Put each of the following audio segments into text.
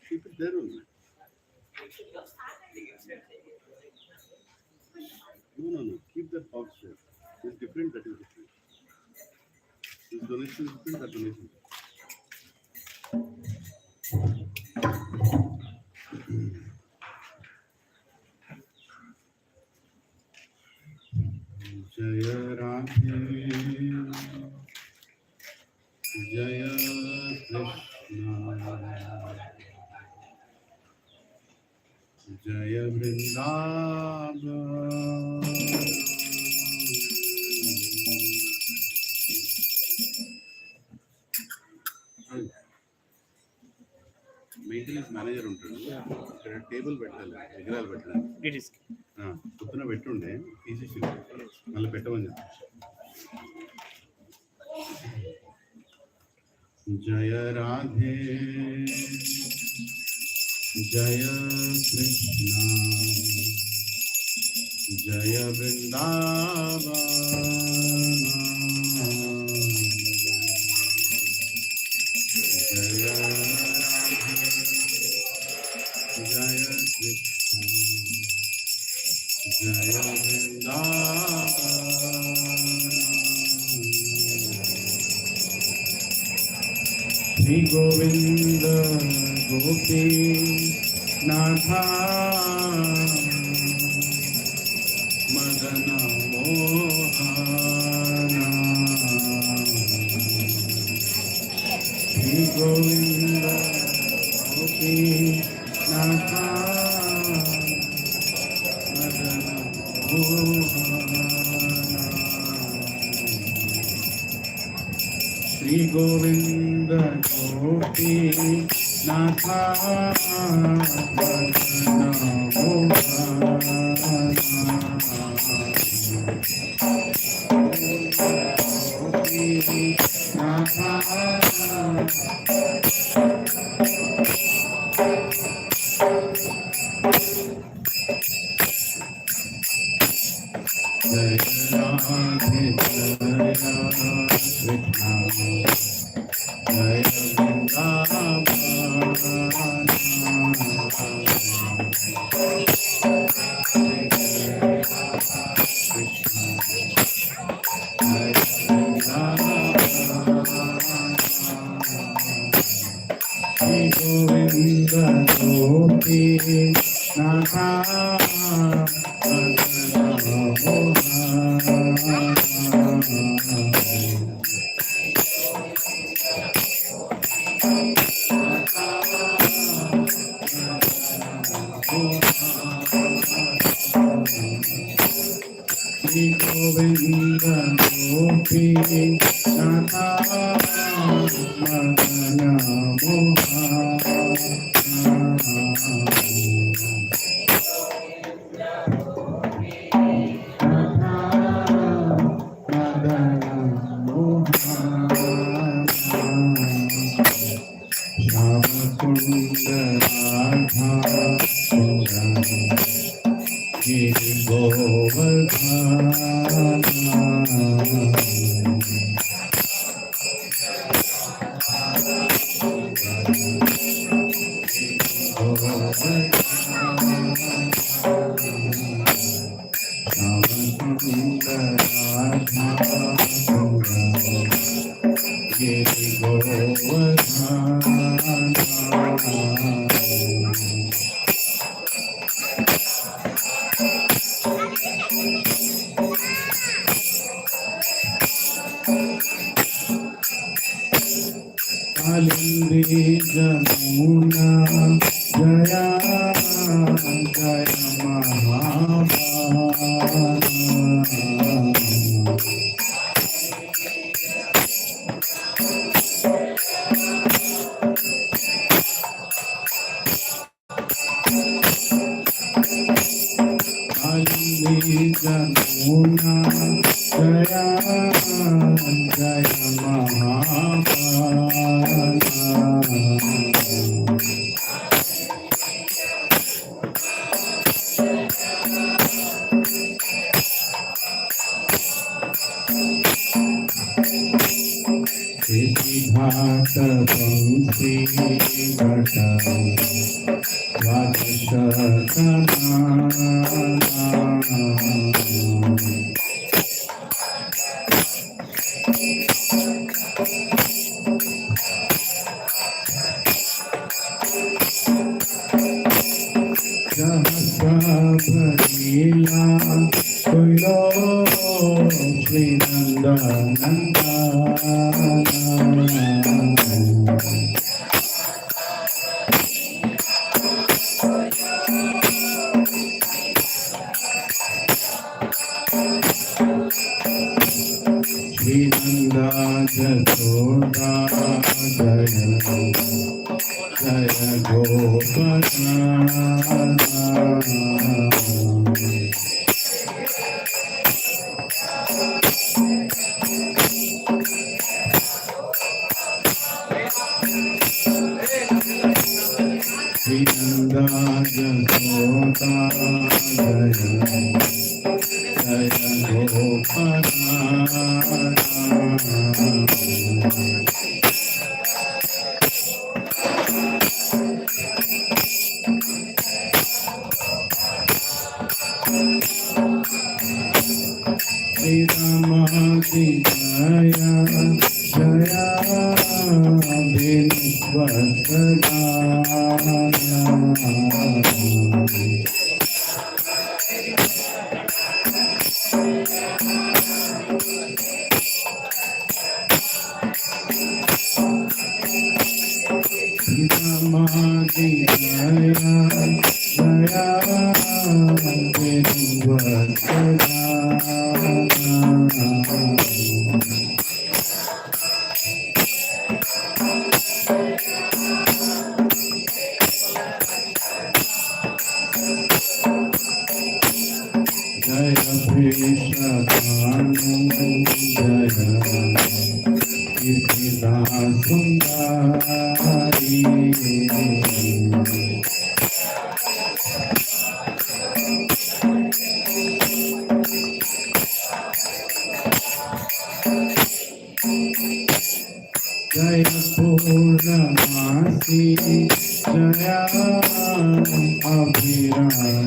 Keep it there only. No. Keep that box there. It's different, that is different. This donation is different, that donation is Jaya Radhe, Jaya Krishna, Jaya Vrindavan. Maintenance manager ఉంటాడు, ఇక్కడ table పెట్టాలి, విగ్రహాలు పెట్టాలి. పొద్దున పెట్టుండే తీసేసి మళ్ళీ పెట్టమని చెప్పి. జయ రాధే జయ కృష్ణ జయ బృందావన జయ Jaya Krishna, Jaya Vrindavan. Shri Govinda Gopi Natha Madana Mohana. Shri Govinda Gopi Natha Madana Mohana. Shri Govinda Gopi Natha Madana Mohana. Gopi Natha Jaya Radhe Jaya Krishna Jaya Vrindavan. Shri Govinda Gopi Natha Shri Govinda Gopi Natha Madana Mohana. Shri Jamuna Jaya जय जमुना जया जय घाट पंक्ति घट लीला तुलो श्री नंदा जसोदा जय जय गोपाल श्रीनंदा जसोदा जय जय गोपाल श्री रामाधि जया जया रामाधि जया जया जय कृष्ण भानु जय कृष्ण सुंदरी जय पूर्णमासी जया अभिरानदारी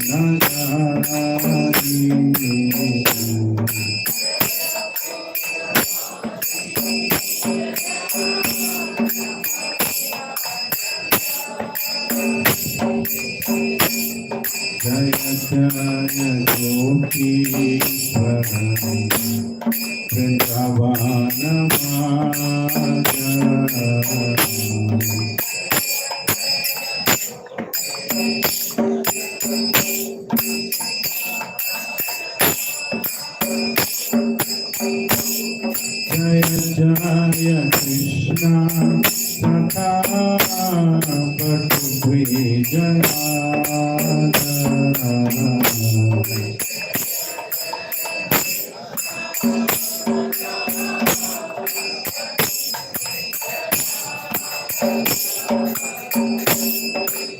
जय जय गोपीश्वर वृंदावन जय जय कृष्ण सखा पटुभि जया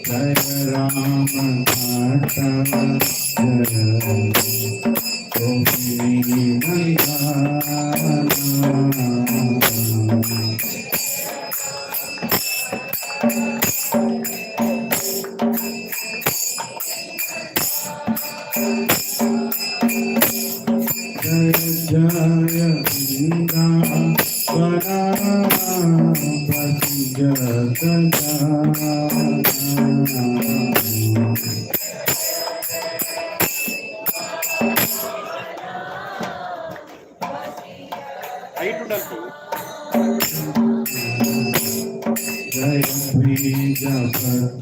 जय राम घाट जय गोपी मैया जय वृंदावनापति जगत जय बीजपति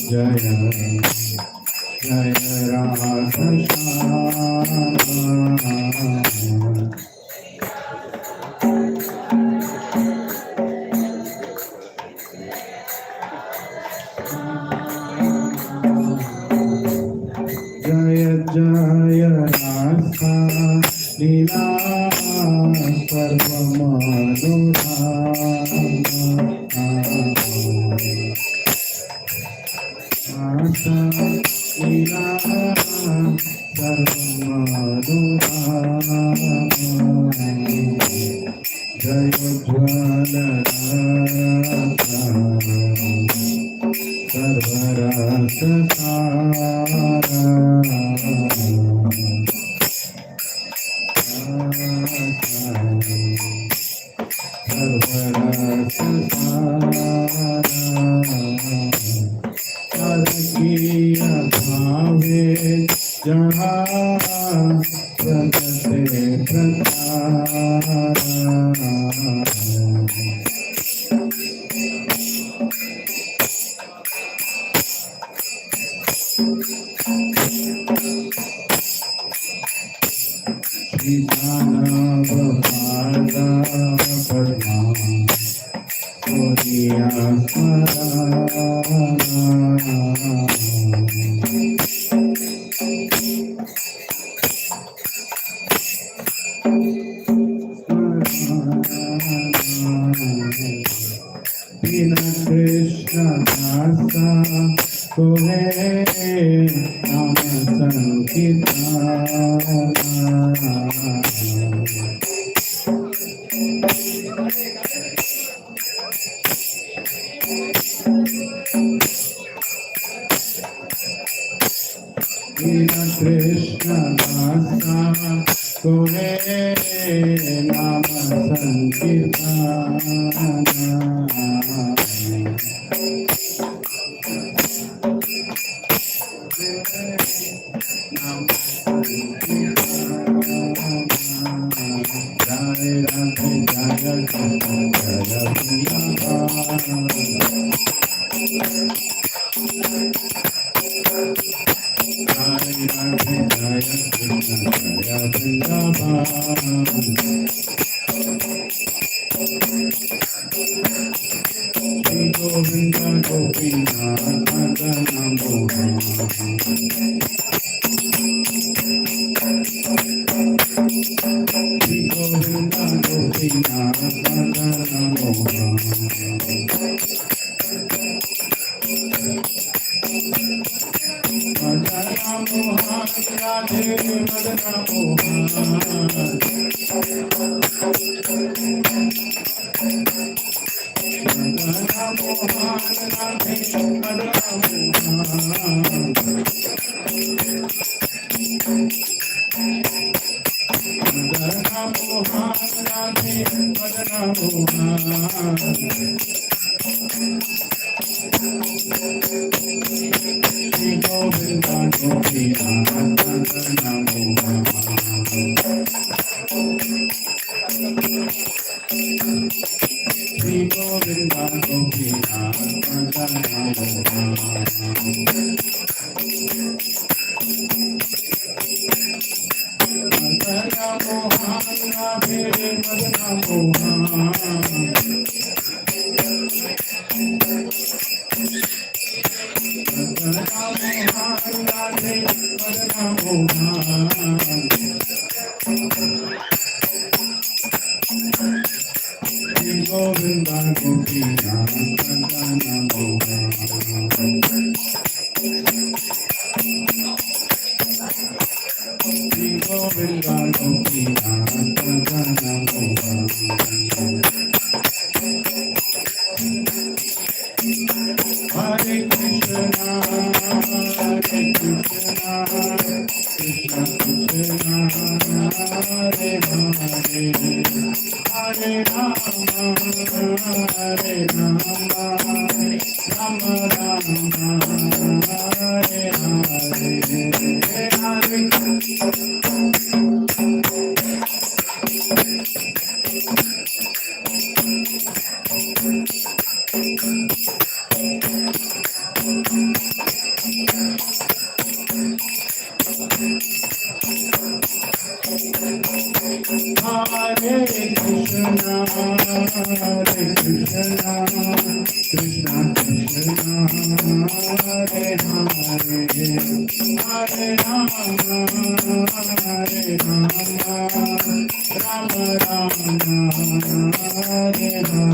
जय जय राधा जय जय राधा लीला सर्वमनोरमा लीला सर्वमनोरमा जय ज्वल सर्वरस भावे जहाँ प्रगटे प्रकार दानव पादा परमा कोरिया कृष्ण दासा तुम्हें नाम कृष्ण दासा तुम्हें नाम Govinda Gopinath Nandana Mohan Govinda Gopinath Nandana Mohan Hare Krishna Krishna Krishna Hare Hare Hare Rama Hare Rama Rama Rama Hare Hare Hare Krishna Krishna Krishna Hare Hare Hare Rama Hare Rama Rama Rama Hare Hare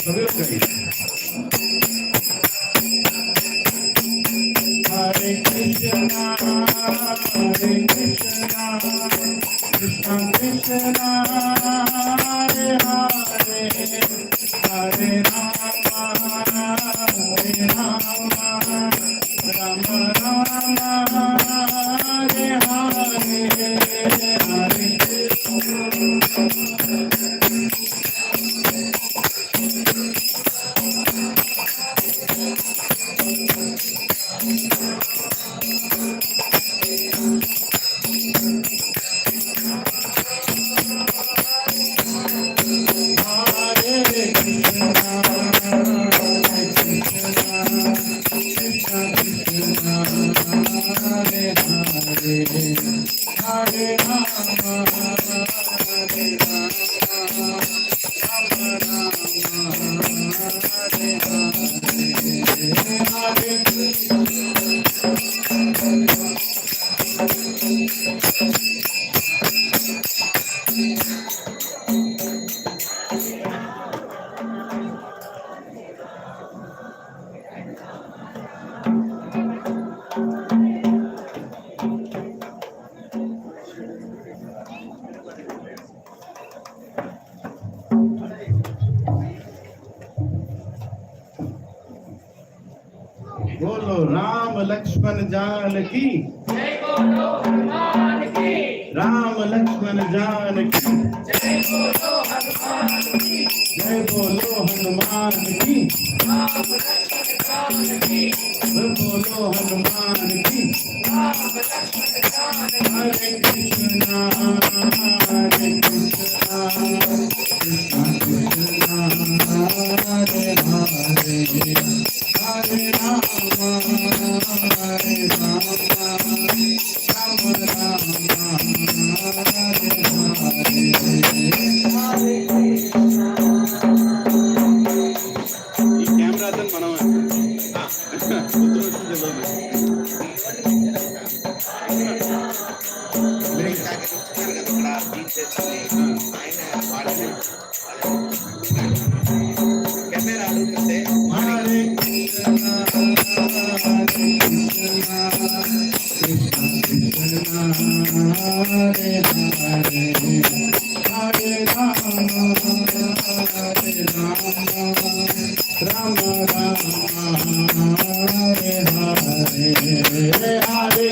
सभी लोग कहिए Hare Krishna Krishna Krishna Hare Hare Hare Rama Hare Rama Rama Rama Hare Hare Hare बोलो राम लक्ष्मण जान की जय बोलो हनुमान की राम लक्ष्मण जान की जय बोलो हनुमान की जय बोलो हनुमान की राम लक्ष्मण जान की जय बोलो हनुमान की राम लक्ष्मण जान की हरे Krishna Krishna Krishna Hare Hare Hare Rama Hare Rama Rama Rama Hare Hare ఈ కెమెరా అతను మనం కెమెరా అడుగుతుంటే హరే కృష్ణ కృష్ణ హరే హరే హరే రామ హరే రామ రామ రామ హరే హరే హరే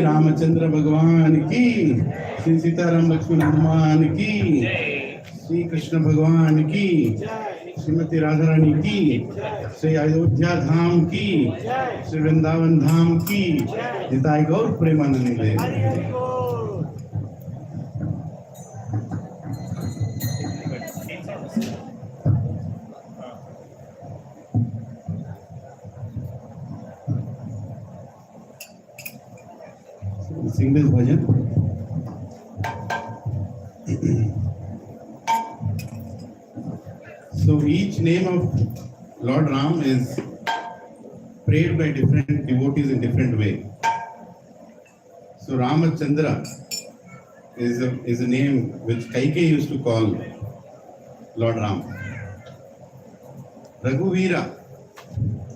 रामचंद्र भगवान की, श्री सीताराम लक्ष्मण हनुमान की, श्री कृष्ण भगवान की, श्रीमती राधा रानी की, श्री अयोध्या धाम की, श्री वृंदावन धाम की, जिताई गौर प्रेमानंदे। Sing this bhajan. So each name of Lord Ram is prayed by different devotees in different way. So Ramachandra is a name which Kaikeyi used to call Lord Ram. Raghuvira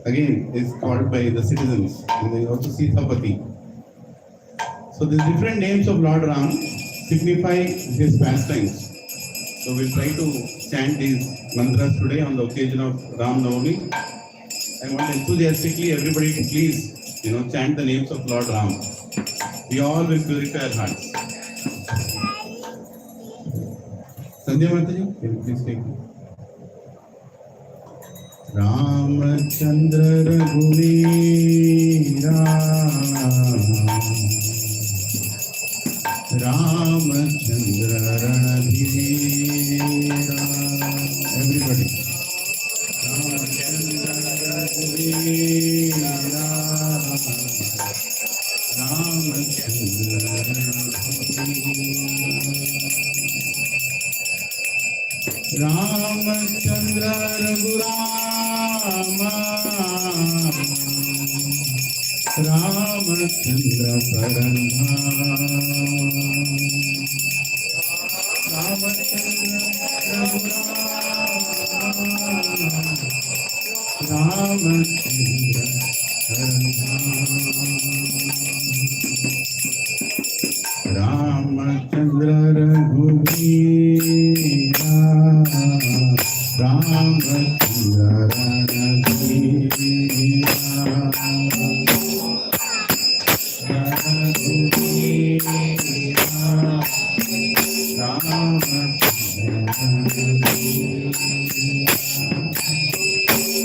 again is called by the citizens. And they also Sitapati. So the different names of Lord Ram signify his pastimes. So we'll try to chant these mantras today on the occasion of Ram Navami. I want enthusiastically everybody to please, chant the names of Lord Ram. We all will purify our hearts. Sandhya Mataji, can you please take it? Ramachandra Raghuvira Ramachandra Ranadhira. Everybody. Ramachandra Raghuvira Ramachandra Raghuvira Ramachandra Raghurama Ramachandra Paranama Ramachandra Raghurama Ramachandra Paranama Ramachandra Raghuvira Ramachandra Ranadhira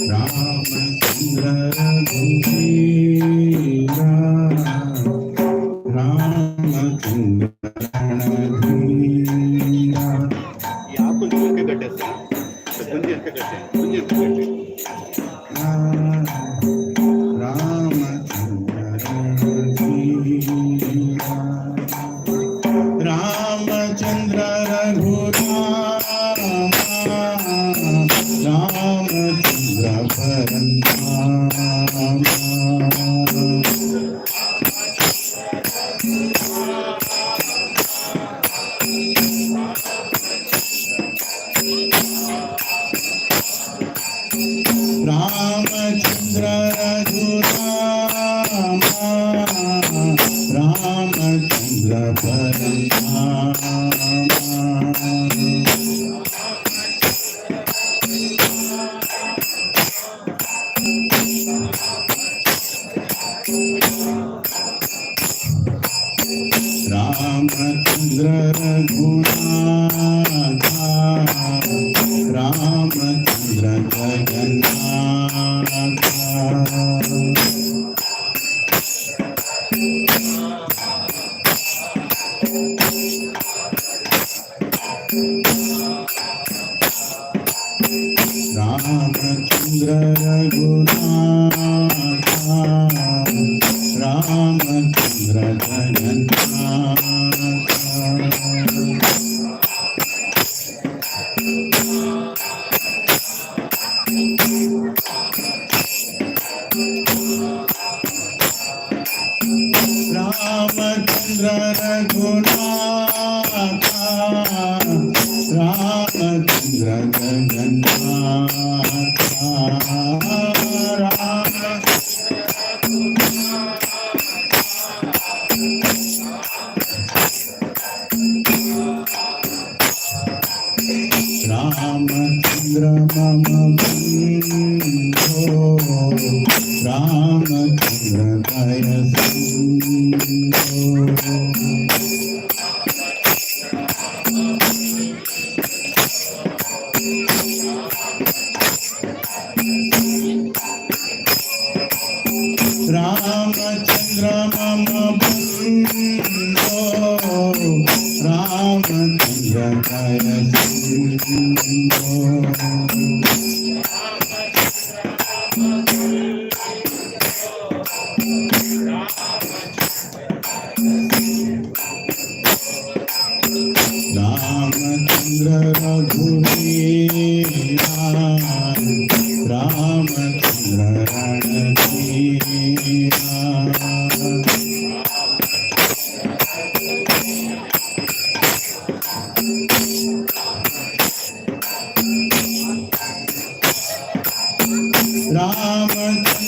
Ramachandra Raghuvira Ramachandra Ranadhira. आप कुछ करके कटे कुंजी करके कटे Ramachandra Ramachandra Raghurama Ramachandra Paranama Ramachandra Raghurama Ramachandra Paranama Ramachandra Raghunatha Ramachandra Jagannatha Ramachandra Raghunatha Ramachandra Jagannatha Ramachandra Raghunatha Ramachandra Ramachandra Mama Bindho Ramachandra Daya Sindho Ramachandra Mama Bindho Ramachandra Daya Sindho Ramachandra Raghuvira Ramachandra Ranadhira Ramachandra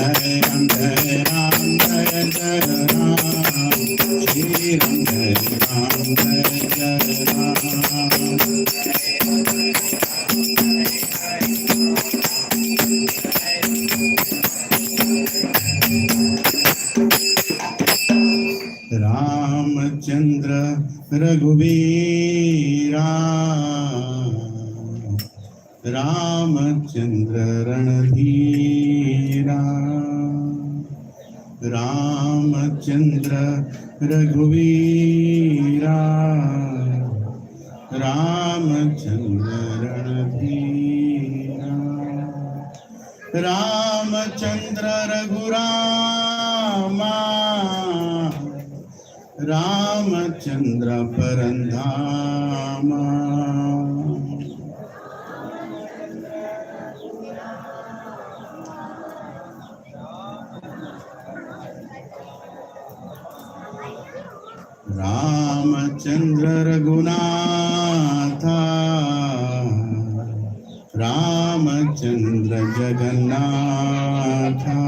Jai Ram जय राम जय जय राम, श्री राम जय राम जय जय राम। रामचंद्र रघुवीरा, रामचंद्र रणधीरा, रामचंद्र रघुवीरा, रामचंद्र रणधीरा, रामचंद्र रघुरामा, रामचंद्र परंधामा। रामचंद्र रघुनाथा, रामचंद्र जगन्नाथा,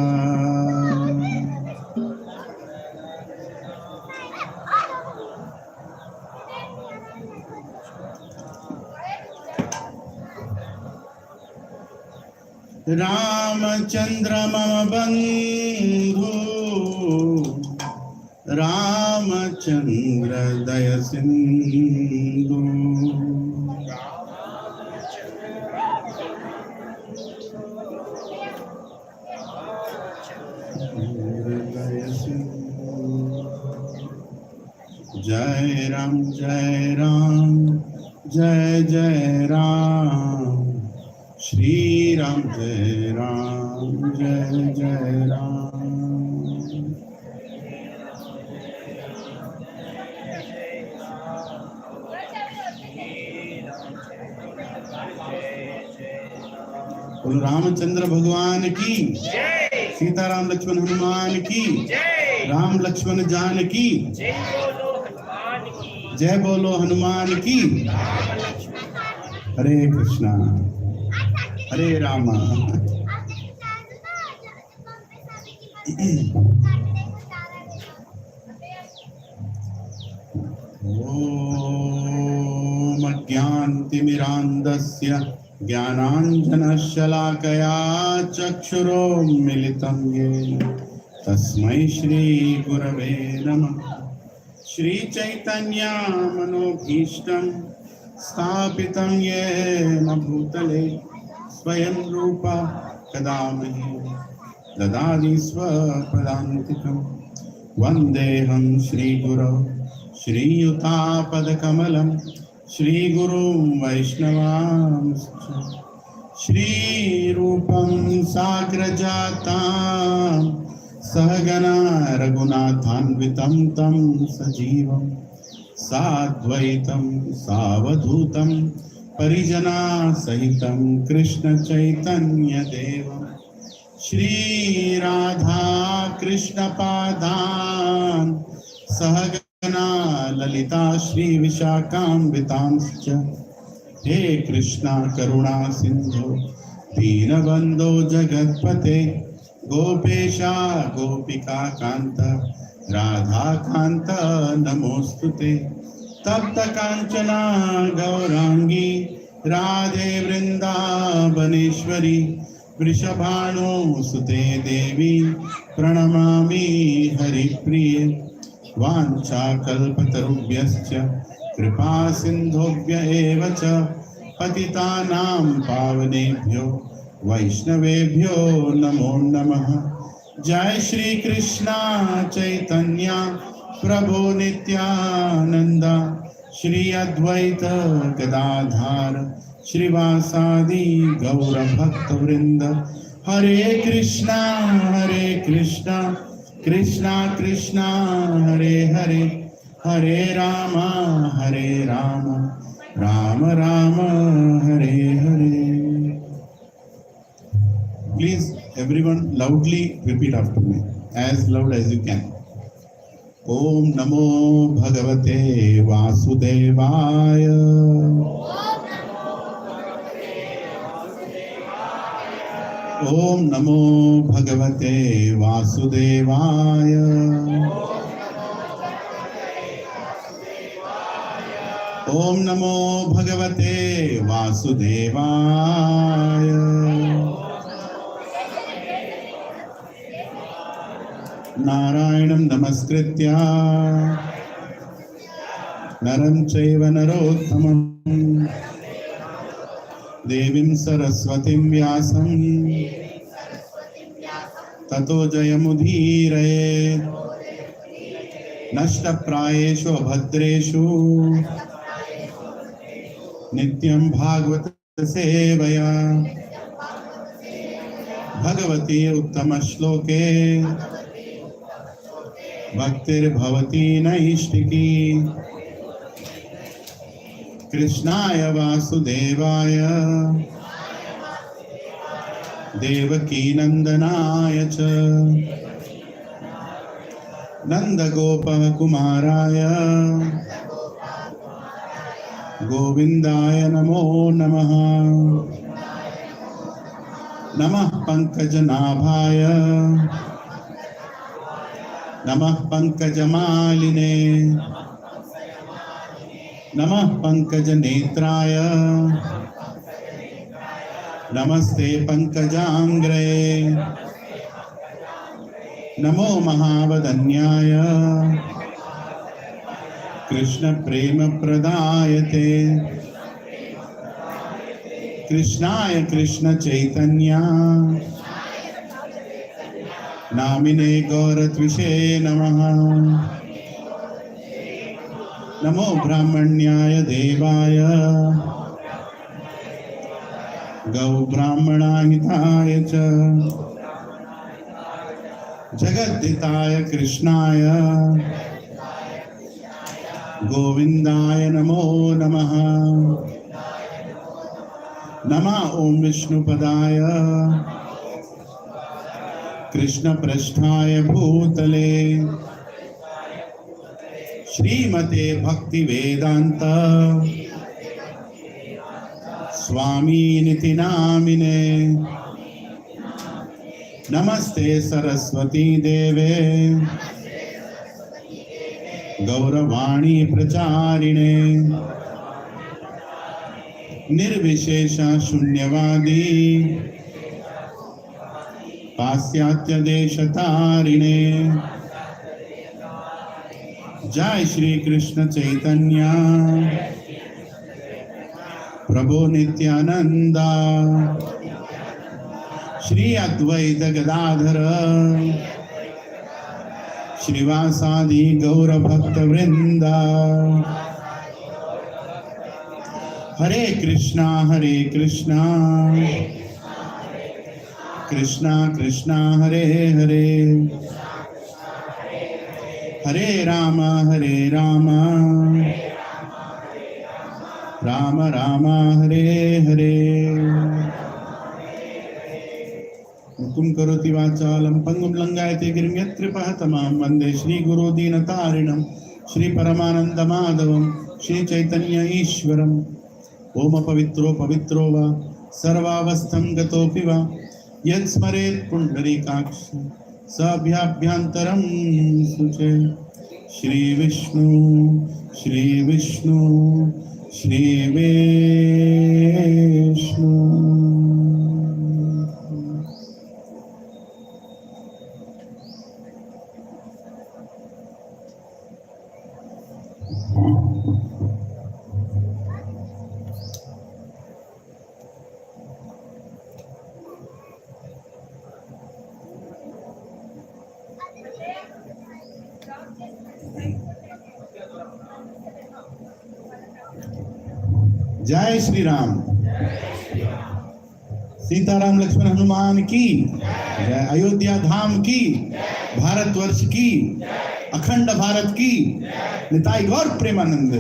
रामचंद्र मम बंधु, रामचंद्र दय सिंधु, जय राम जय राम जय जय राम, श्री राम जय राम जय जय राम। बोलो रामचंद्र भगवान की, सीताराम लक्ष्मण हनुमान की, राम लक्ष्मण जान की, जय बोलो हनुमान की। हरे कृष्णा हरे रामा। ओम अज्ञानतिमिरान्धस्य ज्ञानाञ्जनशलाकया चक्षुरोन्मिलितं येन तस्मै श्रीगुरवे नमः। श्रीचैतन्यमनोभीष्टं स्थापितं येन भूतले स्वयं रूपा कदा मह्यं ददाति स्वपदान्तिकं। वन्देऽहं श्रीगुरौ श्रीयुतापदकमलं श्रीगुरुं वैष्णवांश्च। श्रीरूपं साग्रजातां सहगना रघुनाथान्वितं तं सजीवं साद्वैतं सावधूतं परिजना सहितं कृष्ण चैतन्य देवं श्रीराधा कृष्ण पादान् सहगना ललिता श्री विशाखान्वितांश्च। हे कृष्णा करुणा सिंधु दीनबंधो जगत्पते गोपेशा गोपिका कांत राधा कांत नमोस्तुते। तप्त कांचना गौरांगी राधे वृंदावनेश्वरी वृषभानुसुते देवी प्रणमामि हरिप्रिये। वाञ्छाकल्पतरुभ्यश्च कृपा सिन्धुभ्य एव च पतितानां पावनेभ्यो वैष्णवेभ्यो नमो नमः। जय श्री कृष्णा चैतन्य प्रभु नित्यानंद श्री अद्वैत गदाधार श्रीवासादि गौर भक्त वृंद। हरे कृष्णा कृष्णा कृष्णा हरे हरे, हरे Ram Ram Ram Hare Hare. Please everyone loudly repeat after me, as loud as you can. Om Namo Bhagavate Vasudevaya. ओम नमो भगवते वासुदेवाय। ओम नमो भगवते वासुदेवाय। नारायणं नमस्कृत्य नरं चैव नरोत्तमं देवीं सरस्वतीं व्यासं ततो जयमुदीरयेत्। नष्टप्रायेषु भद्रेषु नित्यं भागवत सेवया भगवती उत्तम श्लोके भक्तिर्भवती नैष्टिकी। कृष्णाय वासुदेवाय देवकी नंदनाय च नंदगोपकुमाराय गोविंदाय नमो नमः। नमः पंकजनाभाय नमः पंकजमालिने नमः पंकजनेत्राय नमस्ते पंकजांग्रे। नमो महावदन्याय कृष्ण प्रेम प्रदायते। कृष्णाय कृष्ण चैतन्य नामिने गौरत्विषे नमः। नमो ब्राह्मण्याय देवाय गौ ब्राह्मणाहिताय च जगद्धिताय कृष्णाय गोविंदाय नमो नमः। नमः ओम विष्णुपदाय कृष्ण पृष्ठाय भूतले श्रीमते भक्ति वेदांत स्वामी निति नामिने। नमस्ते सरस्वती देवे गौरवाणी प्रचारिणे निर्विशेष शून्यवादी पाश्चात्य देशतारिणे। जय श्री कृष्ण चैतन्य प्रभु नित्यानंद श्री अद्वैत गदाधर श्रीवासादि गौर भक्त वृंद। हरे कृष्णा कृष्णा कृष्णा हरे हरे हरे राम राम राम हरे हरे। मुकुं करोति वाचालं पंगुं लंघयते गिरिं यत्कृपहतमां वन्दे श्रीगुरो दीनतारिणं श्रीपरमानन्दमाधवं श्रीचैतन्य ईश्वरम्। ओम पवित्रो पवित्रो वा सर्वावस्थं गतोऽपि वा यत्स्मरेत् पुण्डरीकाक्ष सभ्याभ्यन्तरं शुचे। श्री विष्णु श्री विष्णु। जय श्री राम। सीताराम लक्ष्मण हनुमान की जय। अयोध्या धाम की, भारतवर्ष की, अखंड भारत की निताई गौर Premanand.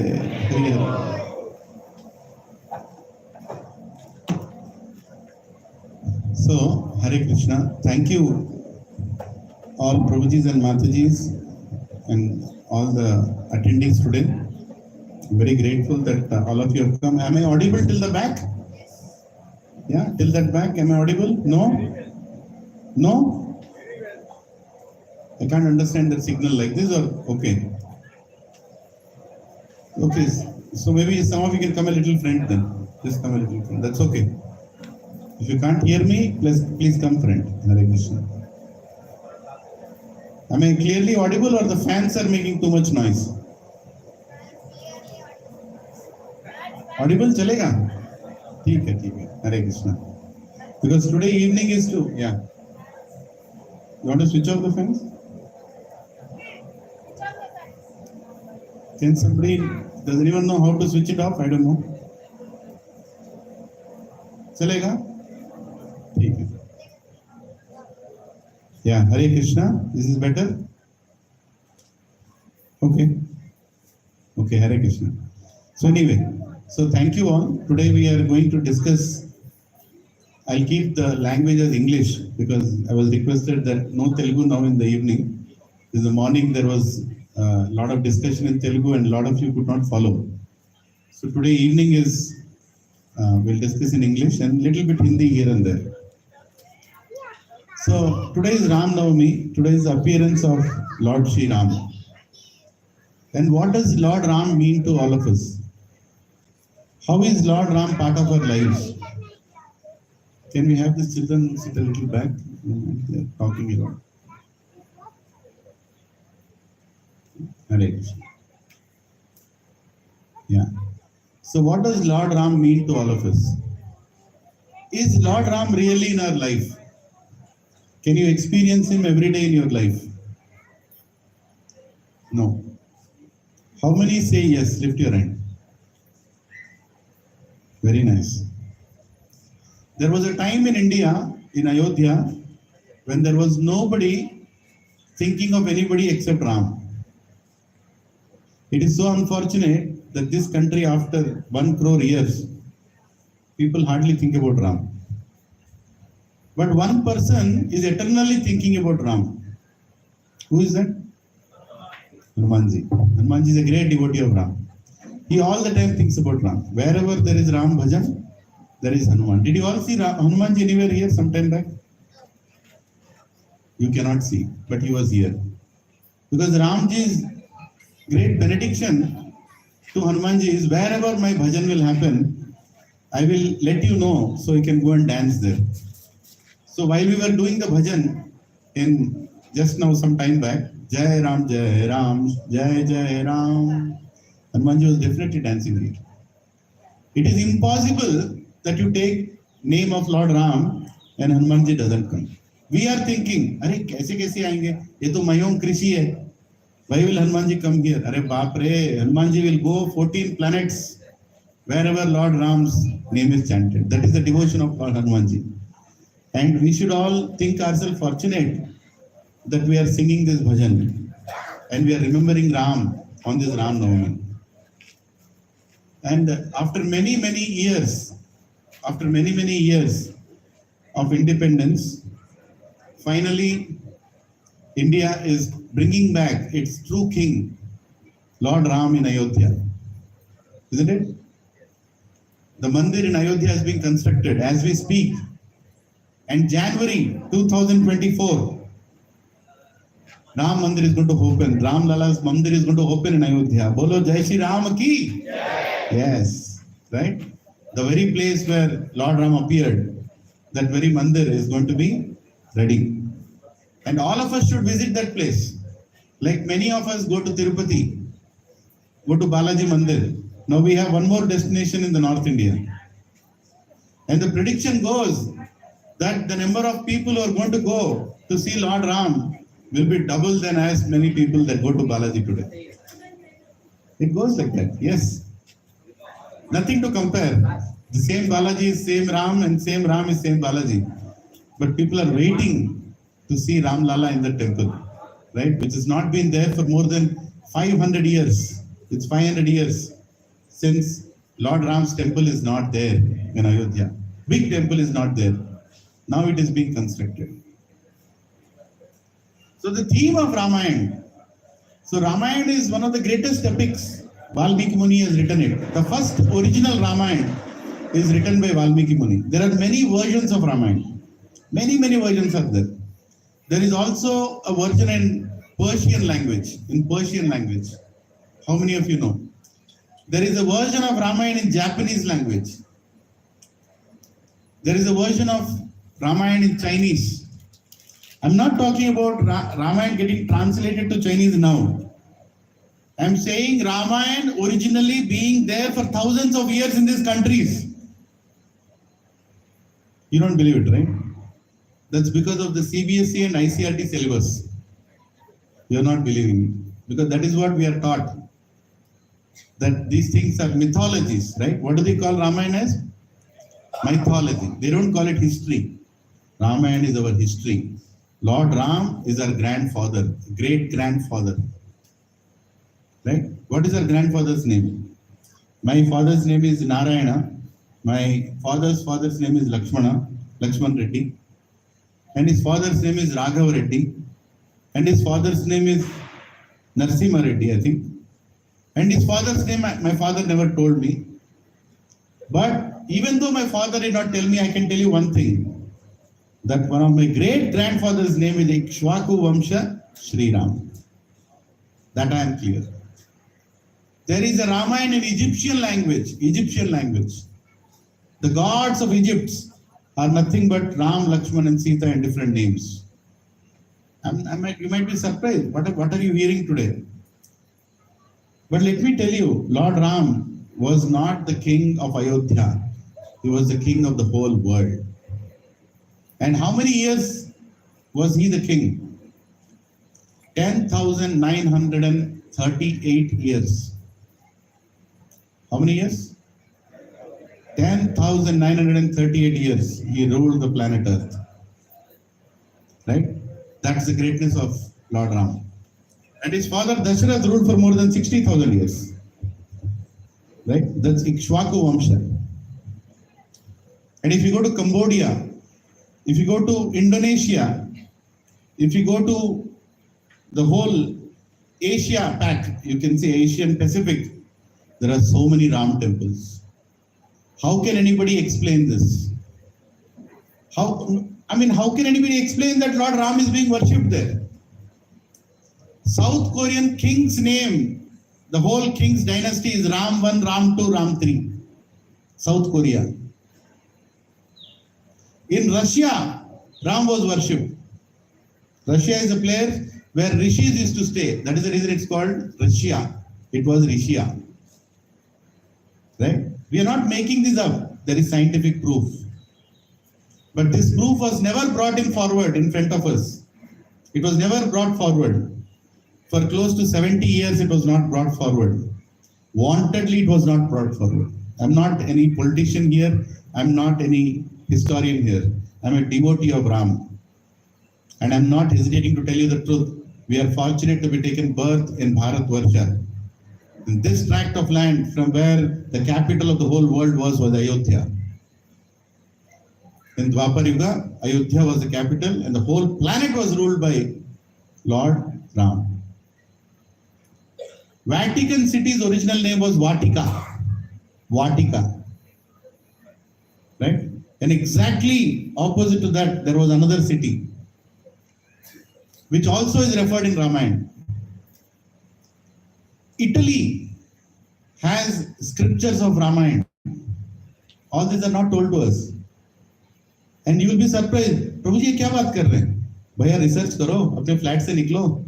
So, Hare Krishna. Thank you all Prabhujis and Matajis and all the attendees today. I'm very grateful that all of you have come. Am I audible till the back? Yeah, till that back. Am I audible? No? No? I can't understand the signal like this or okay. Okay, so maybe some of you can come a little front then. Just come a little front. That's okay. If you can't hear me, please come front. Hare Krishna. Am I clearly audible or the fans are making too much noise? Audible chalega? ठीक है. Hare Krishna. Because today evening is to, yeah. You want to switch off the fans? Can somebody, does anyone know how to switch it off? I don't know. चलेगा? ठीक है. Yeah, Hare Krishna. This is better? Okay. Okay, Hare Krishna. So anyway, so thank you all. Today we are going to discuss, I'll keep the language as English because I was requested that no Telugu now in the evening. In the morning there was a lot of discussion in Telugu and a lot of you could not follow. So today evening is, we'll discuss in English and little bit Hindi here and there. So today is Ramanavami. Today is the appearance of Lord Shri Ram. And what does Lord Ram mean to all of us? How is Lord Ram part of our lives? Can we have the children sit a little back? They're talking a lot. Hare Krishna. Yeah. So what does Lord Ram mean to all of us? Is Lord Ram really in our life? Can you experience him every day in your life? No. How many say yes? Lift your hand. Very nice. There was a time in India, in Ayodhya, when there was nobody thinking of anybody except Ram. It is so unfortunate that this country, after 1 crore years, people hardly think about Ram. But one person is eternally thinking about Ram. Who is that? Hanumanji. Hanumanji is a great devotee of Ram. He all the time thinks about Ram. Wherever there is Ram bhajan, there is Hanuman. Did you all see Hanumanji anywhere here sometime back? You cannot see, but he was here. Because Ramji's great benediction to Hanumanji is wherever my bhajan will happen, I will let you know so you can go and dance there. So while we were doing the bhajan in just now some time back, Jai Ram, Jai Ram, Jai Jai Ram, Hanumanji was definitely dancing here. It is impossible that you take name of Lord Ram and Hanumanji doesn't come. We are thinking, अरे कैसे कैसे आएंगे? ये तो मयोंग कृषि है. Why will Hanumanji come here? अरे बाप रे, Hanumanji will go 14 planets wherever Lord Ram's name is chanted. That is the devotion of Lord Hanumanji. And we should all think ourselves fortunate that we are singing this bhajan and we are remembering Ram on this Ram Navami. And after many years of independence, finally India is bringing back its true king, Lord Ram in Ayodhya. Isn't it? The mandir in Ayodhya is being constructed as we speak. And January 2024, Ram Mandir is going to open. Ram Lala's Mandir is going to open in Ayodhya. Bolo Jai Shri Ram ki? Yes, right? The very place where Lord Ram appeared, that very Mandir is going to be ready. And all of us should visit that place. Like many of us go to Tirupati, go to Balaji Mandir. Now we have one more destination in the North India. And the prediction goes that the number of people who are going to go to see Lord Ram will be double than as many people that go to Balaji today. It goes like that, yes. Nothing to compare. The same Balaji is same Ram and same Ram is same Balaji. But people are waiting to see Ram Lala in the temple, right? Which has not been there for more than 500 years. It's 500 years since Lord Ram's temple is not there in Ayodhya. Big temple is not there. Now it is being constructed. So the theme of Ramayana. So Ramayana is one of the greatest epics. Valmiki Muni has written it. The first original Ramayana is written by Valmiki Muni. There are many versions of Ramayana. Many versions are there. There is also a version in Persian language. In Persian language, how many of you know? There is a version of Ramayana in Japanese language. There is a version of Ramayana in Chinese. I'm not talking about Ramayana getting translated to Chinese now. I'm saying Ramayana originally being there for thousands of years in these countries. You don't believe it, right? That's because of the CBSE and ICRT syllabus. You're not believing me. Because that is what we are taught. That these things are mythologies, right? What do they call Ramayana as? Mythology. They don't call it history. Ramayana is our history. Lord Ram is our grandfather, great-grandfather. Right? What is our grandfather's name? My father's name is Narayana. My father's name is Lakshman Reddy. And his father's name is Raghava Reddy. And his father's name is Narsimha Reddy, I think. And his father's name, my father never told me. But even though my father did not tell me, I can tell you one thing. That one of my great-grandfather's name is Ikshvaku Vamsha Sri Ram. That I am clear. There is a Ramayana in Egyptian language. The gods of Egypt are nothing but Ram, Lakshman and Sita in different names. You might be surprised. What are you hearing today? But let me tell you, Lord Ram was not the king of Ayodhya. He was the king of the whole world. And how many years was he the king? 10,938 years. How many years? 10,938 years he ruled the planet Earth. Right? That's the greatness of Lord Ram. And his father Dasharath ruled for more than 60,000 years. Right? That's Ikshvaku Vamsha. And if you go to Cambodia, if you go to Indonesia, if you go to the whole Asia Pac, you can say Asian Pacific, there are so many Ram temples. How can anybody explain this? How can anybody explain that Lord Ram is being worshipped there? South Korean king's name, the whole king's dynasty is Ram 1, Ram 2, Ram 3. South Korea. In Russia, Ram was worshipped. Russia is a place where rishis used to stay. That is the reason it's called Russia. It was Rishia. Right? We are not making this up. There is scientific proof. But this proof was never brought forward in front of us. It was never brought forward. For close to 70 years, it was not brought forward. Wantedly, it was not brought forward. I'm not any politician here. I'm not any historian here. I'm a devotee of Ram. And I'm not hesitating to tell you the truth. We are fortunate to be taken birth in Bharatvarsha. In this tract of land from where the capital of the whole world was Ayodhya. In Dwapar Yuga, Ayodhya was the capital and the whole planet was ruled by Lord Ram. Vatican City's original name was Vatica. Right? And exactly opposite to that, there was another city, which also is referred in Ramayana. Italy has scriptures of Ramayana. All these are not told to us. And you will be surprised. प्रभु जी क्या बात कर रहे हैं? भैया research करो, अपने flat से निकलो,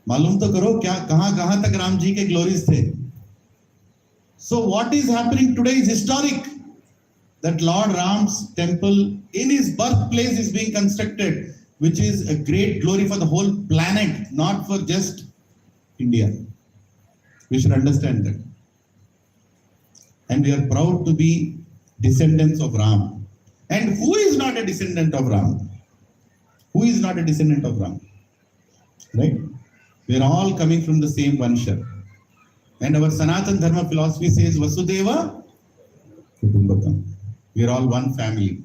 मालूम तो करो क्या कहां तक राम जी के ग्लोरीज थे. So what is happening today is historic. That Lord Ram's temple in his birthplace is being constructed, which is a great glory for the whole planet, not for just India. We should understand that. And we are proud to be descendants of Ram. And who is not a descendant of Ram? Who is not a descendant of Ram? Right? We are all coming from the same Vansha. And our Sanatan Dharma philosophy says Vasudeva Kutumbakam. We are all one family.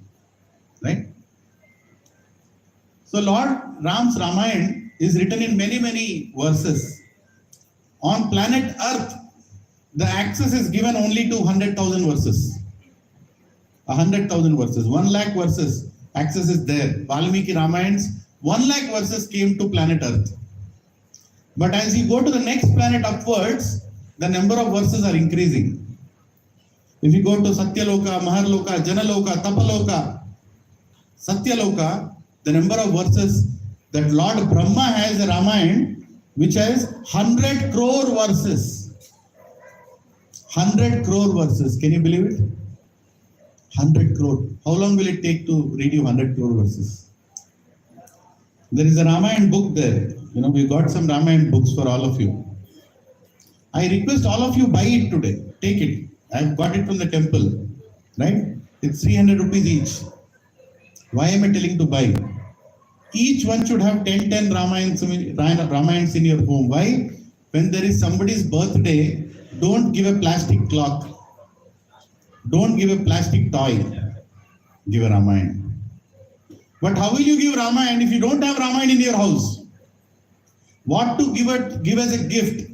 Right? So Lord Ram's Ramayana is written in many, many verses. On planet Earth, the access is given only to 100,000 verses. 100,000 verses, 1 lakh verses, access is there. Valmiki Ramayans 1 lakh verses came to planet Earth. But as you go to the next planet upwards, the number of verses are increasing. If you go to Satyaloka, Maharloka, Janaloka, Tapaloka, Satyaloka, the number of verses that Lord Brahma has a Ramayana which has 100 crore verses. 100 crore verses. Can you believe it? 100 crore. How long will it take to read you 100 crore verses? There is a Ramayana book there. We got some Ramayana books for all of you. I request all of you buy it today. Take it. I've got it from the temple. Right? It's 300 rupees each. Why am I telling to buy? Each one should have 10 Ramayans in your home. Why? When there is somebody's birthday, don't give a plastic clock. Don't give a plastic toy. Give a Ramayana. But how will you give Ramayana if you don't have Ramayana in your house? What to give as a gift?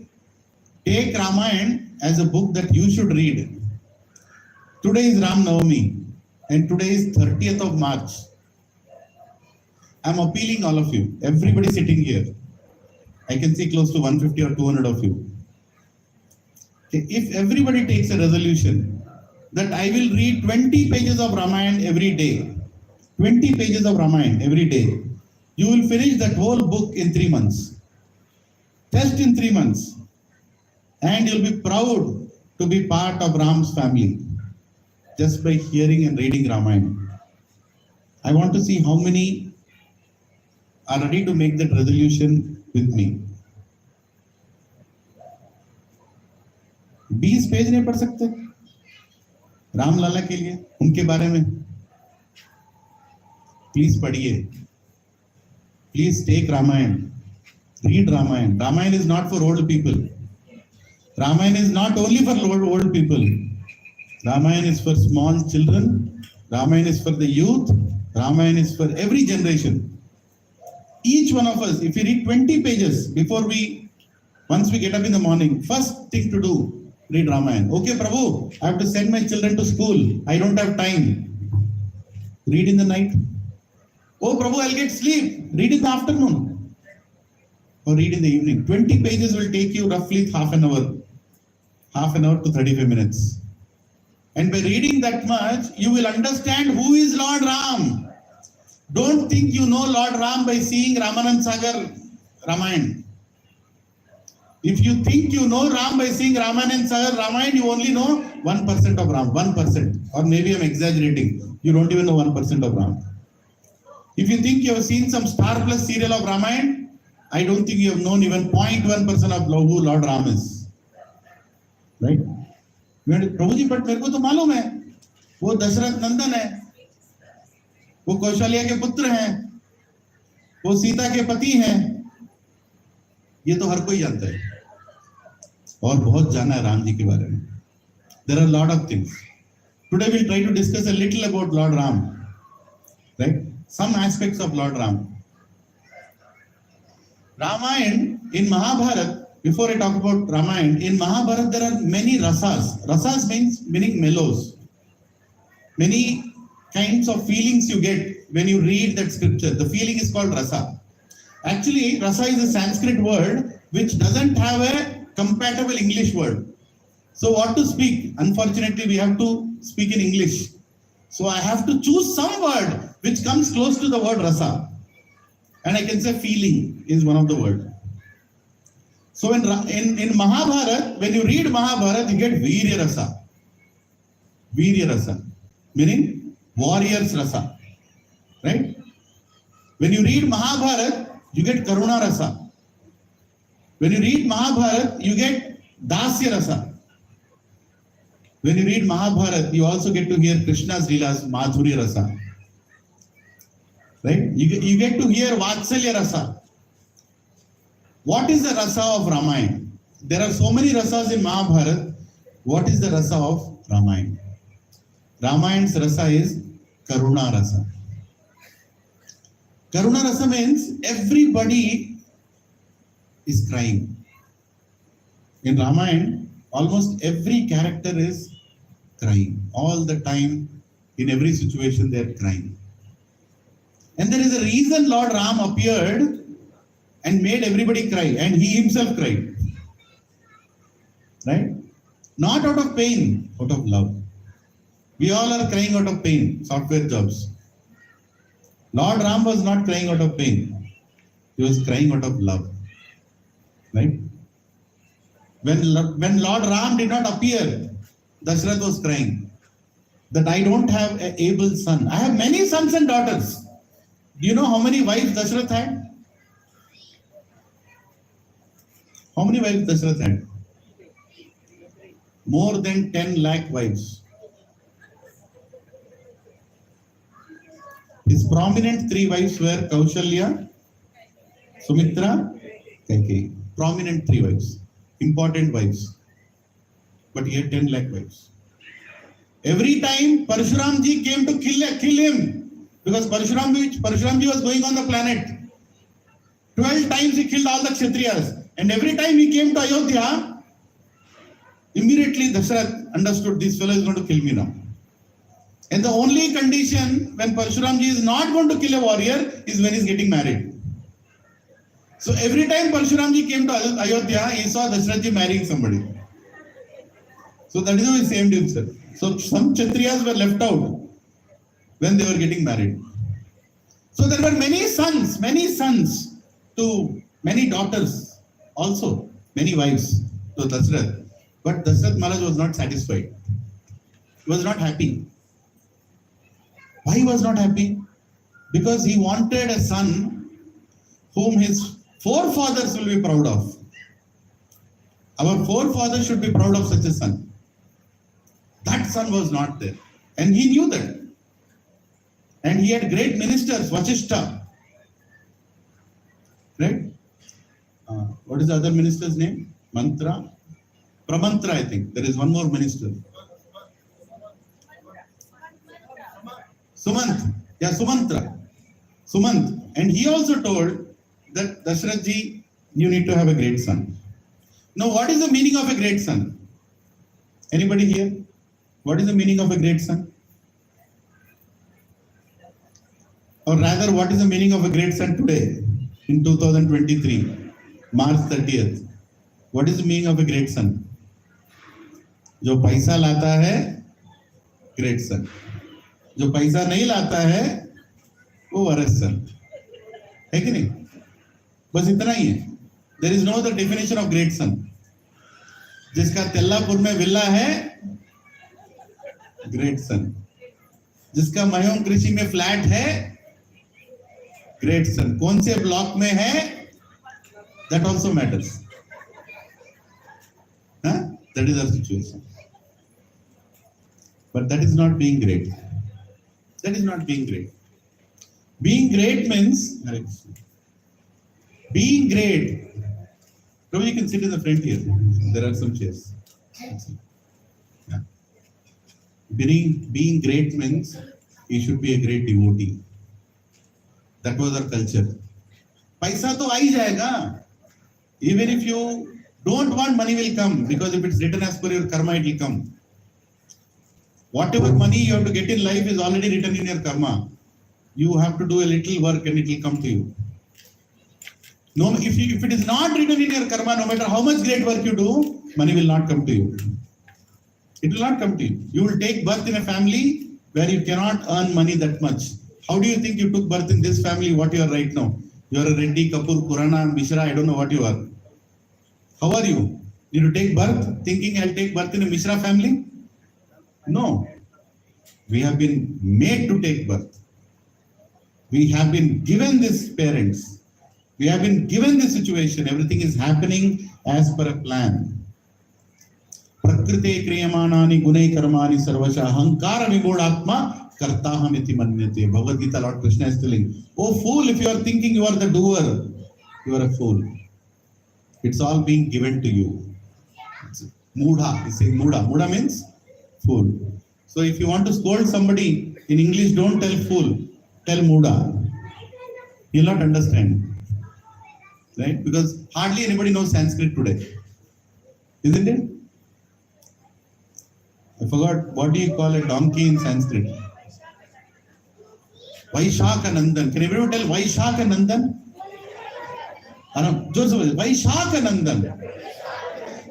Take Ramayana as a book that you should read. Today is RAMANAVAMI and today is 30th of March. I'm appealing all of you, everybody sitting here. I can see close to 150 or 200 of you. Okay, if everybody takes a resolution that I will read 20 pages of Ramayana every day, 20 pages of Ramayana every day, you will finish that whole book in 3 months. Just in 3 months. And you'll be proud to be part of Ram's family just by hearing and reading Ramayana. I want to see how many are ready to make that resolution with me. 20 page नहीं पढ़ सकते राम लाला के लिए, उनके बारे में? Please पढ़िए. Please take Ramayana. Read Ramayana. Ramayana is not for old people. Ramayana is not only for old people. Ramayana is for small children. Ramayana is for the youth. Ramayana is for every generation. Each one of us, if we read 20 pages once we get up in the morning, first thing to do, read Ramayana. Okay, Prabhu, I have to send my children to school. I don't have time. Read in the night. Oh, Prabhu, I'll get sleep. Read in the afternoon. Or read in the evening. 20 pages will take you roughly half an hour to 35 minutes. And by reading that much, you will understand who is Lord Ram. Don't think you know Lord Ram by seeing Ramanand Sagar Ramayana. If you think you know Ram by seeing Ramanand Sagar Ramayana, you only know 1% of Ram, 1%. Or maybe I'm exaggerating. You don't even know 1% of Ram. If you think you have seen some Star Plus serial of Ramayana, I don't think you have known even 0.1% of who Lord Ram is. Right? प्रभु ji, but मेरे को तो मालूम है वो दशरथ नंदन है, वो कौशल्या के पुत्र हैं, वो सीता के पति हैं. ये तो हर कोई जानता है और बहुत जाना है राम जी के बारे में. There are a lot of things. Today we'll try to discuss a little about Lord Ram. Right? Some aspects of Lord Ram. Ramayana in Mahabharata, before I talk about Ramayana, in Mahabharata there are many rasas. Rasas meaning mellows. Many kinds of feelings you get when you read that scripture. The feeling is called rasa. Actually, rasa is a Sanskrit word which doesn't have a compatible English word. So what to speak? Unfortunately, we have to speak in English. So I have to choose some word which comes close to the word rasa. And I can say feeling is one of the words. So in Mahabharata, when you read Mahabharata, you get Virya Rasa. Virya Rasa, meaning warriors Rasa. Right? When you read Mahabharata, you get Karuna Rasa. When you read Mahabharata, you get Dasya Rasa. When you read Mahabharata, you also get to hear Krishna's Leelas, Madhurya Rasa. Right? You get to hear Vatsalya Rasa. What is the rasa of Ramayana? There are so many rasas in Mahabharata. What is the rasa of Ramayana? Ramayan's rasa is Karuna Rasa. Karuna Rasa means everybody is crying. In Ramayana, almost every character is crying. All the time, in every situation, they are crying. And there is a reason Lord Ram appeared and made everybody cry, and he himself cried. Right? Not out of pain, out of love. We all are crying out of pain, software jobs. Lord Ram was not crying out of pain. He was crying out of love. Right? When Lord Ram did not appear, Dashrath was crying that I don't have an able son. I have many sons and daughters. Do you know how many wives Dashrath had? How many wives Dashrath had? More than 10 lakh wives. His prominent 3 wives were Kaushalya, Sumitra, Kaikeyi. Prominent 3 wives. Important wives. But he had 10 lakh wives. Every time Parshuramji came to kill him, because Parshuramji was going on the planet. 12 times he killed all the Kshatriyas. And every time he came to Ayodhya, immediately Dashrath understood this fellow is going to kill me now. And the only condition when Parshuramji is not going to kill a warrior is when he is getting married. So every time Parshuramji came to Ayodhya, he saw Dashrathji marrying somebody. So that is how he saved himself. So some Kshatriyas were left out when they were getting married. So there were many sons to many daughters, also many wives to Dashrath. But Dashrath Maharaj was not satisfied. He was not happy. Why he was not happy? Because he wanted a son whom his forefathers will be proud of. Our forefathers should be proud of such a son. That son was not there. And he knew that. And he had great ministers, Vashishta. Right? What is the other minister's name? Mantra? Pramantra, I think. There is one more minister. Sumant. Yeah, Sumantra. Sumant. And he also told that Dashrathji, you need to have a great son. Now, what is the meaning of a great son? Anybody here? What is the meaning of a great son? Or rather, what is the meaning of a great son today, in 2023, March 30th? What is the meaning of a great son? जो पैसा लाता है, great son. जो पैसा नहीं लाता है, वो worst son. है कि नहीं? बस इतना ही है. There is no other definition of great son. जिसका तेल्लापुर में विला है, great son. जिसका मयोम कृषि में फ्लैट है, great son. कौन से ब्लॉक में है, that also matters. Huh? That is our situation. But that is not being great. That is not being great. Being great means, being great. Probably you can sit in the front here. There are some chairs. Yeah. Being great means you should be a great devotee. That was our culture. Paisa to aa hi jayega. Even if you don't want, money will come, because if it's written as per your karma, it will come. Whatever money you have to get in life is already written in your karma. You have to do a little work and it will come to you. No, if it is not written in your karma, no matter how much great work you do, money will not come to you. It will not come to you. You will take birth in a family where you cannot earn money that much. How do you think you took birth in this family, what you are right now? You are a Reddy, Kapoor, Kurana, Mishra, I don't know what you are. How are you? Did you take birth thinking I'll take birth in a Mishra family? No. We have been made to take birth. We have been given these parents. We have been given this situation. Everything is happening as per a plan. Prakrite kriyamanani gunai karmani sarvasha hankara vibodhatma kartaham iti manyate. Bhagavad Gita, Lord Krishna is telling, oh fool, if you are thinking you are the doer, you are a fool. It's all being given to you. Mudha, he says Mudha. Mudha means fool. So if you want to scold somebody in English, don't tell fool, tell Mudha. He'll not understand. Right? Because hardly anybody knows Sanskrit today. Isn't it? I forgot, what do you call a donkey in Sanskrit? Vaishaka Nandan. Can everyone tell Vaishaka Nandan? Aram, Vaishaka Nandan.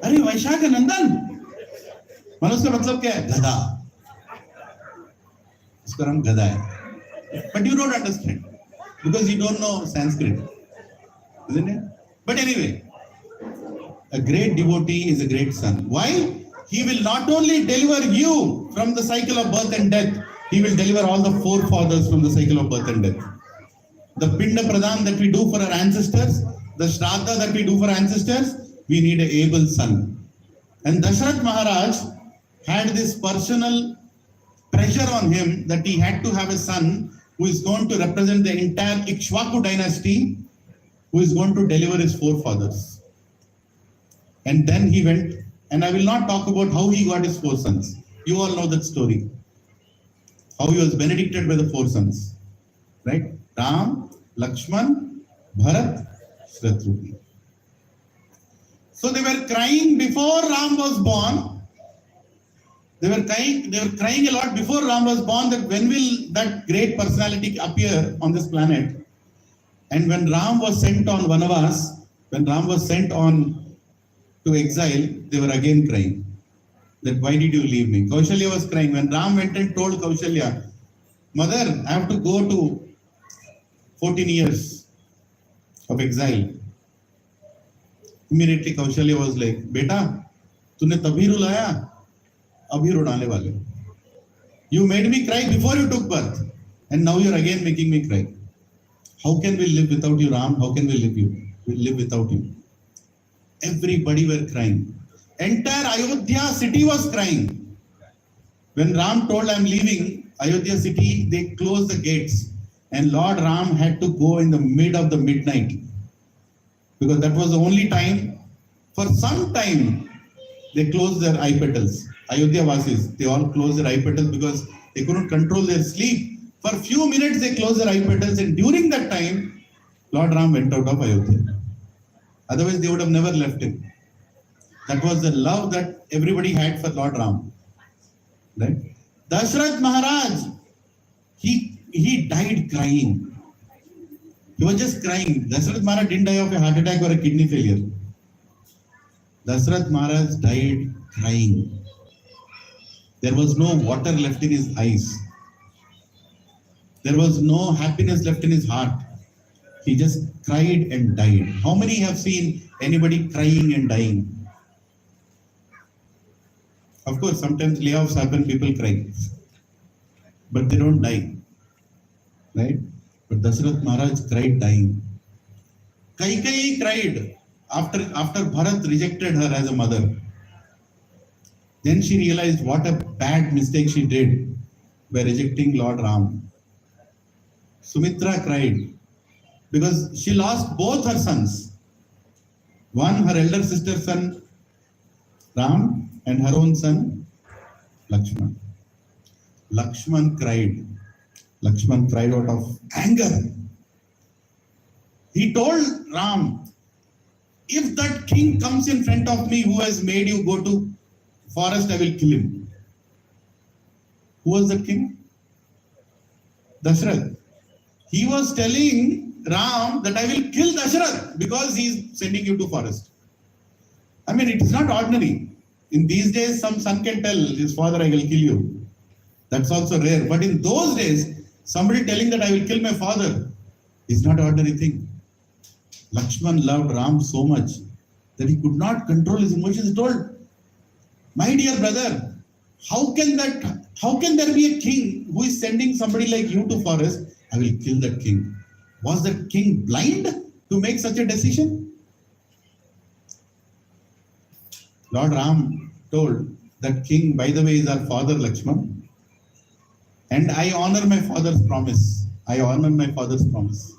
अरे वैशाख नंदन मतलब उसका मतलब क्या है? गधा. उसका नाम गधा है. But you don't understand because you don't know Sanskrit, isn't it? But anyway, a great devotee is a great son. Why? He will not only deliver you from the cycle of birth and death, he will deliver all the forefathers from the cycle of birth and death. The Pinda Pradhan that we do for our ancestors, the Shraddha that we do for our ancestors, we need an able son. And Dashrath Maharaj had this personal pressure on him that he had to have a son who is going to represent the entire Ikshvaku dynasty, who is going to deliver his forefathers. And then he went, and I will not talk about how he got his 4 sons. You all know that story. How he was benedicted by the 4 sons. Right? Ram, Lakshman, Bharat, Shatrugna. So they were crying before Ram was born. They were crying a lot before Ram was born that when will that great personality appear on this planet? And when Ram was sent on Vanavas, when Ram was sent on to exile, they were again crying. That why did you leave me? Kaushalya was crying. When Ram went and told Kaushalya, Mother, I have to go to 14 years of exile. Immediately Kaushalya was like, Beta, तूने तभी रुलाया, अभी रुलाने वाले. You made me cry before you took birth, and now you're again making me cry. How can we live without you, Ram? How can we live without you? Everybody were crying. Entire Ayodhya city was crying. When Ram told I'm leaving Ayodhya city, they closed the gates, and Lord Ram had to go in the mid of the midnight. Because that was the only time, for some time, they closed their eye petals. Ayodhya Vasis, they all closed their eye petals because they couldn't control their sleep. For a few minutes, they closed their eye petals, and during that time, Lord Ram went out of Ayodhya. Otherwise, they would have never left him. That was the love that everybody had for Lord Ram. Right? Dashrath Maharaj, he died crying. He was just crying. Dashrath Maharaj didn't die of a heart attack or a kidney failure. Dashrath Maharaj died crying. There was no water left in his eyes. There was no happiness left in his heart. He just cried and died. How many have seen anybody crying and dying? Of course, sometimes layoffs happen, people cry. But they don't die. Right? But Dashrath Maharaj cried dying. Kaikeyi cried after Bharat rejected her as a mother. Then she realized what a bad mistake she did by rejecting Lord Ram. Sumitra cried because she lost both her sons. One, her elder sister's son, Ram, and her own son, Lakshman. Lakshman cried. Lakshman cried out of anger. He told Ram, if that king comes in front of me who has made you go to forest, I will kill him. Who was that king? Dashrath. He was telling Ram that I will kill Dashrath because he is sending you to forest. I mean, it is not ordinary. In these days, some son can tell his father, I will kill you. That's also rare. But in those days, somebody telling that I will kill my father is not an ordinary thing. Lakshman loved Ram so much that he could not control his emotions. He told, my dear brother, how can there be a king who is sending somebody like you to forest? I will kill that king. Was that king blind to make such a decision? Lord Ram told that king, by the way, is our father Lakshman. And I honor my father's promise. I honor my father's promise.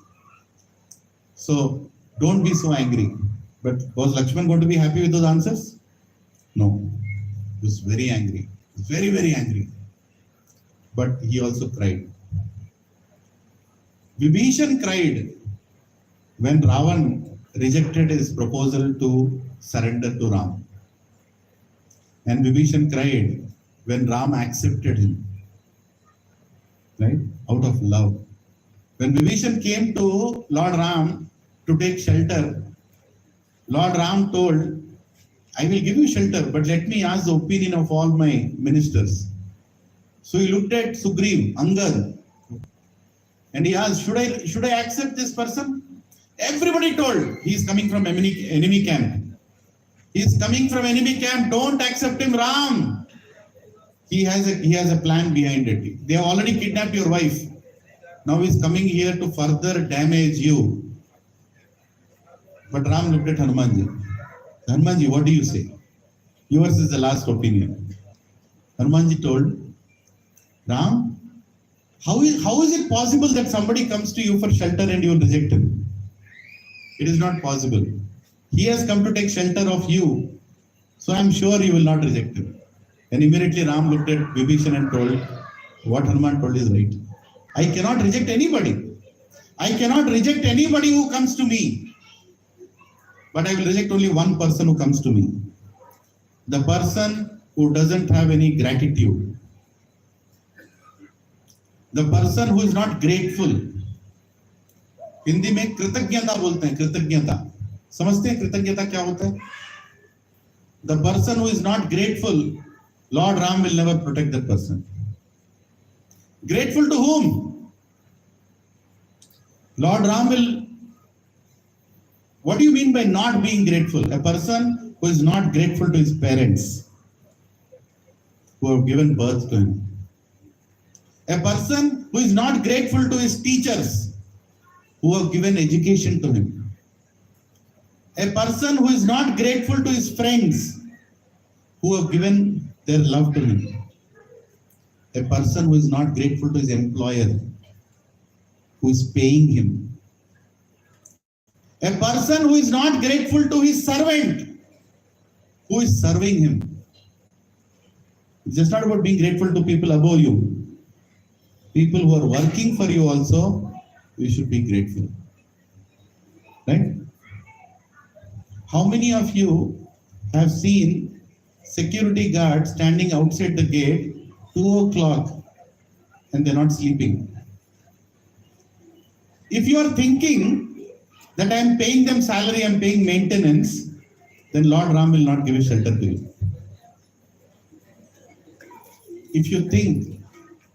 So don't be so angry. But was Lakshman going to be happy with those answers? No. He was very angry. Very, very angry. But he also cried. Vibhishan cried when Ravan rejected his proposal to surrender to Ram. And Vibhishan cried when Ram accepted him. Right? Out of love. When Vibhishan came to Lord Ram to take shelter, Lord Ram told, I will give you shelter, but let me ask the opinion of all my ministers. So he looked at Sugriv, Angad, and he asked, should I accept this person? Everybody told, he is coming from enemy camp. He is coming from enemy camp. Don't accept him, Ram. He has a plan behind it. They have already kidnapped your wife. Now he is coming here to further damage you. But Ram looked at Hanumanji. Hanumanji, what do you say? Yours is the last opinion. Hanumanji told, Ram, how is it possible that somebody comes to you for shelter and you will reject him? It is not possible. He has come to take shelter of you, so I am sure you will not reject him. And immediately Ram looked at Vibhishan and told, what Hanuman told is right. I cannot reject anybody. I cannot reject anybody who comes to me. But I will reject only one person who comes to me. The person who doesn't have any gratitude. The person who is not grateful. Hindi में कृतज्ञता बोलते हैं, कृतज्ञता. समझते हैं कृतज्ञता क्या होता है? The person who is not grateful, Lord Ram will never protect that person. Grateful to whom? Lord Ram will. What do you mean by not being grateful? A person who is not grateful to his parents, who have given birth to him. A person who is not grateful to his teachers, who have given education to him. A person who is not grateful to his friends, who have given their love to him. A person who is not grateful to his employer, who is paying him. A person who is not grateful to his servant, who is serving him. It's just not about being grateful to people above you. People who are working for you also, you should be grateful. Right? How many of you have seen security guards standing outside the gate 2 o'clock and they're not sleeping? If you are thinking that I am paying them salary, I am paying maintenance, then Lord Ram will not give a shelter to you. If you think,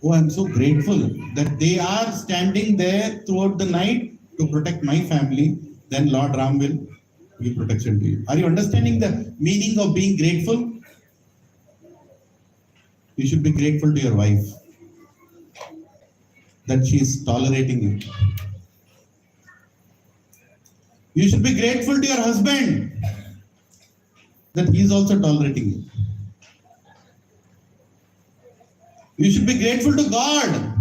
oh, I am so grateful that they are standing there throughout the night to protect my family, then Lord Ram will give protection to you. Are you understanding the meaning of being grateful? You should be grateful to your wife that she is tolerating you. You should be grateful to your husband that he is also tolerating you. You should be grateful to God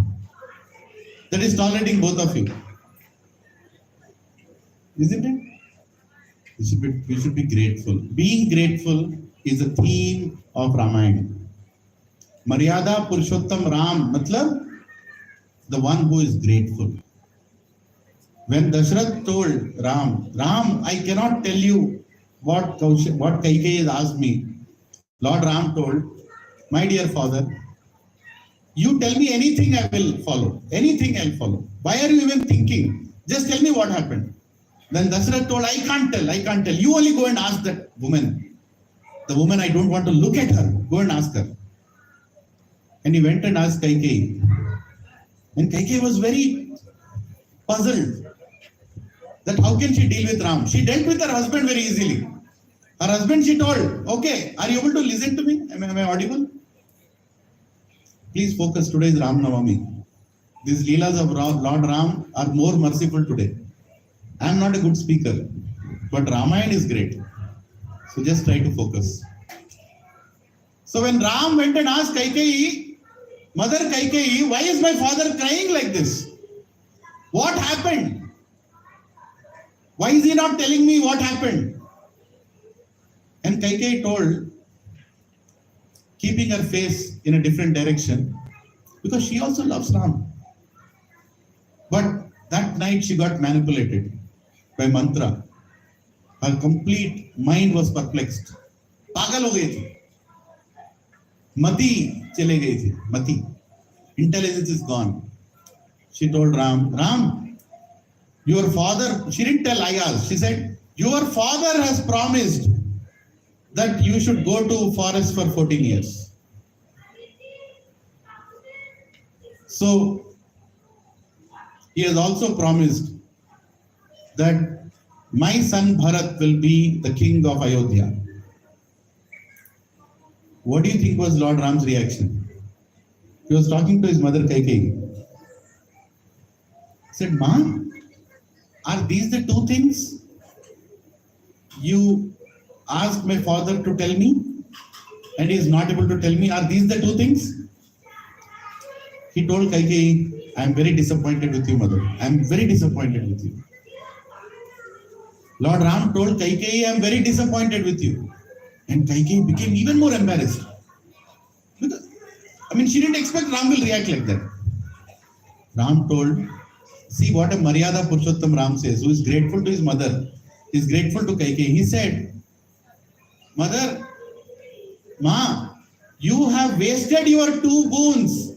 that is tolerating both of you. Isn't it? You should be grateful. Being grateful is a theme of Ramayana. Maryada Purushottam Ram, matlab the one who is grateful. When Dashrath told Ram, I cannot tell you what Kaikeyi has asked me. Lord Ram told, my dear father, you tell me anything I will follow. Anything I'll follow. Why are you even thinking? Just tell me what happened. Then Dashrath told, I can't tell. You only go and ask that woman. The woman, I don't want to look at her. Go and ask her. And he went and asked Kaikeyi. And Kaikeyi was very puzzled that how can she deal with Ram? She dealt with her husband very easily. Her husband, she told, okay, are you able to listen to me? Am I audible? Please focus. Today is RAMANAVAMI. These Leelas of Lord Ram are more merciful today. I am not a good speaker, but Ramayana is great. So just try to focus. So when Ram went and asked Kaikeyi, Mother Kaikeyi, why is my father crying like this? What happened? Why is he not telling me what happened? And Kaikeyi told, keeping her face in a different direction, because she also loves Ram. But that night she got manipulated by mantra. Her complete mind was perplexed. पागल हो गई थी. मति चले गई थी. मति. Intelligence is gone. She told Ram, your father, she didn't tell Ayaz, she said, your father has promised that you should go to forest for 14 years. So, he has also promised that my son Bharat will be the king of Ayodhya. What do you think was Lord Ram's reaction? He was talking to his mother Kaikeyi. He said, Ma, are these the two things you asked my father to tell me and he is not able to tell me? Are these the two things? He told Kaikeyi, I am very disappointed with you, mother. I am very disappointed with you. Lord Ram told Kaikeyi, I am very disappointed with you. And Kaikeyi became even more embarrassed. Because, she didn't expect Ram will react like that. Ram told, see what a Maryada Purushottam Ram says, who is grateful to his mother, is grateful to Kaikeyi. He said, Mother, Ma, you have wasted your 2 boons.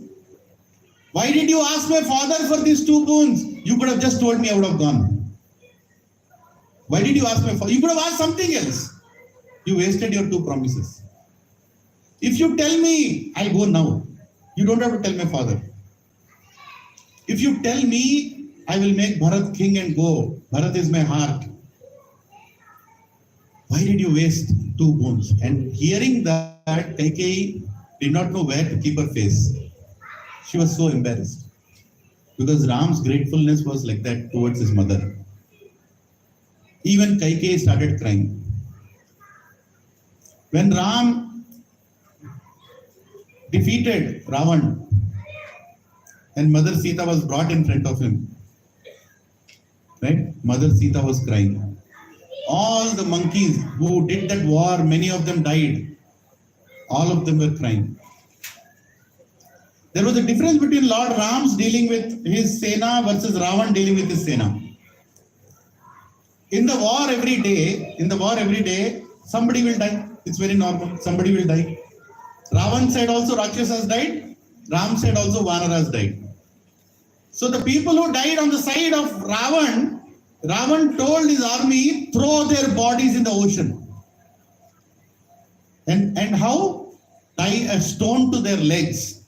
Why did you ask my father for these 2 boons? You could have just told me, I would have gone. Why did you ask my father? You could have asked something else. You wasted your 2 promises. If you tell me, I'll go now. You don't have to tell my father. If you tell me, I will make Bharat king and go. Bharat is my heart. Why did you waste 2 boons? And hearing that, Kaikeyi did not know where to keep her face. She was so embarrassed. Because Ram's gratefulness was like that towards his mother. Even Kaikeyi started crying. When Ram defeated Ravan and Mother Sita was brought in front of him, right? Mother Sita was crying. All the monkeys who did that war, many of them died. All of them were crying. There was a difference between Lord Ram's dealing with his Sena versus Ravan dealing with his Sena. In the war every day, somebody will die. It's very normal. Somebody will die. Ravan said also Rakshasas died. Ram said also Vanaras died. So the people who died on the side of Ravan told his army, throw their bodies in the ocean. And how? Tie a stone to their legs.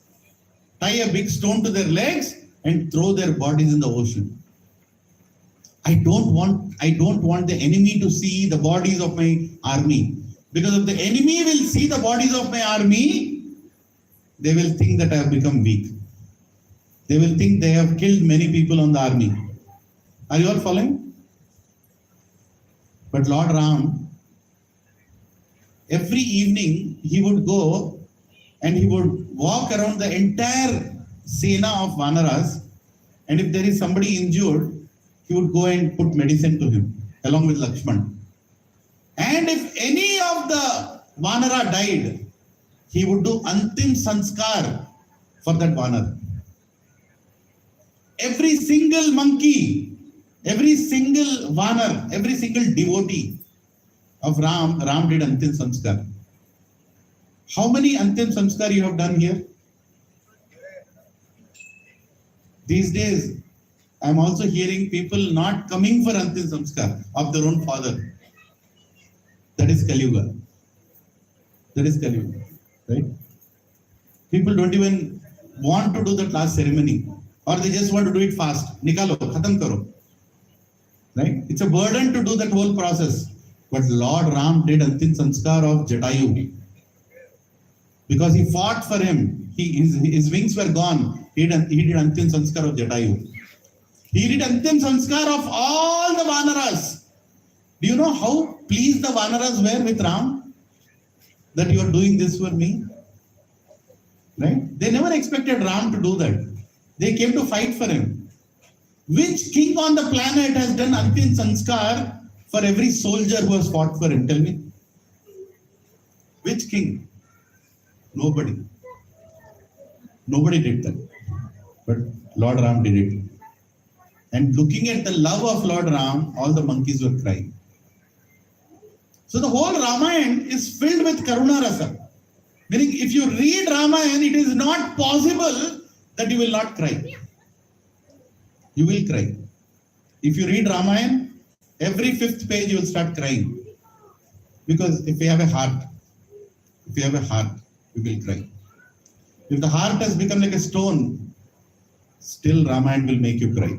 Tie a big stone to their legs and throw their bodies in the ocean. I don't want the enemy to see the bodies of my army. Because if the enemy will see the bodies of my army, they will think that I have become weak. They will think they have killed many people on the army. Are you all following? But Lord Ram, every evening he would go and he would walk around the entire Sena of Vanaras, and if there is somebody injured, he would go and put medicine to him along with Lakshman. And if any of the Vanara died, he would do Antim Sanskar for that Vanar. Every single monkey, every single Vanar, every single devotee of Ram did Antim Sanskar. How many Antim Sanskar you have done here? These days, I am also hearing people not coming for Antim Sanskar of their own father. That is Kali Yuga. Right? People don't even want to do that last ceremony, or they just want to do it fast. Nikalo, khatam karo. Right? It's a burden to do that whole process. But Lord Ram did Antim Sanskar of Jatayu. Because he fought for him. His wings were gone. He did Antim Sanskar of Jatayu. He did Antim Sanskar of all the Vanaras. Do you know how pleased the Vanaras were with Ram? That you are doing this for me? Right? They never expected Ram to do that. They came to fight for him. Which king on the planet has done Antim Sanskar for every soldier who has fought for him? Tell me. Which king? Nobody. Nobody did that. But Lord Ram did it. And looking at the love of Lord Ram, all the monkeys were crying. So the whole Ramayana is filled with Karuna Rasa. Meaning, if you read Ramayana, it is not possible that you will not cry. You will cry. If you read Ramayana, every fifth page you will start crying. Because if you have a heart, you will cry. If the heart has become like a stone, still Ramayana will make you cry.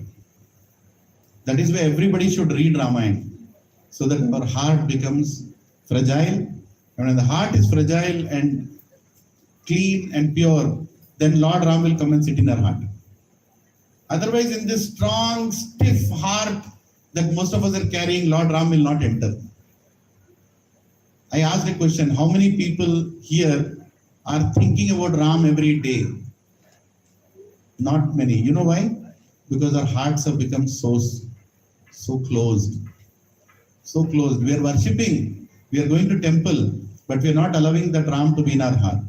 That is why everybody should read Ramayana, so that our heart becomes fragile. And when the heart is fragile and clean and pure, then Lord Ram will come and sit in our heart. Otherwise, in this strong, stiff heart that most of us are carrying, Lord Ram will not enter. I asked a question, how many people here are thinking about Ram every day? Not many. You know why? Because our hearts have become so closed. So closed. We are worshipping. We are going to temple, but we are not allowing that Ram to be in our heart.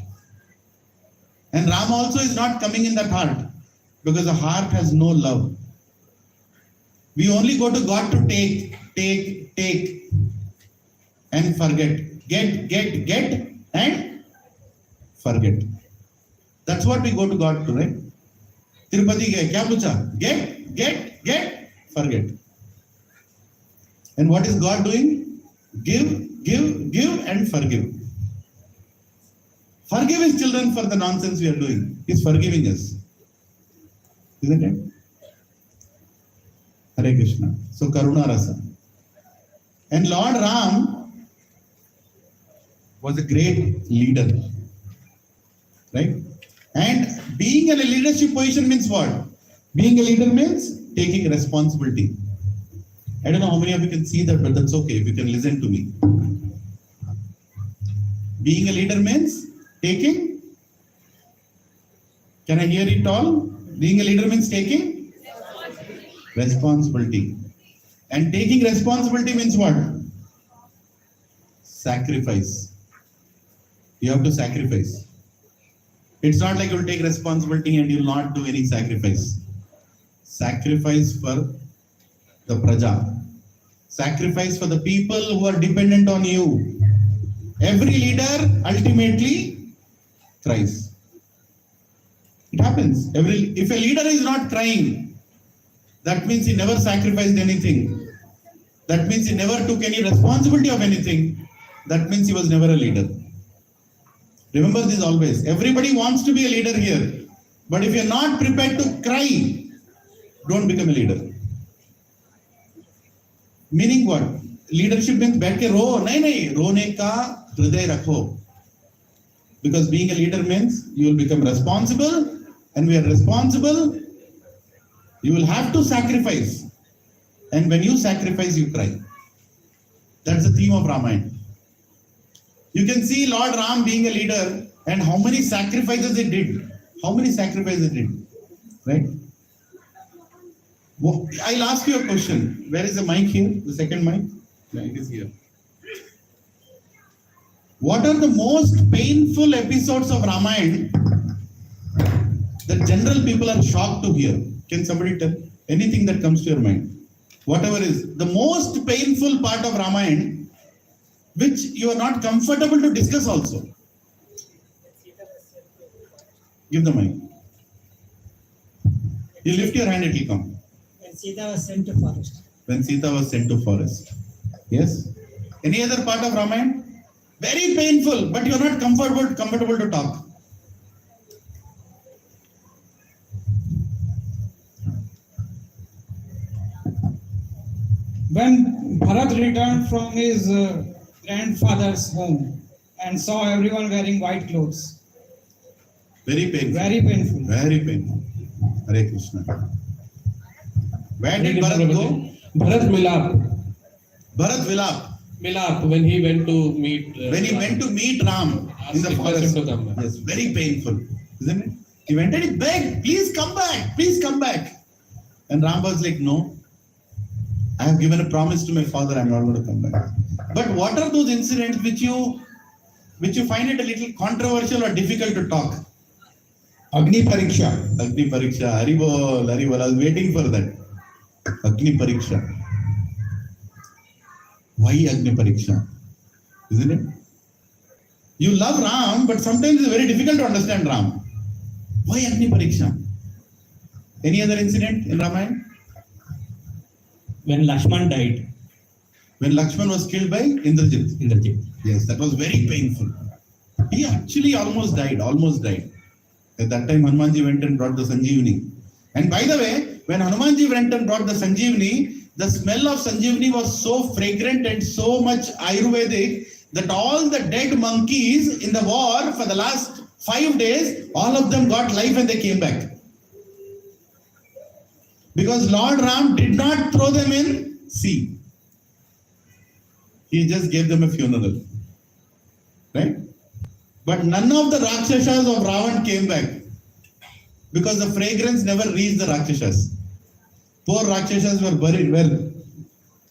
And Ram also is not coming in that heart, because the heart has no love. We only go to God to take, and forget. Get, and forget. That's what we go to God to, right? Tirupati gaya, kya pucha? Get, forget. And what is God doing? Give, and forgive. Forgive His children for the nonsense we are doing. He's forgiving us. Isn't it? Hare Krishna. So Karuna Rasa. And Lord Ram was a great leader. Right? And being in a leadership position means what? Being a leader means taking responsibility. I don't know how many of you can see that, but that's okay if you can listen to me. Being a leader means taking. Can I hear it all? Being a leader means taking responsibility. And taking responsibility means what? Sacrifice. You have to sacrifice. It's not like you'll take responsibility and you'll not do any sacrifice. Sacrifice for the praja. Sacrifice for the people who are dependent on you. Every leader ultimately cries. It happens. If a leader is not crying, that means he never sacrificed anything. That means he never took any responsibility of anything. That means he was never a leader. Remember this always. Everybody wants to be a leader here. But if you're not prepared to cry, don't become a leader. Meaning what? Leadership means बैठ के रो नहीं रोने का हृदय रखो. Because being a leader means you will become responsible, and we are responsible. You will have to sacrifice, and when you sacrifice, you cry. That's the theme of Ramayana. You can see Lord Ram being a leader and how many sacrifices he did. Right? Well, I'll ask you a question. Where is the mic here? The second mic? Mic is here. What are the most painful episodes of Ramayana that general people are shocked to hear? Can somebody tell? Anything that comes to your mind? Whatever is the most painful part of Ramayana, which you are not comfortable to discuss also. Give the mic. You lift your hand, it will come. When Sita was sent to forest. When Sita was sent to forest. Yes. Any other part of Ramayana? Very painful, but you are not comfortable to talk. When Bharat returned from his grandfather's home and saw everyone wearing white clothes. Very painful. Very painful. Very painful. Hare Krishna. Where did Bharat go? Bharat Milap. Bharat Vilap. Milap, when he went to meet... when he went to meet Ram in the forest. Yes, very painful. Isn't it? He went and he begged, please come back. And Ram was like, no. I have given a promise to my father, I am not going to come back. But what are those incidents which you find it a little controversial or difficult to talk? Agni Pariksha, Haribol, I was waiting for that. Agni Pariksha. Why Agni Pariksha? Isn't it? You love Ram, but sometimes it's very difficult to understand Ram. Why Agni Pariksha? Any other incident in Ramayana? when Lakshman died. When Lakshman was killed by Indrajit. Yes, that was very painful. He actually almost died. At that time, Hanumanji went and brought the Sanjeevani. And by the way, when Hanumanji went and brought the Sanjeevani, the smell of Sanjeevani was so fragrant and so much Ayurvedic that all the dead monkeys in the war for the last 5 days, all of them got life and they came back. Because Lord Ram did not throw them in sea. He just gave them a funeral. Right? But none of the Rakshasas of Ravan came back. Because the fragrance never reached the Rakshasas. Poor Rakshasas were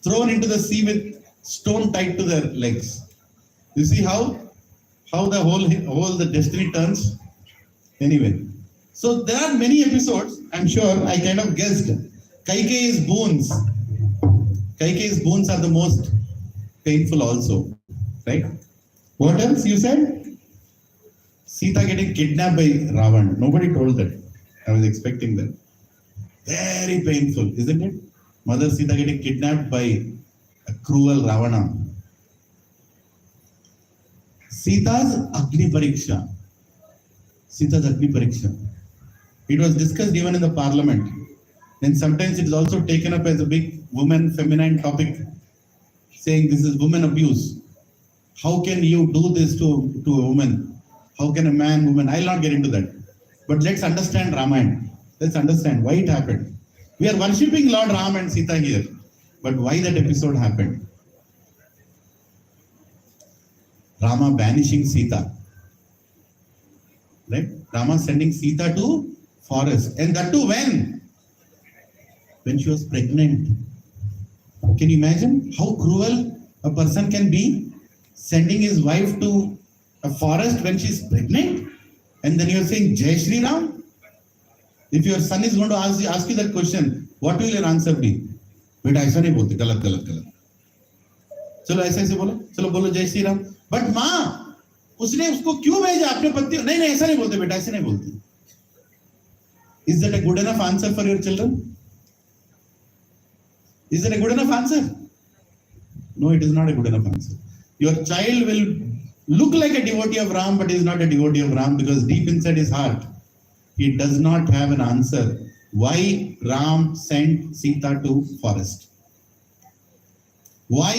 thrown into the sea with stone tied to their legs. You see how the whole the destiny turns? Anyway. So there are many episodes. I'm sure I kind of guessed. Kaikeyi's boons. Kaikeyi's boons are the most painful also. Right? What else you said? Sita getting kidnapped by Ravan. Nobody told that. I was expecting that. Very painful, isn't it? Mother Sita getting kidnapped by a cruel Ravana. Sita's Agni Pariksha. It was discussed even in the parliament. And sometimes it is also taken up as a big woman feminine topic, saying this is woman abuse. How can you do this to a woman? How can a man, woman? I'll not get into that. But let's understand Ramayana. Let's understand why it happened. We are worshipping Lord Ram and Sita here. But why that episode happened? Rama banishing Sita. Right? Rama sending Sita to forest. And that too when? When she was pregnant. Can you imagine how cruel a person can be? Sending his wife to a forest when she's pregnant? And then you're saying, Jai Shri Ram? If your son is going to ask you that question, what will your answer be? बेटा ऐसा नहीं बोलते, गलत. चलो ऐसे बोलो, चलो बोलो जय श्री राम. But माँ, उसने उसको क्यों भेजा अपने पति? नहीं ऐसा नहीं बोलते बेटा, ऐसे नहीं बोलते. Is that a good enough answer for your children? Is that a good enough answer? No, it is not a good enough answer. Your child will look like a devotee of Ram, but is not a devotee of Ram because deep inside his heart, he does not have an answer why Ram sent Sita to forest. Why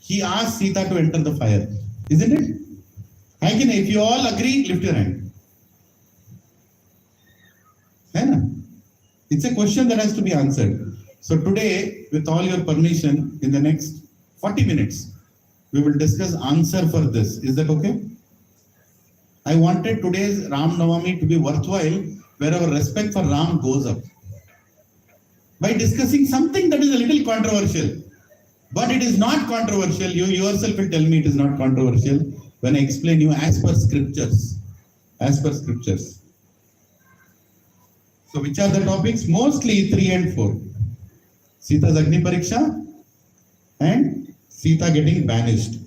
he asked Sita to enter the fire. Isn't it? If you all agree, lift your hand. It's a question that has to be answered. So today, with all your permission, in the next 40 minutes, we will discuss answer for this. Is that okay? I wanted today's Ramanavami to be worthwhile where our respect for Ram goes up. By discussing something that is a little controversial. But it is not controversial. You yourself will tell me it is not controversial when I explain you as per scriptures. As per scriptures. So which are the topics? Mostly 3 and 4. Sita's Agni Pariksha and Sita getting banished.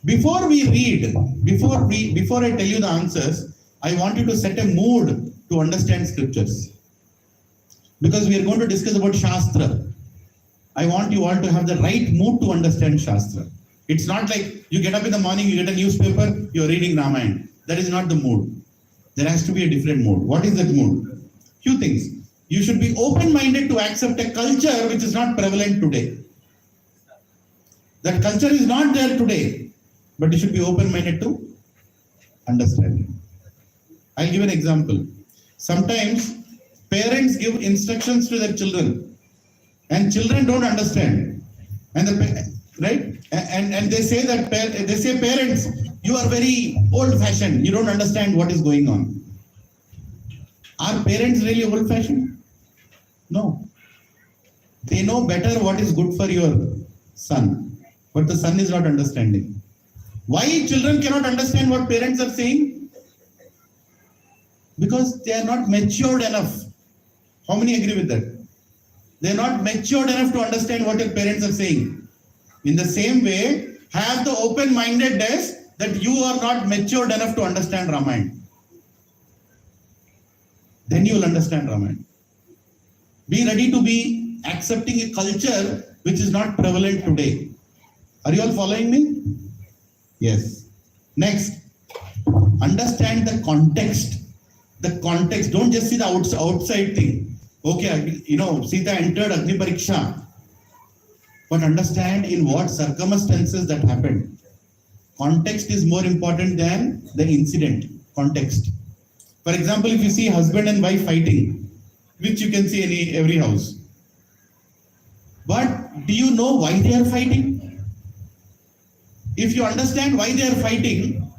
Before we read, before I tell you the answers, I want you to set a mood to understand scriptures. Because we are going to discuss about Shastra. I want you all to have the right mood to understand Shastra. It's not like you get up in the morning, you get a newspaper, you're reading Ramayana. That is not the mood. There has to be a different mood. What is that mood? Few things. You should be open-minded to accept a culture which is not prevalent today. That culture is not there today, but you should be open-minded to understand it. I'll give an example. Sometimes parents give instructions to their children and children don't understand. And they say that parents, you are very old-fashioned. You don't understand what is going on. Are parents really old-fashioned? No. They know better what is good for your son, but the son is not understanding. Why children cannot understand what parents are saying? Because they are not matured enough. How many agree with that? They are not matured enough to understand what your parents are saying. In the same way, have the open-mindedness that you are not matured enough to understand Ramayana. Then you will understand Ramayana. Be ready to be accepting a culture which is not prevalent today. Are you all following me? Yes. Next, understand the context. The context. Don't just see the outside thing. Okay, Sita entered Agni Pariksha. But understand in what circumstances that happened. Context is more important than the incident. Context. For example, if you see husband and wife fighting, which you can see in every house. But do you know why they are fighting? If you understand why they are fighting,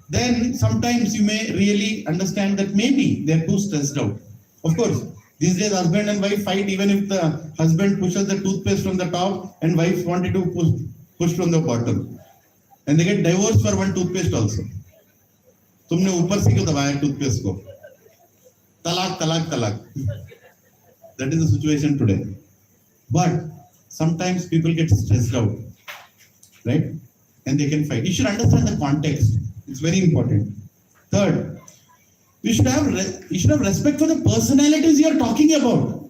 then sometimes you may really understand that maybe they are too stressed out. Of course, these days husband and wife fight even if the husband pushes the toothpaste from the top and wife wanted to push from the bottom. And they get divorced for one toothpaste also. तुमने ऊपर से क्यों दबाया toothpaste को? तलाक तलाक तलाक. That is the situation today. But sometimes people get stressed out, right? And they can fight. You should understand the context. It's very important. Third, you should have respect for the personalities you are talking about.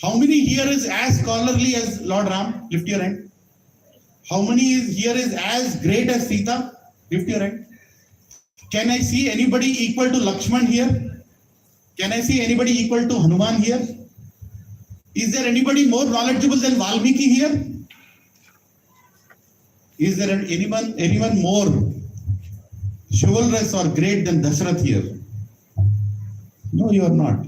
How many here is as scholarly as Lord Ram? Lift your hand. How many here is as great as Sita? Lift your hand. Can I see anybody equal to Lakshman here? Can I see anybody equal to Hanuman here? Is there anybody more knowledgeable than Valmiki here? Is there anyone more chivalrous or great than Dashrath here? No, you are not.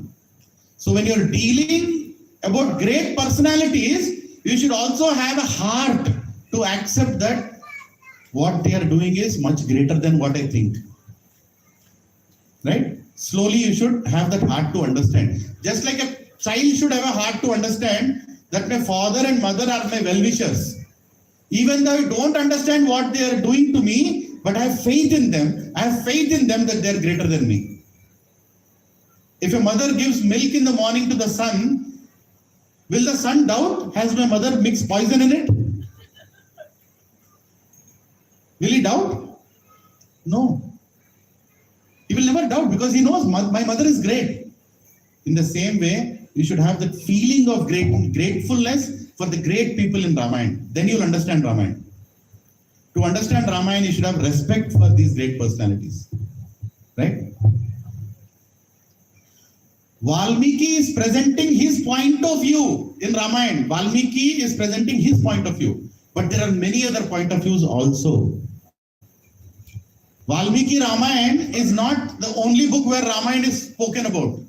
So when you are dealing about great personalities, you should also have a heart to accept that what they are doing is much greater than what I think. Right? Slowly you should have that heart to understand. Just like a child should have a heart to understand that my father and mother are my well-wishers. Even though I don't understand what they are doing to me, but I have faith in them. I have faith in them that they are greater than me. If a mother gives milk in the morning to the son, will the son doubt, has my mother mixed poison in it? Will he doubt? No. He will never doubt because he knows my mother is great. In the same way, you should have that feeling of gratefulness for the great people in Ramayana. Then you will understand Ramayana. To understand Ramayana, you should have respect for these great personalities. Right? Valmiki is presenting his point of view in Ramayana. Valmiki is presenting his point of view. But there are many other point of views also. Valmiki Ramayana is not the only book where Ramayana is spoken about.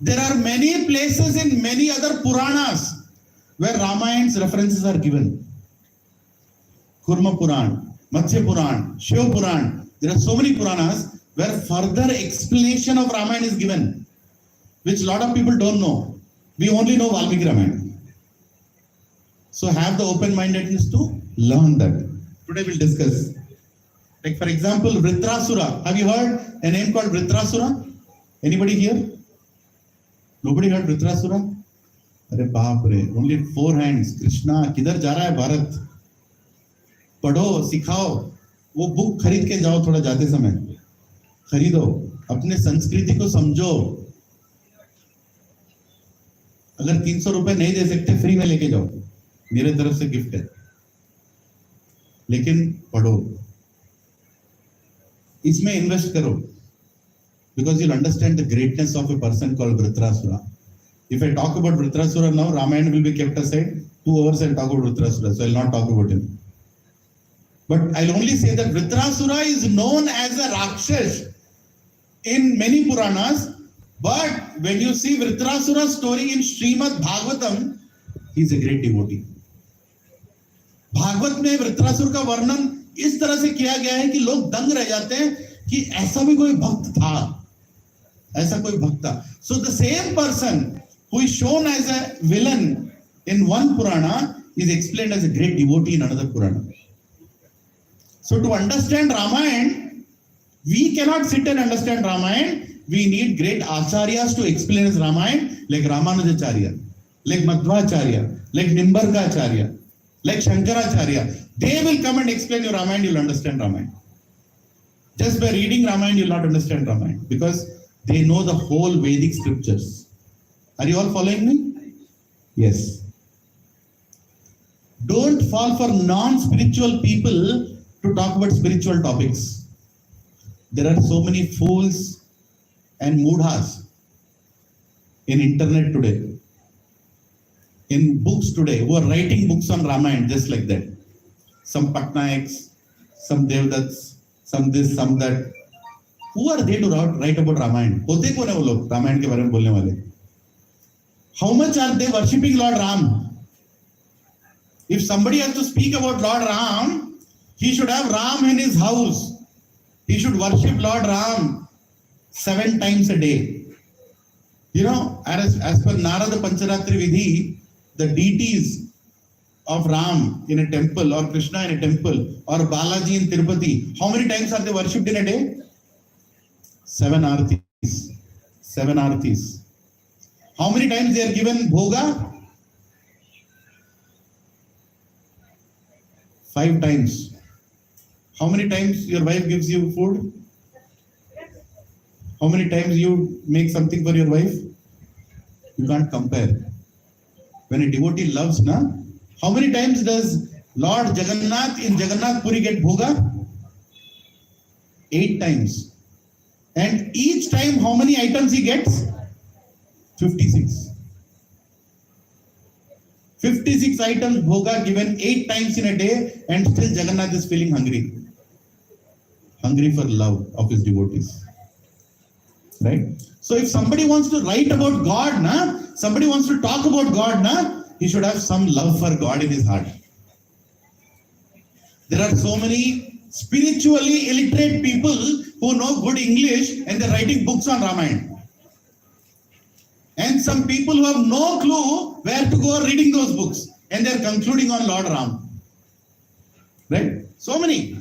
There are many places in many other Puranas where Ramayana's references are given. Kurma Puran, Matsya Puran, Shiva Puran. There are so many Puranas where further explanation of Ramayana is given, which a lot of people don't know. We only know Valmiki Ramayana. So have the open-mindedness to learn that. Today we'll discuss. Like for example, Vritrasura. Have you heard a name called Vritrasura? Anybody here? Nobody heard Vritrasura? Arre baap re, only 4 hands. Krishna, किधर जा रहा है भारत? पढ़ो, सिखाओ. वो book खरीद के जाओ थोड़ा जाते समय. खरीदो. अपने संस्कृति को समझो. अगर 300 रुपए नहीं दे सकते फ्री में लेके जाओ. मेरे तरफ से गिफ्ट है. लेकिन पढ़ो. इसमें इन्वेस्ट करो. Because you'll understand the greatness of a person called Vritrasura. If I talk about Vritrasura now, Ramayana will be kept aside. 2 hours I'll talk about Vritrasura, so I'll not talk about him. But I'll only say that Vritrasura is known as a Rakshas in many Puranas. But when you see Vritrasura's story in Srimad Bhagavatam, he's a great devotee. Bhagavat में वृत्रासुर का वर्णन इस तरह से किया गया है कि लोग दंग रह जाते हैं कि ऐसा भी कोई भक्त था, ऐसा कोई भक्त था. So the same person who is shown as a villain in one Purana is explained as a great devotee in another Purana. So to understand Ramayana, we cannot sit and understand Ramayana. We need great acharyas to explain as Ramayana, like Ramanujacharya, like Madhvacharya, like Nimbarkacharya, like Shankaracharya. They will come and explain your Ramayana, you'll understand Ramayana. Just by reading Ramayana, you'll not understand Ramayana because they know the whole Vedic scriptures. Are you all following me? Yes. Don't fall for non-spiritual people to talk about spiritual topics. There are so many fools and mudhas in internet today, in books today, who are writing books on Ramayana just like that. Some Patnaiks, some Devdats, some this, some that. Who are they to write about Ramayana? होते कौन है वो लोग रामायण के बारे में बोलने वाले? How much are they worshipping Lord Ram? If somebody has to speak about Lord Ram, he should have Ram in his house. He should worship Lord Ram 7 times a day. You know, as per Narada Pancharatri Vidhi, the deities of Ram in a temple, or Krishna in a temple, or Balaji in Tirupati, how many times are they worshipped in a day? 7 artis. 7 artis. How many times they are given bhoga? 5 times. How many times your wife gives you food? How many times you make something for your wife? You can't compare. When a devotee loves, how many times does Lord Jagannath in Jagannath Puri get bhoga? 8 times. And each time how many items he gets? 56. 56 items bhoga given 8 times in a day, and still Jagannath is feeling hungry. Hungry for love of his devotees. Right? So if somebody wants to write about God, somebody wants to talk about God, he should have some love for God in his heart. There are so many spiritually illiterate people who know good English and they're writing books on Ramayana. And some people who have no clue where to go reading those books, and they're concluding on Lord Ram. Right? So many.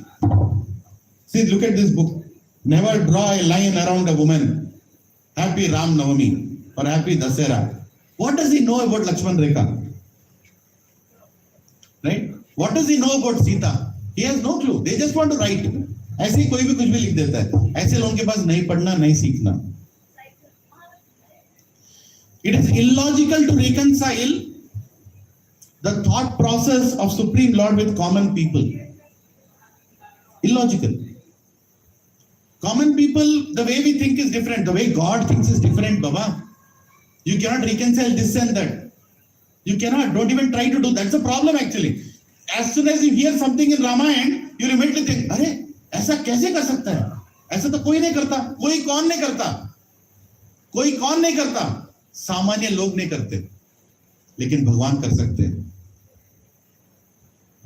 See, look at this book. Never draw a line around a woman. Happy Ramanavami or happy Dasera. What does he know about Lakshman Rekha? Right? What does he know about Sita? He has no clue. They just want to write. ऐसे ही कोई भी कुछ भी लिख देता है. ऐसे लोगों के पास नहीं पढ़ना, नहीं सीखना. It is illogical to reconcile the thought process of Supreme Lord with common people. Illogical. Common people, the way we think is different. The way God thinks is different, Baba. You cannot reconcile this and that. You cannot. Don't even try to do. That's the problem actually. As soon as you hear something in Ramayana, you immediately think, अरे ऐसा कैसे कर सकता है? ऐसा तो कोई नहीं करता. कोई कौन नहीं करता? कोई कौन नहीं करता? सामान्य लोग नहीं करते, लेकिन भगवान कर सकते हैं.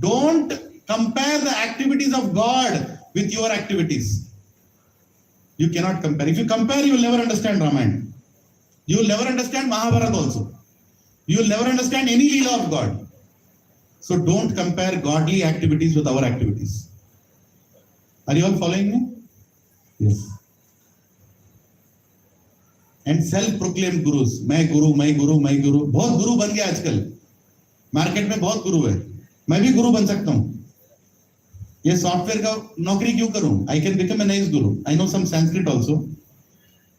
Don't compare the activities of God with your activities. You cannot compare. If you compare, you will never understand Ramayana. You will never understand Mahabharata also. You will never understand any Leela of God. So don't compare godly activities with our activities. Are you all following me? Yes. And self-proclaimed gurus. मैं गुरु, मैं गुरु, मैं गुरु. बहुत गुरु बन गया आजकल. Market में बहुत गुरु है. मैं भी गुरु बन सकता हूँ. ये सॉफ्टवेयर का नौकरी क्यों करूँ? I can become a nice guru. I know some Sanskrit also.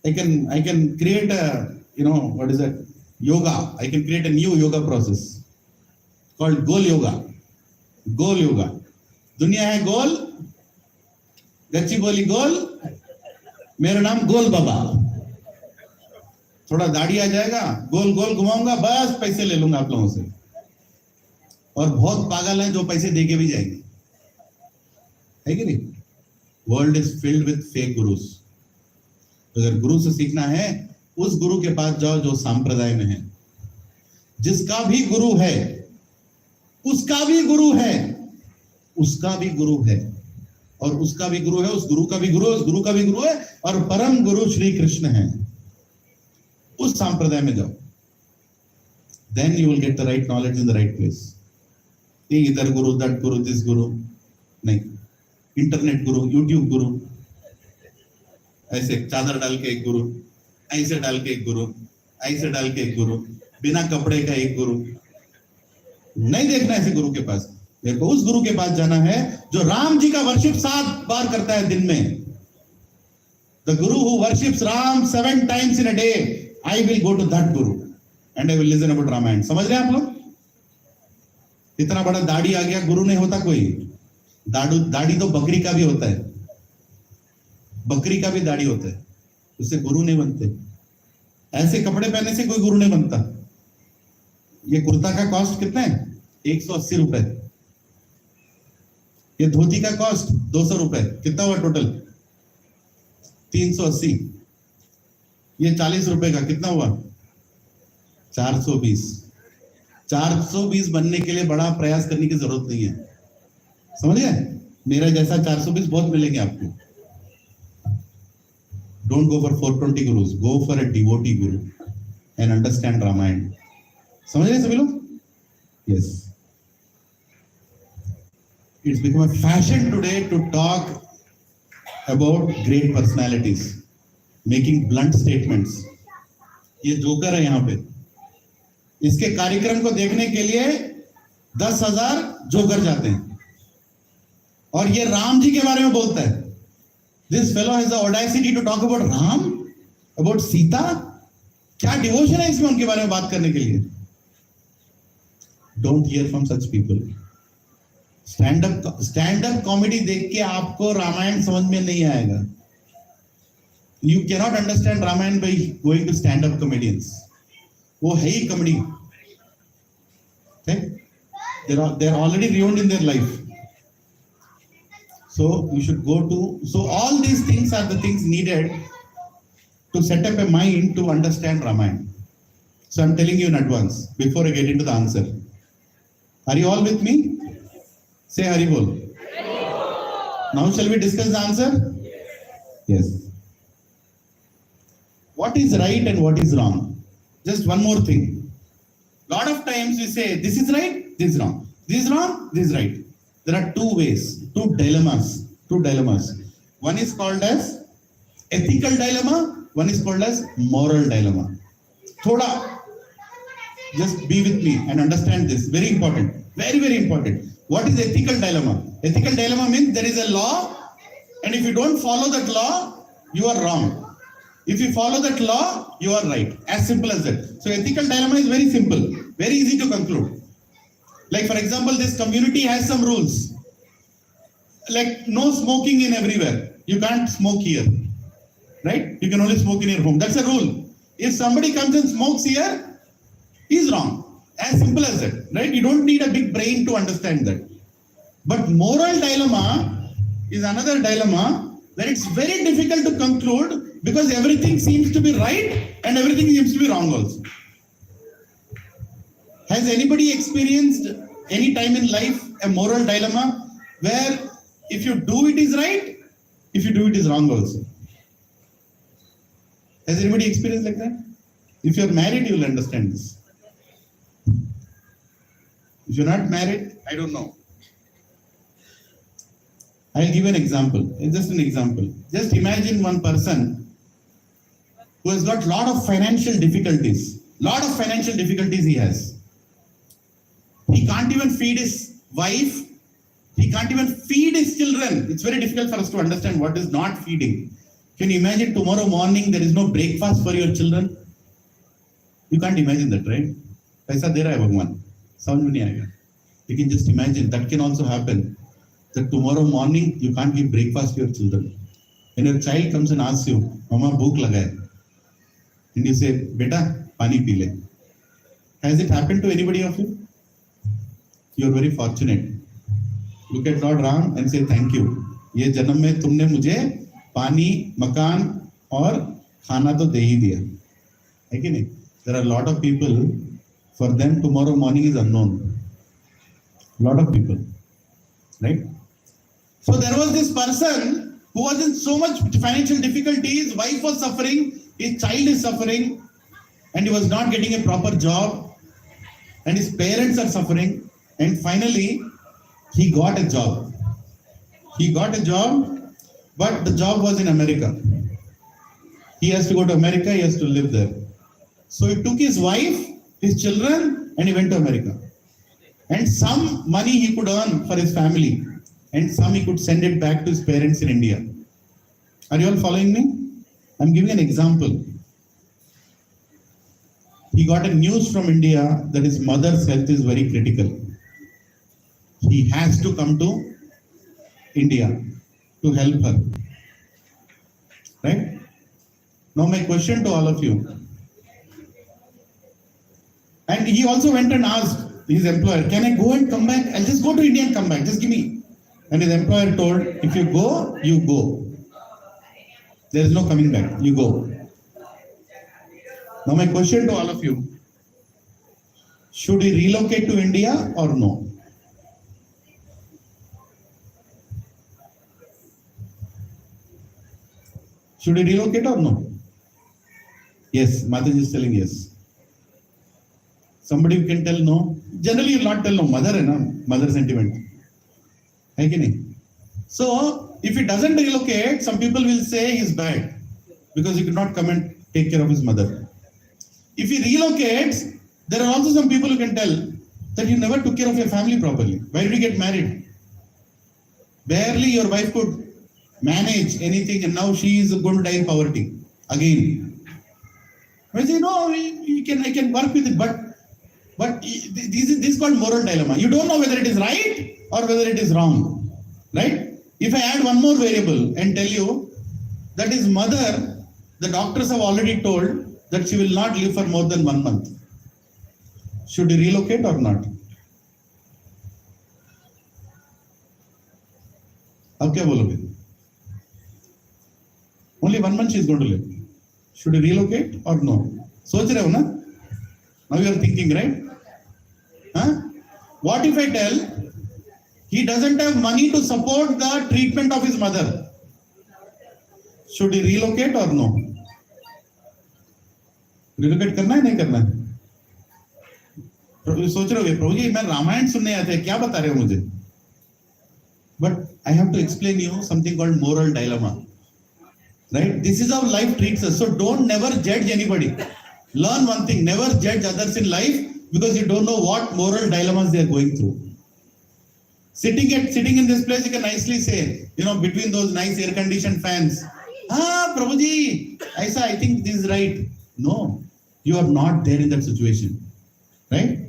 I can create a, what is that? Yoga. I can create a new yoga process called Gol Yoga. Gol Yoga. दुनिया है गोल, गच्ची बोली गोल, मेरा नाम गोल बाबा. थोड़ा दाढ़ी आ जाएगा, गोल गोल घुमाऊंगा, बस पैसे ले लूंगा आप लोगों से. और बहुत पागल हैं जो पैसे देके भी जाएंगे. है कि नहीं? World is filled with fake gurus. अगर गुरु से सीखना है, उस गुरु के पास जाओ जो सांप्रदाय में है. जिसका भी गुरु है, उसका भी गुरु है, उसका भी गुरु है, और उसका भी गुरु है, उस गुरु का भी गुरु है, उस गुरु का भी गुरु है, और परम गुरु श्री कृष्ण है. उस सांप्रदाय में जाओ. Then you will get the right knowledge in the right place. इधर गुरु, that गुरु, this गुरु नहीं. इंटरनेट गुरु, यूट्यूब गुरु, ऐसे चादर डाल के एक गुरु, ऐसे डाल के एक गुरु, ऐसे डाल के एक गुरु, बिना कपड़े का एक गुरु. नहीं देखना ऐसे गुरु के पास. मेरे को उस गुरु के पास जाना है जो राम जी का वर्शिप 7 बार करता है दिन में. The guru who worships Ram 7 times in a day, I will go to that guru and I will listen about Ramayana. समझ रहे हैं आप लोग? इतना बड़ा दाढ़ी आ गया, गुरु नहीं होता कोई. दाढ़ी तो बकरी का भी होता है, बकरी का भी दाढ़ी होता है, उससे गुरु नहीं बनते. ऐसे कपड़े पहनने से कोई गुरु नहीं बनता. ये कुर्ता का कॉस्ट कितना है? 180 रुपए. ये धोती का कॉस्ट 200 रुपए. कितना हुआ टोटल? 380. ये 40 रुपए का कितना हुआ? 420. 420 बनने के लिए बड़ा प्रयास करने की जरूरत नहीं है. समझ गए? मेरा जैसा 420 बहुत मिलेंगे आपको. Don't go for 420 gurus. Go for a devotee guru and understand Ramayana. समझ रहे सभी लोग? Yes. It's become a fashion today to talk about great personalities, making blunt statements. ये जोकर है यहाँ पे. इसके कार्यक्रम को देखने के लिए 10,000 जोकर जाते हैं. और ये राम जी के बारे में बोलता है. This fellow has the audacity to talk about Ram, about Sita. क्या डिवोशन है इसमें उनके बारे में बात करने के लिए? Don't hear from such people. stand up comedy देख के आपको रामायण समझ में नहीं आएगा. You cannot understand Ramayana by going to stand up comedians. वो है ही comedy. Okay? They're already ruined in their life. So you should go to, so all these things are the things needed to set up a mind to understand Ramayana. So I'm telling you in advance before I get into the answer. Are you all with me? Say Hari Bol. Now shall we discuss the answer? Yes. What is right and what is wrong? Just one more thing. Lot of times we say this is right, this is wrong. This is wrong, this is right. There are two ways, two dilemmas. One is called as ethical dilemma, one is called as moral dilemma. Thoda, just be with me and understand this. Very important, very, very important. What is ethical dilemma? Ethical dilemma means there is a law, and if you don't follow that law, you are wrong. If you follow that law, you are right. As simple as that. So ethical dilemma is very simple, very easy to conclude. Like for example, this community has some rules. Like no smoking in everywhere. You can't smoke here. Right? You can only smoke in your home. That's a rule. If somebody comes and smokes here, he's wrong. As simple as that. Right? You don't need a big brain to understand that. But moral dilemma is another dilemma where it's very difficult to conclude because everything seems to be right and everything seems to be wrong also. Has anybody experienced any time in life a moral dilemma where if you do it is right, if you do it is wrong also? Has anybody experienced like that? If you're married, you will understand this. If you're not married, I don't know. I'll give an example. Just an example. Just imagine one person who has got lot of financial difficulties. Lot of financial difficulties he has. He can't even feed his wife. He can't even feed his children. It's very difficult for us to understand what is not feeding. Can you imagine tomorrow morning there is no breakfast for your children? You can't imagine that, right? पैसा दे रहा है भगवान, समझ में नहीं आएगा. You can just imagine that can also happen. That tomorrow morning you can't give breakfast to your children. When your child comes and asks you, "Mama, bhook laga hai," and you say, "Beta, pani pee le." Has it happened to anybody of you? You are very fortunate. Look at Lord Ram and say thank you. ये जन्म में तुमने मुझे पानी, मकान और खाना तो दे ही दिया, है कि नहीं? There are a lot of people, for them tomorrow morning is unknown. Lot of people, right? So there was this person who was in so much financial difficulty. His wife was suffering, his child is suffering, and he was not getting a proper job, and his parents are suffering. And finally, he got a job. He got a job, but the job was in America. He has to go to America, he has to live there. So he took his wife, his children, and he went to America. And some money he could earn for his family, and some he could send it back to his parents in India. Are you all following me? I'm giving an example. he got a news from India that his mother's health is very critical. He has to come to India to help her. Right? Now my question to all of you. And he also went and asked his employer, can I go and come back? I'll just go to India and come back. Just give me. And his employer told, if you go, you go. There is no coming back. You go. Now my question to all of you. Should he relocate to India or no? Should he relocate or no? Yes, Mataji is telling yes. Somebody can tell no. Generally, you will not tell no. Mother, mother sentiment. So, if he doesn't relocate, some people will say he's bad because he could not come and take care of his mother. If he relocates, there are also some people who can tell that you never took care of your family properly. Why did you get married? Barely your wife could manage anything, and now she is going to die in poverty again. I say, no, I can work with it, but this is called moral dilemma. You don't know whether it is right or whether it is wrong, right? If I add one more variable and tell you that his mother, the doctors have already told that she will not live for more than 1 month. Should he relocate or not? अब क्या बोलोगे? Only 1 month she is going to live. Should he relocate or no? सोच रहे हो ना? Now you are thinking, right? Huh? What if I tell he doesn't have money to support the treatment of his mother? Should he relocate or no? Relocate करना है नहीं करना है? सोच रहे हो प्रभु जी मैं रामायण सुनने आते हैं क्या बता रहे हो मुझे? But I have to explain you something called moral dilemma. Right? This is how life treats us. So don't never judge anybody. Learn one thing, never judge others in life because you don't know what moral dilemmas they are going through. Sitting in this place, you can nicely say, between those nice air-conditioned fans, Prabhuji, I think this is right. No, you are not there in that situation. Right?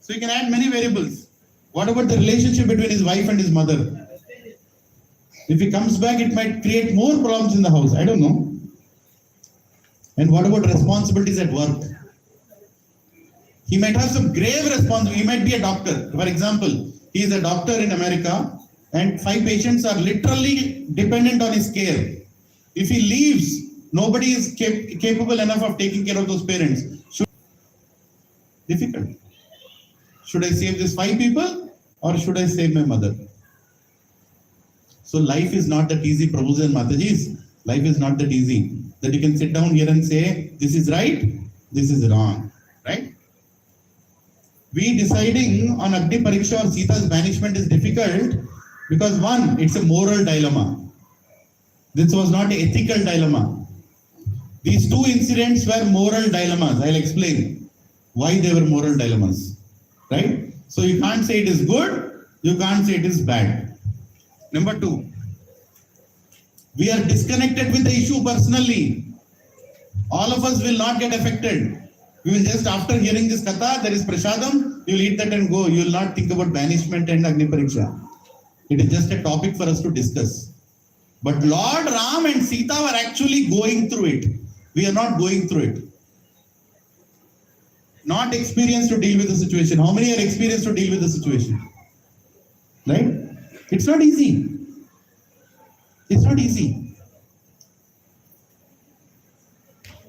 So you can add many variables. What about the relationship between his wife and his mother? If he comes back, it might create more problems in the house. I don't know. And what about responsibilities at work? He might have some grave responsibility. He might be a doctor. For example, he is a doctor in America and 5 patients are literally dependent on his care. If he leaves, nobody is capable enough of taking care of those parents. Difficult. Should I save these 5 people or should I save my mother? So life is not that easy, Prabhus and Matajis. Life is not that easy. That you can sit down here and say, this is right, this is wrong. Right? We deciding on Agni Pariksha or Sita's banishment is difficult because one, it's a moral dilemma. This was not an ethical dilemma. These 2 incidents were moral dilemmas. I'll explain why they were moral dilemmas. Right? So you can't say it is good, you can't say it is bad. Number 2, we are disconnected with the issue personally. All of us will not get affected. We will just, after hearing this katha, there is prasadam, you will eat that and go. You will not think about banishment and Agni Pariksha. It is just a topic for us to discuss. But Lord Ram and Sita were actually going through it. We are not going through it. Not experienced to deal with the situation. How many are experienced to deal with the situation? Right? It's not easy. It's not easy.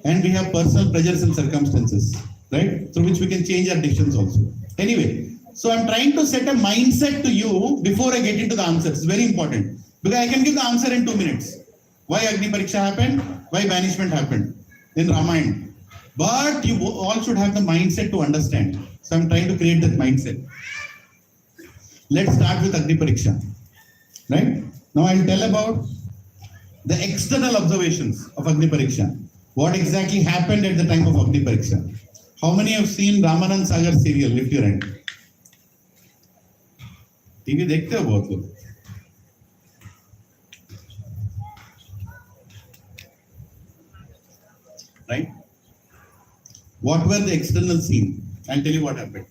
And we have personal pressures and circumstances, right? Through which we can change our decisions also. Anyway, so I'm trying to set a mindset to you before I get into the answers. It's very important. Because I can give the answer in 2 minutes. Why Agni Pariksha happened? Why banishment happened in Ramayana? But you all should have the mindset to understand. So I'm trying to create that mindset. Let's start with Agni Pariksha. Right? Now I'll tell about the external observations of Agni Pariksha. What exactly happened at the time of Agni Pariksha? How many have seen Ramanand Sagar serial? Lift your hand. TV देखते हो बहुत लोग. Right? What were the external scene? I'll tell you what happened.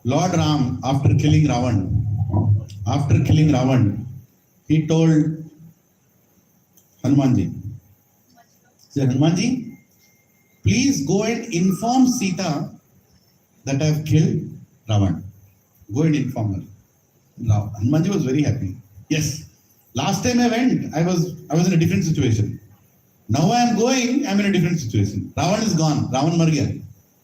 Lord Ram, after killing Ravan, he told Hanumanji, he said, Hanumanji, please go and inform Sita that I have killed Ravan. Go and inform her. Now, Hanumanji was very happy. Yes, last time I went, I was in a different situation. Now I am going, I am in a different situation. Ravan is gone. Ravan mar gaya.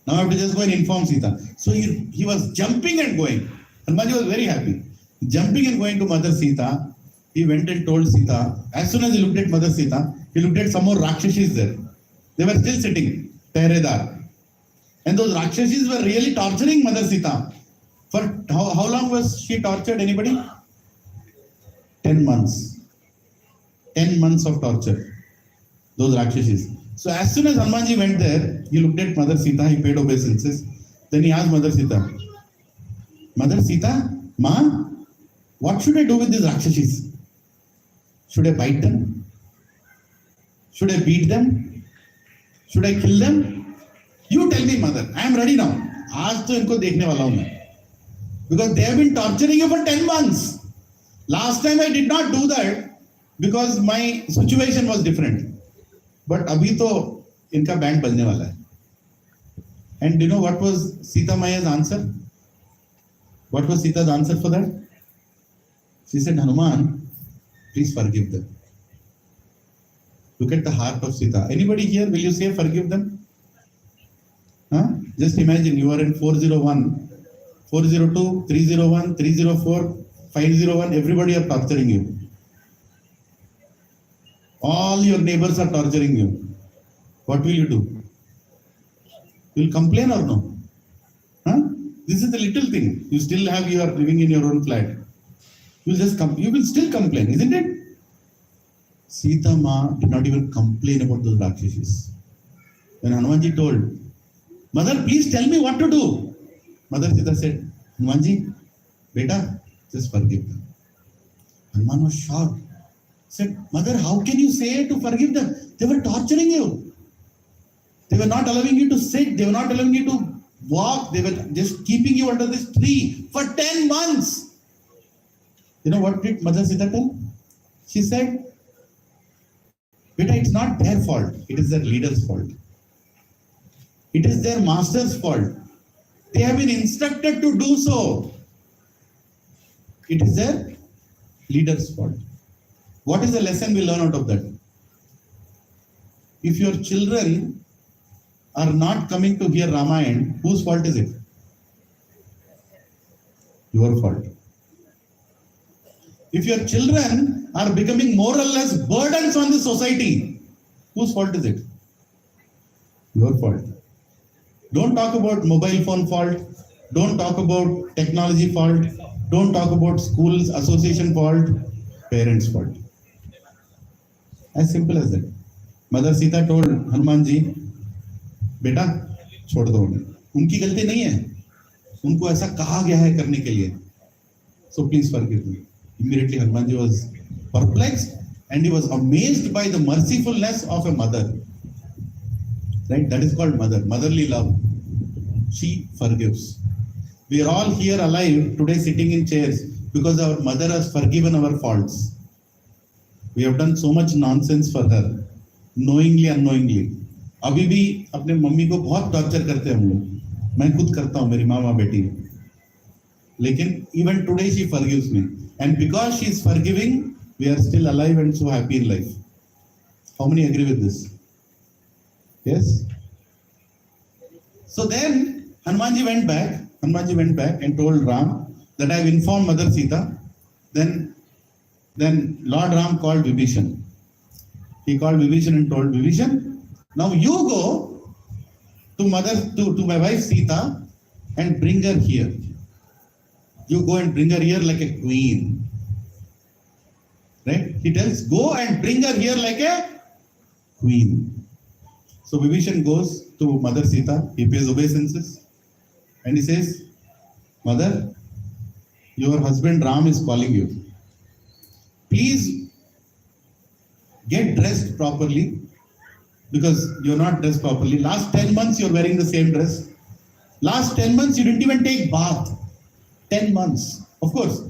Now I have to just go and inform Sita. So he was jumping and going. Hanumanji was very happy. Jumping and going to Mother Sita, he went and told Sita. As soon as he looked at Mother Sita, he looked at some more Rakshashis there. They were still sitting, Peredar. And those Rakshashis were really torturing Mother Sita. For how long was she tortured? Anybody? 10 months. 10 months of torture. Those Rakshashis. So as soon as Hanumanji went there, he looked at Mother Sita, he paid obeisances. Then he asked Mother Sita, Mother Sita, Ma, what should I do with these Rakshashis? Should I bite them? Should I beat them? Should I kill them? You tell me, Mother. I am ready now. आज तो इनको देखने वाला हूं मैं. Because they have been torturing you for 10 months. Last time I did not do that because my situation was different. But अभी तो इनका बैंड बजने वाला है. And you know what was Sita Maya's answer? What was Sita's answer for that? She said, Hanuman, please forgive them. Look at the heart of Sita. Anybody here, will you say forgive them? Huh? Just imagine you are in 401, 402, 301, 304, 501, everybody are torturing you. All your neighbors are torturing you. What will you do? You will complain or no? Huh? This is the little thing. You still have, you are living in your own flat. You will just you will still complain, isn't it? Sita Ma did not even complain about those Rakshashis. When Hanumanji told, Mother, please tell me what to do. Mother Sita said, Hanumanji, beta, just forgive them. Hanuman was shocked. Said, Mother, how can you say to forgive them? They were torturing you. They were not allowing you to sit. They were not allowing you to walk. They were just keeping you under this tree for 10 months. You know what did Mother Sita tell? She said, Beta, it's not their fault. It is their leader's fault. It is their master's fault. They have been instructed to do so. It is their leader's fault. What is the lesson we learn out of that? If your children are not coming to hear Ramayana, whose fault is it? Your fault. If your children are becoming more or less burdens on the society, whose fault is it? Your fault. Don't talk about mobile phone fault. Don't talk about technology fault. Don't talk about schools association fault. Parents fault. As simple as that. Mother Sita told Hanumanji, बेटा छोड़ दो उन्हें. उनकी गलती नहीं है. उनको ऐसा कहा गया है करने के लिए. So please forgive me. Immediately Hanumanji was perplexed and he was amazed by the mercifulness of a mother. Right? That is called mother. Motherly love. She forgives. We are all here alive today sitting in chairs because our mother has forgiven our faults. We have done so much nonsense for her, knowingly, unknowingly. अभी भी अपने mummy को बहुत torture करते हैं हम लोग. मैं खुद करता हूँ, मेरी मामा बेटी. लेकिन even today she forgives me. And because she is forgiving, we are still alive and so happy in life. How many agree with this? Yes? So then Hanumanji went back and told Ram that I have informed Mother Sita. Then Lord Ram called Vibhishan. He called Vibhishan and told Vibhishan, now you go to my wife Sita and bring her here. You go and bring her here like a queen. Right? He tells, go and bring her here like a queen. So Vibhishan goes to Mother Sita, he pays obeisances, and he says, Mother, your husband Ram is calling you. Please get dressed properly because you're not dressed properly. Last 10 months you're wearing the same dress. Last 10 months you didn't even take bath. 10 months. Of course,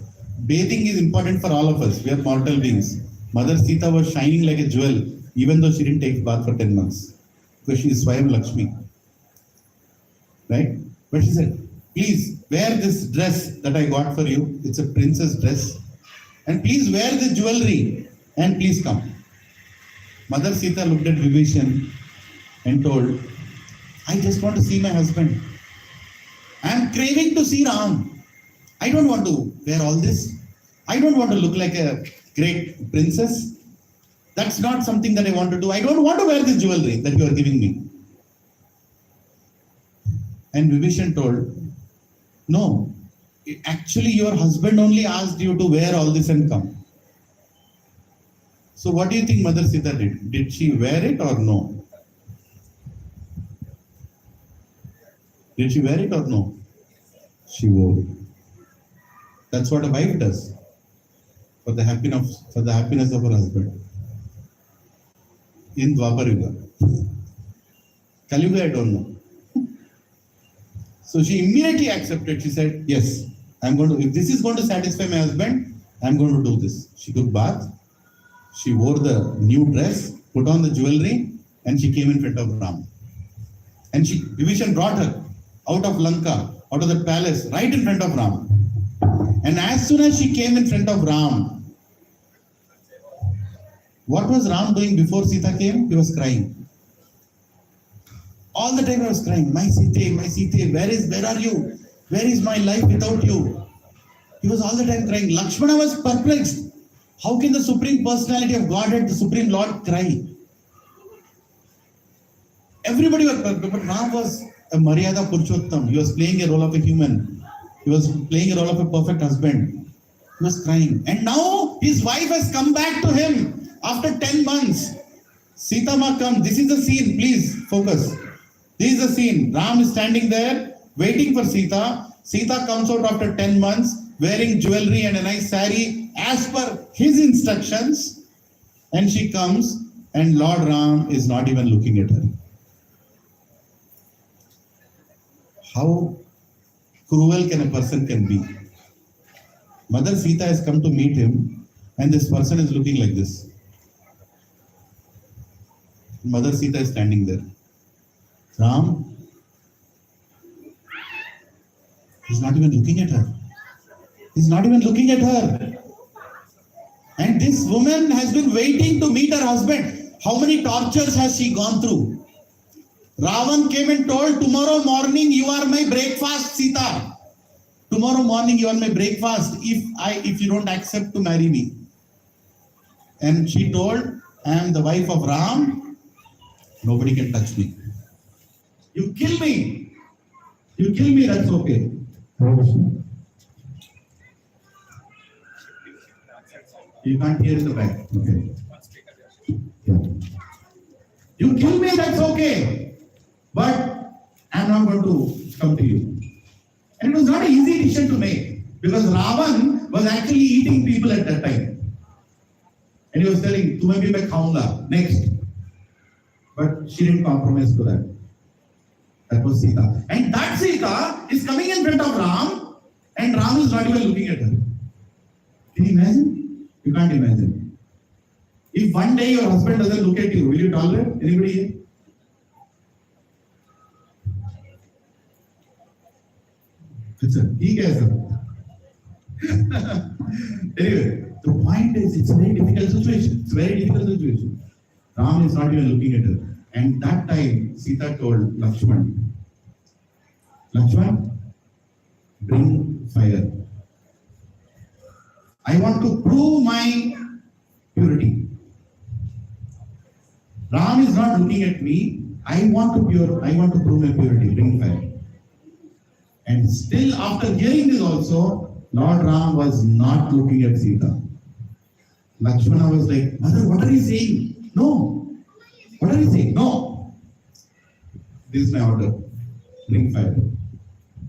bathing is important for all of us. We are mortal beings. Mother Sita was shining like a jewel, even though she didn't take bath for 10 months. Because she is Swayam Lakshmi. Right? But she said, please wear this dress that I got for you. It's a princess dress. And please wear the jewelry and please come. Mother Sita looked at Vibhishan and told, I just want to see my husband. I am craving to see Ram. I don't want to wear all this. I don't want to look like a great princess. That's not something that I want to do. I don't want to wear this jewelry that you are giving me. And Vibhishan told, no, actually your husband only asked you to wear all this and come. So what do you think Mother Sita did? Did she wear it or no? Did she wear it or no? She wore it. That's what a wife does for the happiness of her husband. In Dwapar Yuga. Kali Yuga, I don't know. So she immediately accepted. She said, yes, if this is going to satisfy my husband, I'm going to do this. She took bath. She wore the new dress, put on the jewelry, and she came in front of Ram. And Vibhishan brought her out of Lanka, out of the palace, right in front of Ram. And as soon as she came in front of Ram, what was Ram doing before Sita came? He was crying. All the time he was crying, my Sita, where are you? Where is my life without you? He was all the time crying. Lakshmana was perplexed. How can the Supreme Personality of Godhead, the Supreme Lord, cry? Everybody was perplexed, but Ram was a Maryada Purushottam. He was playing a role of a human. He was playing a role of a perfect husband. He was crying. And now his wife has come back to him after 10 months. Sita ma come. This is the scene. Please focus. This is the scene. Ram is standing there waiting for Sita. Sita comes out after 10 months wearing jewelry and a nice saree as per his instructions. And she comes and Lord Ram is not even looking at her. How cruel can a person can be? Mother Sita has come to meet him and this person is looking like this. Mother Sita is standing there. Ram is not even looking at her. He's not even looking at her. And this woman has been waiting to meet her husband. How many tortures has she gone through? Ravan came and told, tomorrow morning you are my breakfast, Sita. Tomorrow morning you are my breakfast if you don't accept to marry me. And she told, I am the wife of Ram. Nobody can touch me. You kill me. You kill me, that's okay. You can't hear in the back. Okay. Yeah. You kill me, that's okay. But I'm not going to come to you. And it was not an easy decision to make because Ravan was actually eating people at that time. And he was telling, "Tumhe bhi main khaunga." Next. But she didn't compromise to that. That was Sita. And that Sita is coming in front of Ram and Ram is not even looking at her. Can you imagine? You can't imagine. If one day your husband doesn't look at you, will you tolerate? Anybody here? Anyway, the point is, it's a very difficult situation. It's a very difficult situation. Ram is not even looking at her. And that time, Sita told Lakshman, bring fire. I want to prove my purity. Ram is not looking at me. I want to prove my purity. Bring fire. And still after hearing this also, Lord Ram was not looking at Sita. Lakshmana was like, Mother, what are you saying? No. What are you saying? No. This is my order. Bring fire.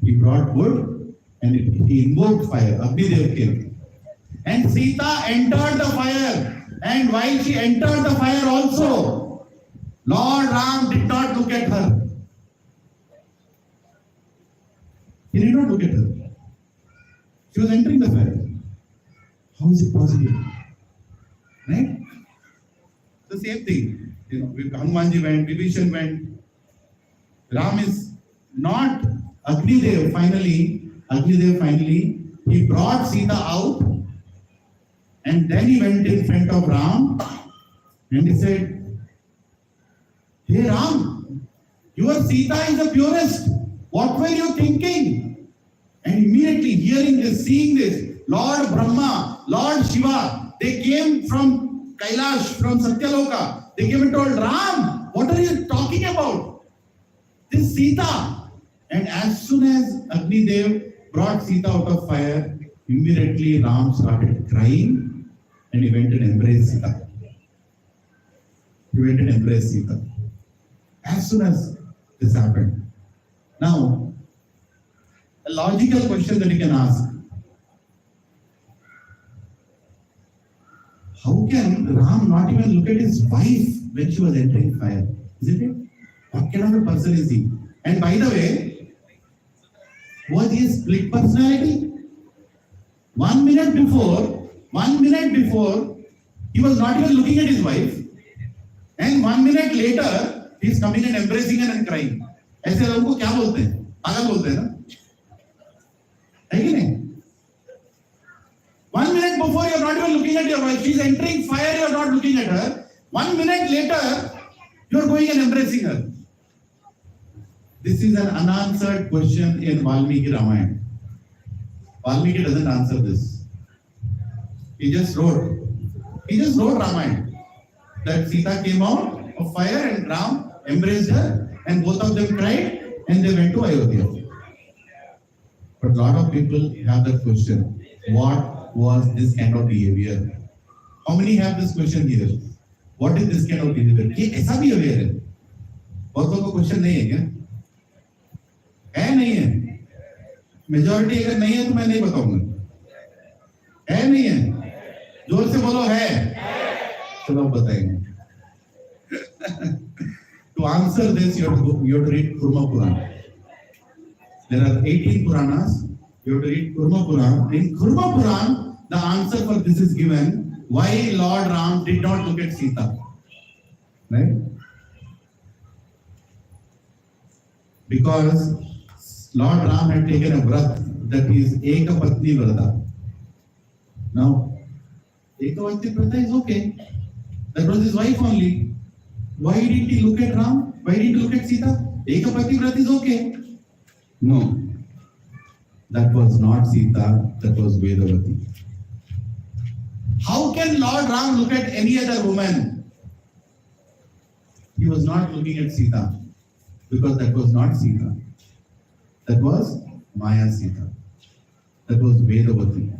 He brought wood and he invoked fire. Agnidev came. And Sita entered the fire. And while she entered the fire also, Lord Ram did not look at her. He did not look at her. She was entering the fire. How is it possible? Right? The same thing. With Hanumanji went, Vibhishan went. Ram is not Agnidev. Finally, he brought Sita out, and then he went in front of Ram and he said, "Hey Ram, your Sita is the purest. What were you thinking?" And immediately hearing this, seeing this, Lord Brahma, Lord Shiva, they came from Kailash, from Satyaloka. They came and told Ram, "What are you talking about? This Sita." And as soon as Agnidev brought Sita out of fire, immediately Ram started crying and he went and embraced Sita. As soon as this happened. Now, a logical question that you can ask: how can Ram not even look at his wife when she was entering fire? Isn't it? What kind of a person is he? And by the way, was he a split personality? 1 minute before, he was not even looking at his wife, and 1 minute later, he is coming and embracing her and crying. ऐसे लोगों को क्या बोलते हैं? पागल बोलते हैं ना? है कि नहीं? 1 minute before, you are not even looking at your wife. She is entering fire, you are not looking at her. 1 minute later, you are going and embracing her. This is an unanswered question in Valmiki Ramayana. Valmiki doesn't answer this. He just wrote Ramayana. That Sita came out of fire and Ram embraced her, and both of them cried and they went to Ayodhya. But a lot of people have that question: what was this kind of behavior? How many have this question here? What is this kind of behavior? ये ऐसा behavior है? बहुत लोगों को question नहीं है क्या? है नहीं है? Majority अगर नहीं है तो मैं नहीं बताऊंगा. है नहीं है? जोर से बोलो है. चलो बताएंगे. To answer this, you have to read Kurma Purana. There are 18 Puranas. You have to read Kurma Purana. In Kurma Purana, the answer for this is given: why Lord Ram did not look at Sita. Right? Because Lord Ram had taken a vrat, that is Eka Patni Vrata. Now, Eka Patni Vrata is okay. That was his wife only. Why didn't he look at Ram? Why didn't he look at Sita? Eka Patni Vrata is okay. No. That was not Sita, that was Vedavati. How can Lord Ram look at any other woman? He was not looking at Sita, because that was not Sita. That was Maya Sita. That was Vedavati.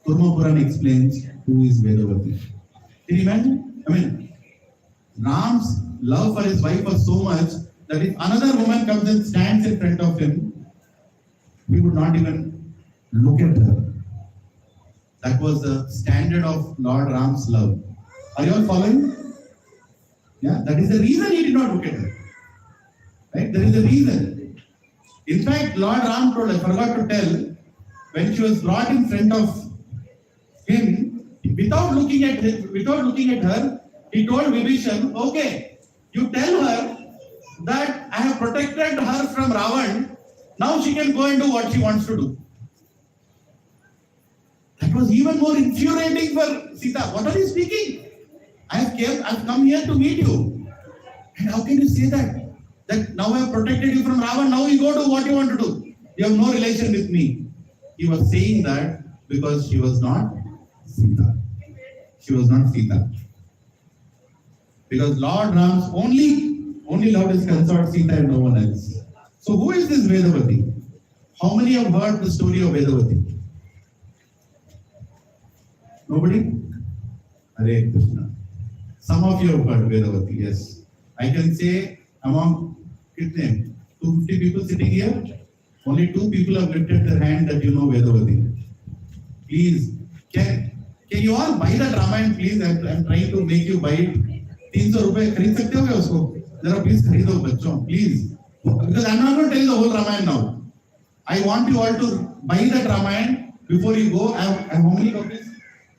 Kurma Purana explains who is Vedavati. Can you imagine? I mean, Ram's love for his wife was so much that if another woman comes and stands in front of him, he would not even look at her. That was the standard of Lord Ram's love. Are you all following? Yeah, that is the reason he did not look at her. Right? There is a reason. In fact, Lord Ram told, I forgot to tell, when she was brought in front of him, without looking at her, he told Vibhishan, okay, you tell her that I have protected her from Ravan. Now she can go and do what she wants to do. That was even more infuriating for Sita. What are you speaking? I've come here to meet you. And how can you say that? That now I have protected you from Ravan, now you go do what you want to do. You have no relation with me. He was saying that because she was not Sita. She was not Sita. Because Lord Ram's only loved his consort Sita and no one else. So who is this Vedavati? How many have heard the story of Vedavati? Nobody? Hare Krishna. Some of you have heard Vedavati, yes. I can say among 250 people sitting here, only 2 people have lifted their hand that you know Vedavati. Please, can you all buy that Ramayana, please? I'm trying to make you buy it. ₹300 खरीद सकते हो क्या उसको? जरा please खरीदो बच्चों, please. Because I'm not going to tell you the whole Ramayana now. I want you all to buy that Ramayana before you go. I have how many copies?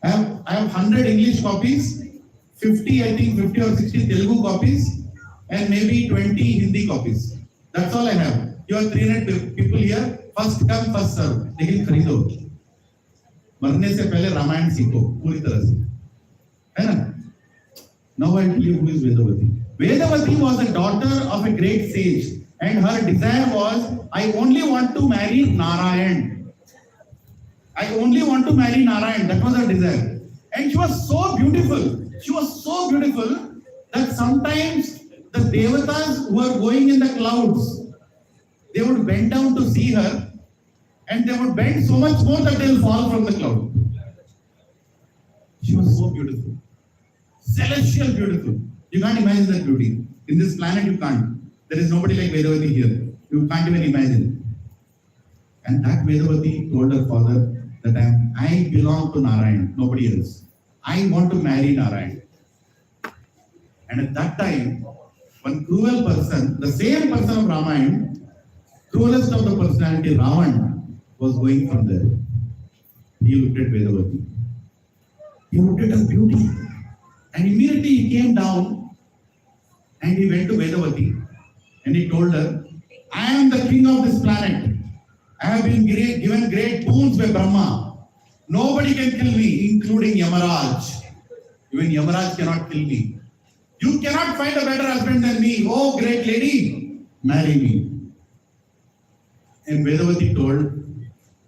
I have 100 English copies, 50 I think 50 or 60 Telugu copies, and maybe 20 Hindi copies. That's all I have. You are 300 people here. First come first serve. लेकिन खरीदो. मरने से पहले रामायण सीखो पूरी तरह से, है ना? Now I tell you who is Vedavati. Vedavati was a daughter of a great sage, and her desire was, I only want to marry Narayan. I only want to marry Narayan. That was her desire. And she was so beautiful. She was so beautiful that sometimes the devatas who were going in the clouds, they would bend down to see her, and they would bend so much more that they will fall from the cloud. She was so beautiful. Celestial beautiful. You can't imagine that beauty. In this planet you can't. There is nobody like Vedavati here. You can't even imagine. And that Vedavati told her father that I belong to Narayan, nobody else. I want to marry Narayan. And at that time, one cruel person, the same person of Ramayana, cruelest of the personality, Ravan, was going from there. He looked at Vedavati. He looked at her beauty. And immediately he came down and he went to Vedavati and he told her, I am the king of this planet. I have been given great boons by Brahma. Nobody can kill me, including Yamaraj. Even Yamaraj cannot kill me. You cannot find a better husband than me. Oh, great lady, marry me. And Vedavati told,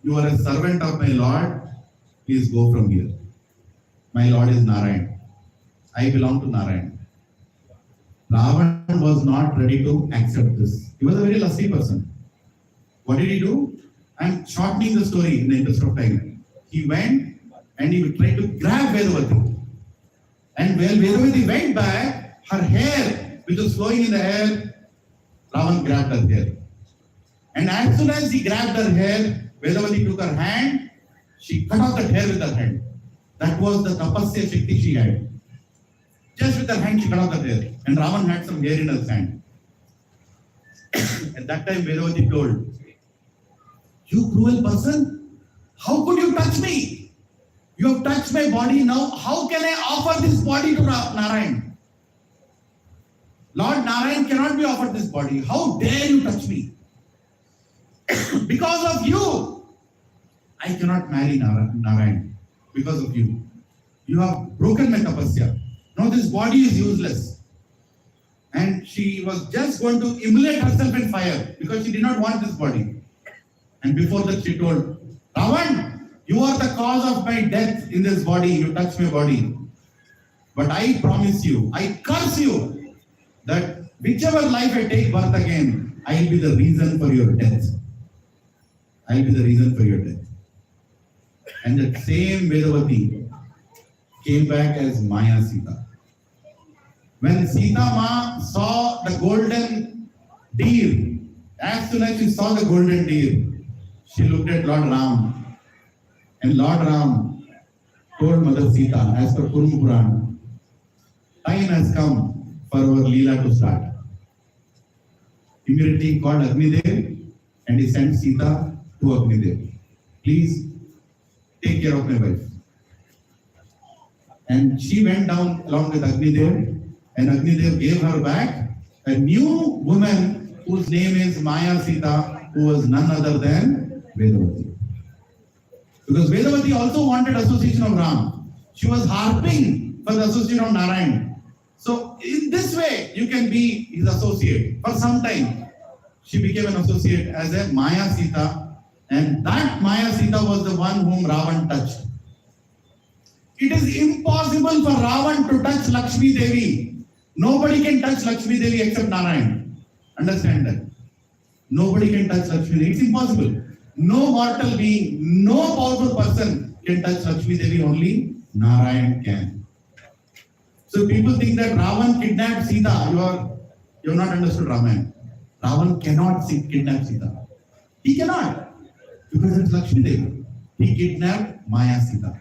you are a servant of my Lord. Please go from here. My Lord is Narayan. I belong to Narayan. Ravan was not ready to accept this. He was a very lusty person. What did he do? I'm shortening the story in the interest of time. He went and he tried to grab Vedavati. And when Vedavati went back, her hair, which was flowing in the air, Ravan grabbed her hair. And as soon as he grabbed her hair, Vedavati took her hand, she cut off that hair with her hand. That was the tapasya shakti she had. Just with her hand, she cut off the hair. And Ravan had some hair in his hand. At that time, Vedavati told, you cruel person, how could you touch me? You have touched my body now. How can I offer this body to Narayan? Lord Narayan cannot be offered this body. How dare you touch me? Because of you, I cannot marry Narayan. Because of you. You have broken my tapasya. Now this body is useless. And she was just going to immolate herself in fire because she did not want this body. And before that she told, Ravan, you are the cause of my death in this body. You touched my body. But I promise you, I curse you, that whichever life I take birth again, I will be the reason for your death. I will be the reason for your death. And that same Vedavati came back as Maya Sita. When Sita Ma saw the golden deer, as soon as she saw the golden deer, she looked at Lord Ram. And Lord Ram told Mother Sita, as per Kurum Purana, time has come for our Leela to start. Immediately he called Agnidev and he sent Sita to Agnidev. Please take care of my wife. And she went down along with Agnidev, and Agnidev gave her back a new woman whose name is Maya Sita, who was none other than Vedavati. Because Vedavati also wanted association of Ram. She was harping for the association of Narayan. So in this way, you can be his associate. For some time, she became an associate as a Maya Sita, and that Maya Sita was the one whom Ravan touched. It is impossible for Ravan to touch Lakshmi Devi. Nobody can touch Lakshmi Devi except Narayan. Understand that. Nobody can touch Lakshmi Devi. It's impossible. No mortal being, no powerful person can touch Lakshmi Devi, only Narayan can. So people think that Ravan kidnapped Sita. You have not understood Ramayana. Ravan cannot kidnap Sita. He cannot. Because it's Lakshmi Devi. He kidnapped Maya Sita.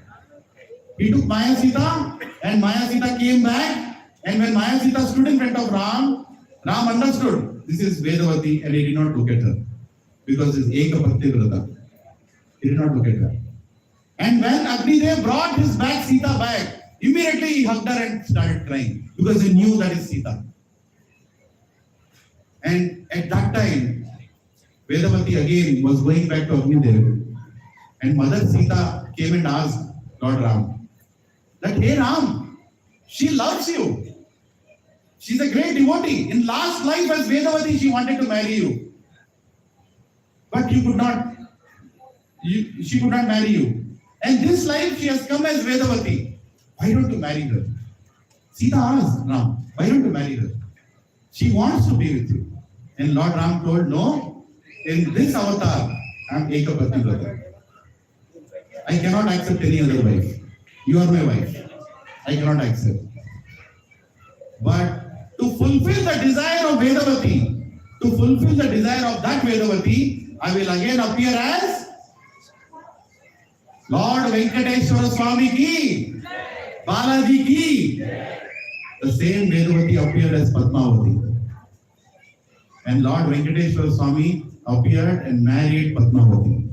He took Maya Sita and Maya Sita came back And when Maya Sita stood in front of Ram, Ram understood this is Vedavati and he did not look at her because it's Ekapatti Vrata. He did not look at her. And when Agnidev brought his back Sita back, immediately he hugged her and started crying because he knew that is Sita. And at that time, Vedavati again was going back to Agnidev. And Mother Sita came and asked Lord Ram that, hey Ram, she loves you. She's a great devotee. In last life as Vedavati, she wanted to marry you. But you could not, she could not marry you. And this life she has come as Vedavati. Why don't you marry her? Sita asked Ram, why don't you marry her? She wants to be with you. And Lord Ram told, no, in this avatar, I am Ekapatti brother. I cannot accept any other wife. You are my wife. I cannot accept. But to fulfill the desire of Vedavati, to fulfill the desire of that Vedavati, I will again appear as Lord Venkateshwara Swami ki, Balaji ki. The same Vedavati appeared as Padmavati. And Lord Venkateshwara Swami appeared and married Padmavati.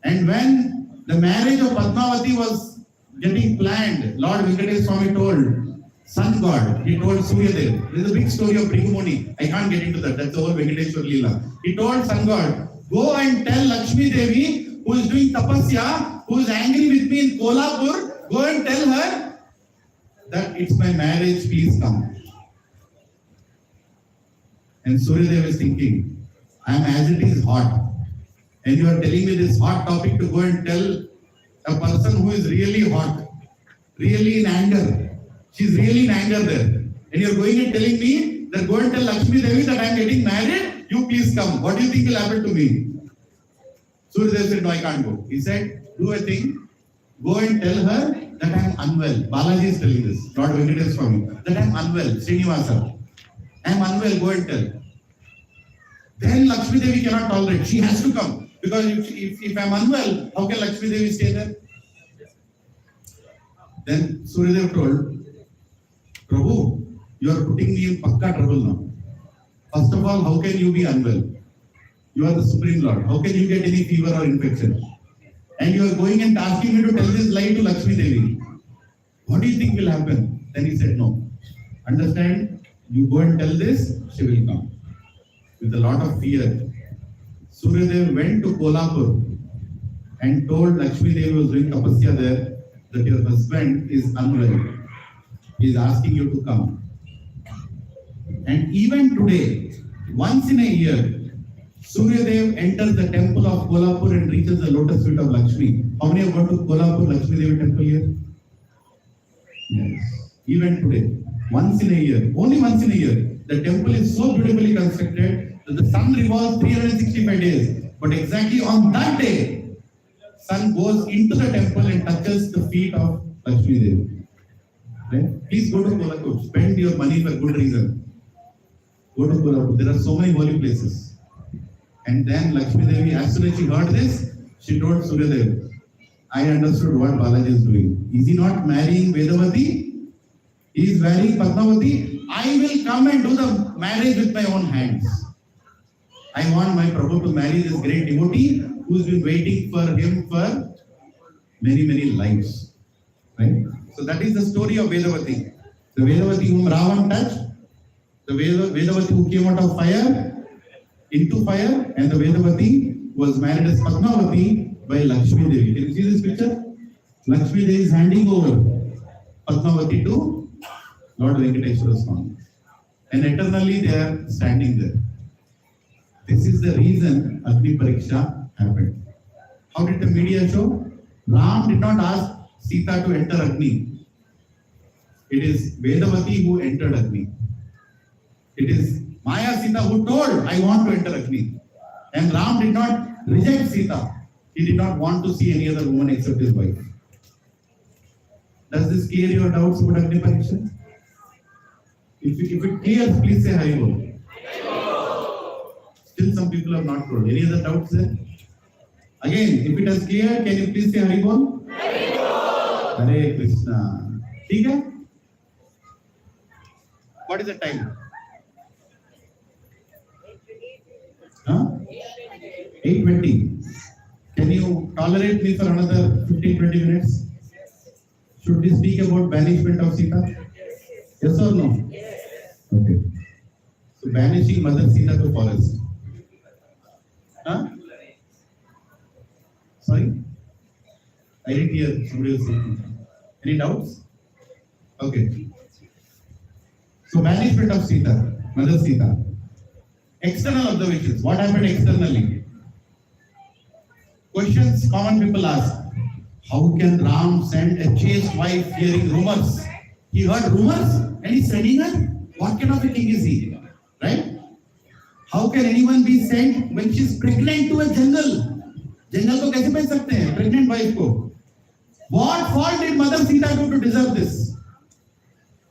And when the marriage of Padmavati was getting planned, Lord Venkateshwara Swami told Sun God, he told Suryadev, there is a big story of Bhrigu. I can't get into that, that's the whole Venkateshwara Leela. He told Sun God, go and tell Lakshmi Devi, who is doing tapasya, who is angry with me in Kolhapur, go and tell her that it's my marriage, please come. And Suryadev is thinking, I am as it is hot. And you are telling me this hot topic to go and tell a person who is really hot, really in anger. She's really in anger there. And you are going and telling me that go and tell Lakshmi Devi that I am getting married, you please come. What do you think will happen to me? Suryadev said, no, I can't go. He said, do a thing, go and tell her that I am unwell. Balaji is telling this, Lord Venkateshwara Swami, that I am unwell, Srinivasa. I am unwell, go and tell. Then Lakshmi Devi cannot tolerate. She has to come. Because if I am unwell, how can Lakshmi Devi stay there? Then Suryadev told, Prabhu, you are putting me in pakka trouble now. First of all, how can you be unwell? You are the Supreme Lord. How can you get any fever or infection? And you are going and asking me to tell this lie to Lakshmi Devi. What do you think will happen? Then he said, no. Understand? You go and tell this, she will come. With a lot of fear, Suryadev went to Kolhapur and told Lakshmi Devi was doing tapasya there that your husband is unwell. He is asking you to come. And even today, once in a year, Suryadev enters the temple of Kolhapur and reaches the lotus feet of Lakshmi. How many have gone to Kolhapur Lakshmi Devi temple here? Yes. Even today, once in a year, only once in a year, the temple is so beautifully constructed that the sun revolves 365 days. But exactly on that day, sun goes into the temple and touches the feet of Lakshmi Devi. Right? Please go to Kolhapur. Spend your money for good reason. Go to Kolhapur. There are so many holy places. And then Lakshmi Devi, as soon as she heard this, she told Suryadev, I understood what Balaji is doing. Is he not marrying Vedavati? He is marrying Padmavati. I will come and do the marriage with my own hands. I want my Prabhu to marry this great devotee who's been waiting for him for many, many lives. Right? So that is the story of Vedavati. The Vedavati whom Ravan touched, the Vedavati who came out of fire, into fire, and the Vedavati was married as Padmavati by Lakshmi Devi. Can you see this picture? Lakshmi Devi is handing over Padmavati to Lord Venkateshwara Swami. And eternally they are standing there. This is the reason Agni Pariksha happened. How did the media show? Ram did not ask Sita to enter Agni. It is Vedavati who entered Agni. It is Maya Sita who told, I want to enter Agni. And Ram did not reject Sita. He did not want to see any other woman except his wife. Does this clear your doubts about Agni Pariksha? If it clears, please say Haribol. Still some people have not told. Any other doubts there? Again, if it has cleared, can you please say Haribol? Haribol! Hare Krishna. ठीक है? What is the time? Huh? 8:20. Can you tolerate me for another 15-20 minutes? Should we speak about banishment of Sita? Yes or no? Okay. So banishing Mother Sita to forest. Huh? Sorry? I didn't hear somebody was saying. Any doubts? Okay. So banishment of Sita, Mother Sita. External observations. What happened externally? Questions common people ask. How can Ram send a chaste wife hearing rumors? He heard rumors and he's sending her? What kind of a king is he? Right? How can anyone be sent when she's pregnant to a jungle? Jungle को कैसे भेज सकते हैं? Pregnant wife को. What fault did Mother Sita do to deserve this?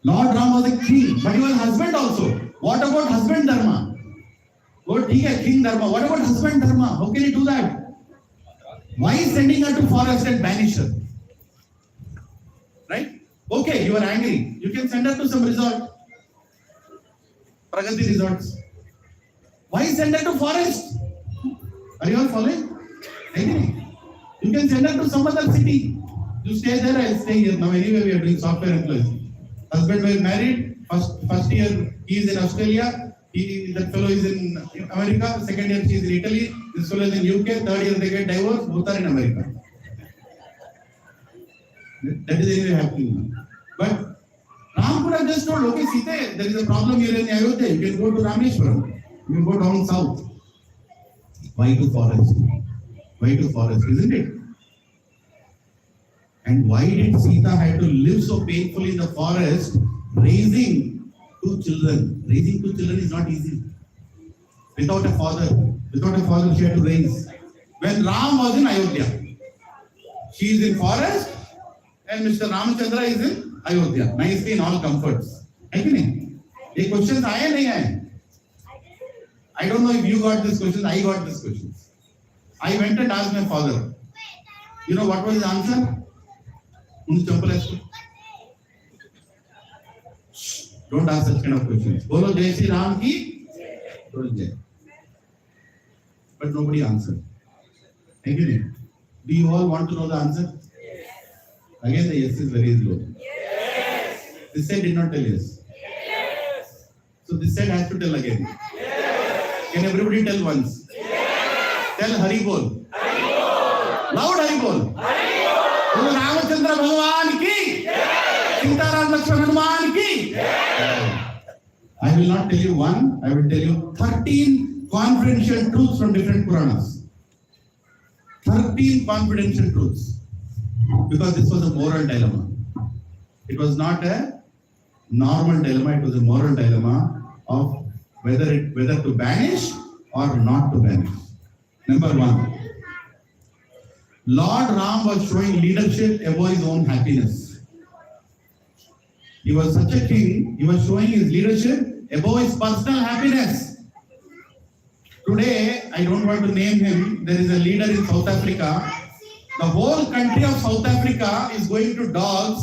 Lord Ram was a king, but he was husband also. What about husband dharma? Oh, ठीक है, king dharma. What about husband dharma? How can he do that? Why is sending her to forest and banish her? Right? Okay, you are angry. You can send her to some resort. Pragati resorts. Why send her to forest? Are you all following? You can send her to some other city. You stay there, I'll stay here. Now anyway, we are doing software employees. Husband were married. First year he is in Australia. That fellow is in America. Second year she is in Italy. This fellow is in UK. Third year they get divorced. Both are in America. That is anyway happening now. But Ram could have just told, okay, Sita, there is a problem here in Ayodhya. You can go to Rameshwaram. You can go down south. Why to forest? Why to forest, isn't it? And why did Sita have to live so painfully in the forest, raising two children? Raising two children is not easy. Without a father she had to raise. When Ram was in Ayodhya, she is in forest and Mr. Ramachandra is in Ayodhya. Nicely in all comforts. है कि नहीं? ये questions आए नहीं आए? I don't know if you got this question. I got this question. I went and asked my father. You know what was his answer? Don't ask such kind of questions. Bolo Jai Shri Ram ki Jai. But nobody answered. Again, do you all want to know the answer? Again, the yes is very low. Yes. This side did not tell yes. Yes. So this side has to tell again. Yes. Can everybody tell once? Yes. Tell Hari Bol. Hari Bol. Loud Hari Bol. Hari Bol. Ramachandra Bhagwan ki. Yes. Sitaram Lakshman Hanuman ki. Yes. I will not tell you one. I will tell you 13 confidential truths from different Puranas. 13 confidential truths. Because this was a moral dilemma. It was not a normal dilemma, it was a moral dilemma of whether to banish or not to banish. Number one, Lord Ram was showing leadership above his own happiness. He was such a king, he was showing his leadership above his personal happiness. Today, I don't want to name him, there is a leader in South Africa. The whole country of South Africa is going to dogs.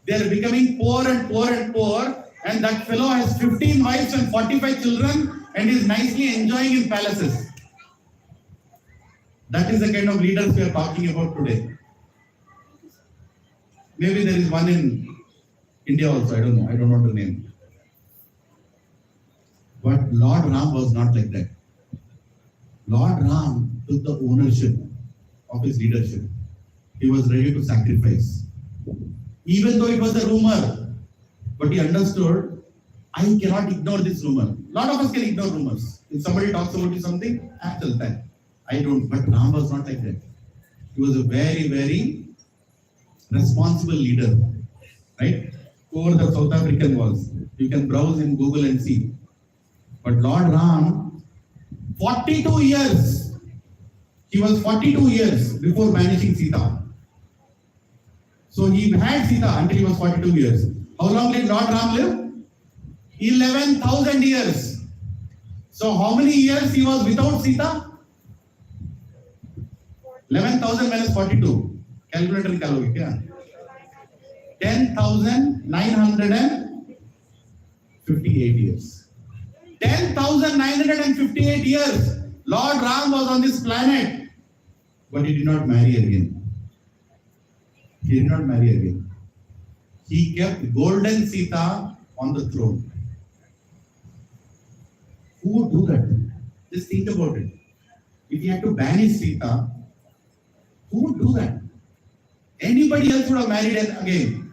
They are becoming poor and poor and poor. And that fellow has 15 wives and 45 children and is nicely enjoying in palaces. That is the kind of leaders we are talking about today. Maybe there is one in India also, I don't know. I don't want to name. But Lord Ram was not like that. Lord Ram took the ownership of his leadership. He was ready to sacrifice. Even though it was a rumor, but he understood, I cannot ignore this rumor. A lot of us can ignore rumors. If somebody talks about you something, I don't. But Ram was not like that. He was a very, very responsible leader. Right? Over the South African was. You can browse in Google and see. But Lord Ram, 42 years. He was 42 years before banishing Sita. So he had Sita until he was 42 years. How long did Lord Ram live? 11,000 years. So how many years he was without Sita? 11,000 minus 42. Calculator निकालोगे क्या? 10,900 58 years. 10,958 years Lord Ram was on this planet, but he did not marry again. He did not marry again. He kept golden Sita on the throne. Who would do that? Just think about it. If he had to banish Sita, who would do that? Anybody else would have married again.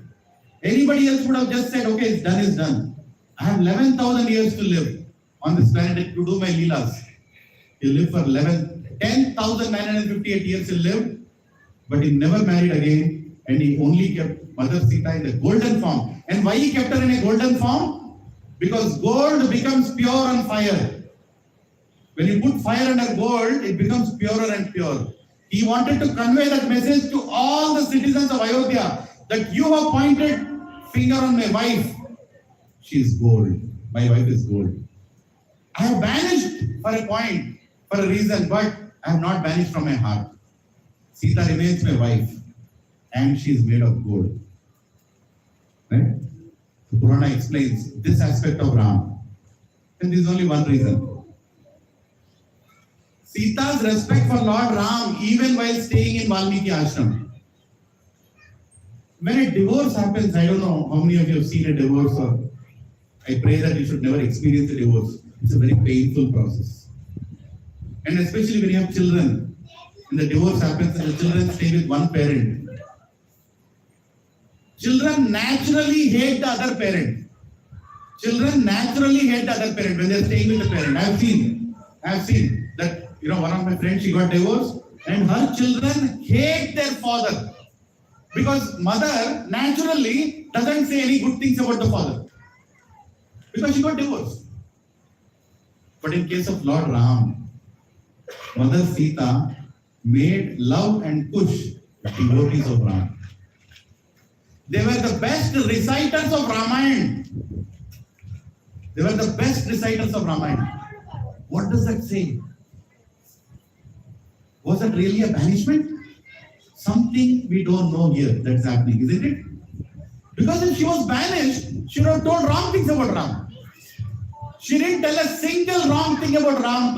Anybody else would have just said, okay, it's done, it's done. I have 11,000 years to live on this planet to do my leelas. He lived for 10,958 years he lived, but he never married again, and he only kept Mother Sita in the golden form. And why he kept her in a golden form? Because gold becomes pure on fire. When you put fire under gold, it becomes purer and pure. He wanted to convey that message to all the citizens of Ayodhya that you have pointed finger on my wife. She is gold. My wife is gold. I have banished for a point, for a reason, but I have not banished from my heart. Sita remains my wife, and she is made of gold. Right? The Purana explains this aspect of Ram. And there is only one reason. Sita's respect for Lord Ram, even while staying in Valmiki ashram. When a divorce happens, I don't know how many of you have seen a divorce, or I pray that you should never experience a divorce. It's a very painful process. And especially when you have children, and the divorce happens and the children stay with one parent. Children naturally hate the other parent. Children naturally hate the other parent when they are staying with the parent. I have seen that, one of my friends, she got divorced and her children hate their father because mother naturally doesn't say any good things about the father because she got divorced. But in case of Lord Ram, Mother Sita made love and Kush devotees of Ram. They were the best reciters of Ramayana. They were the best reciters of Ramayana. What does that say? Was that really a banishment? Something we don't know here that's happening, isn't it? Because if she was banished, she would have told wrong things about Ram. She didn't tell a single wrong thing about Ram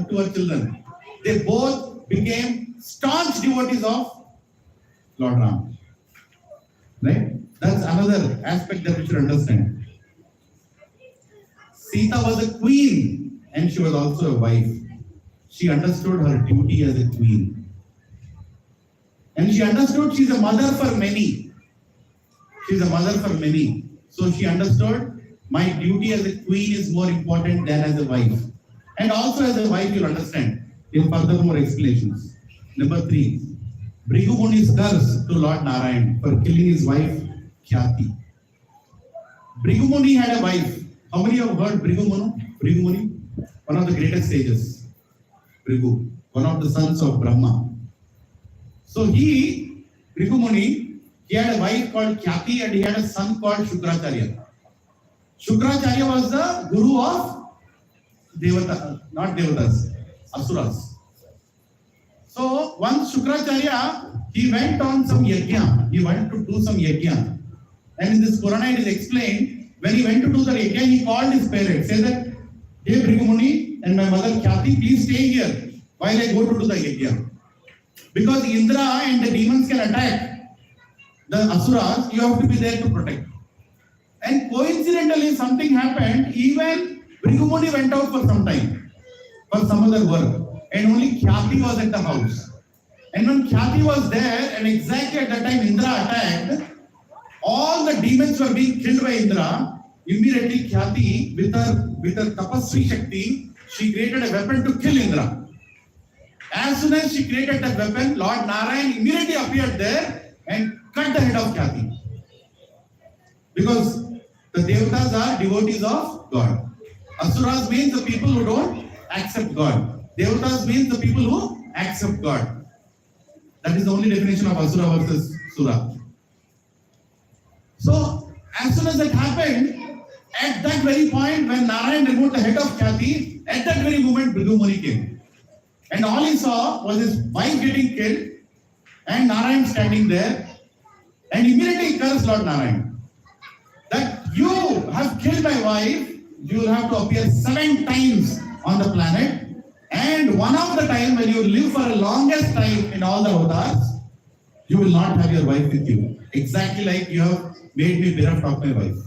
to her children. They both became staunch devotees of Lord Ram. Right? That's another aspect that we should understand. Sita was a queen and she was also a wife. She understood her duty as a queen. And she understood she's a mother for many. She's a mother for many. So she understood my duty as a queen is more important than as a wife. And also as a wife, you'll understand in further more explanations. Number 3, Bhrigu Muni's curse to Lord Narayan for killing his wife, Khyati. Bhrigu Muni had a wife. How many have heard Bhrigu Muni? Bhrigu Muni? One of the greatest sages. Bhrigu, one of the sons of Brahma. So Bhrigu Muni, he had a wife called Khyati and he had a son called Shukracharya. Shukracharya was the guru of Asuras. So once Shukracharya, he went on some yajna. He went to do some yajna. And in this Purana it is explained, when he went to do the yajna, he called his parents, said that, hey Bhrigu Muni and my mother Khyati, please stay here while I go to do the yajna. Because Indra and the demons can attack the Asuras, you have to be there to protect. And coincidentally something happened, even Bhrigu Muni went out for some time, for some other work. And only Khyati was at the house. And when Khyati was there, and exactly at that time Indra attacked, all the demons were being killed by Indra. Immediately Khyati, with her tapasvi shakti, she created a weapon to kill Indra. As soon as she created that weapon, Lord Narayan immediately appeared there and cut the head of Khyati. Because the Devatas are devotees of God. Asuras means the people who don't accept God. Devatas means the people who accept God. That is the only definition of Asura versus Sura. So, as soon as that happened, at that very point when Narayan removed the head of Khyati, at that very moment Bhrigu Muni came. And all he saw was his wife getting killed and Narayan standing there, and immediately he cursed Lord Narayan that you have killed my wife, you will have to appear 7 times on the planet. And one of the time when you live for the longest time in all the avatars, you will not have your wife with you. Exactly like you have made me bereft of my wife.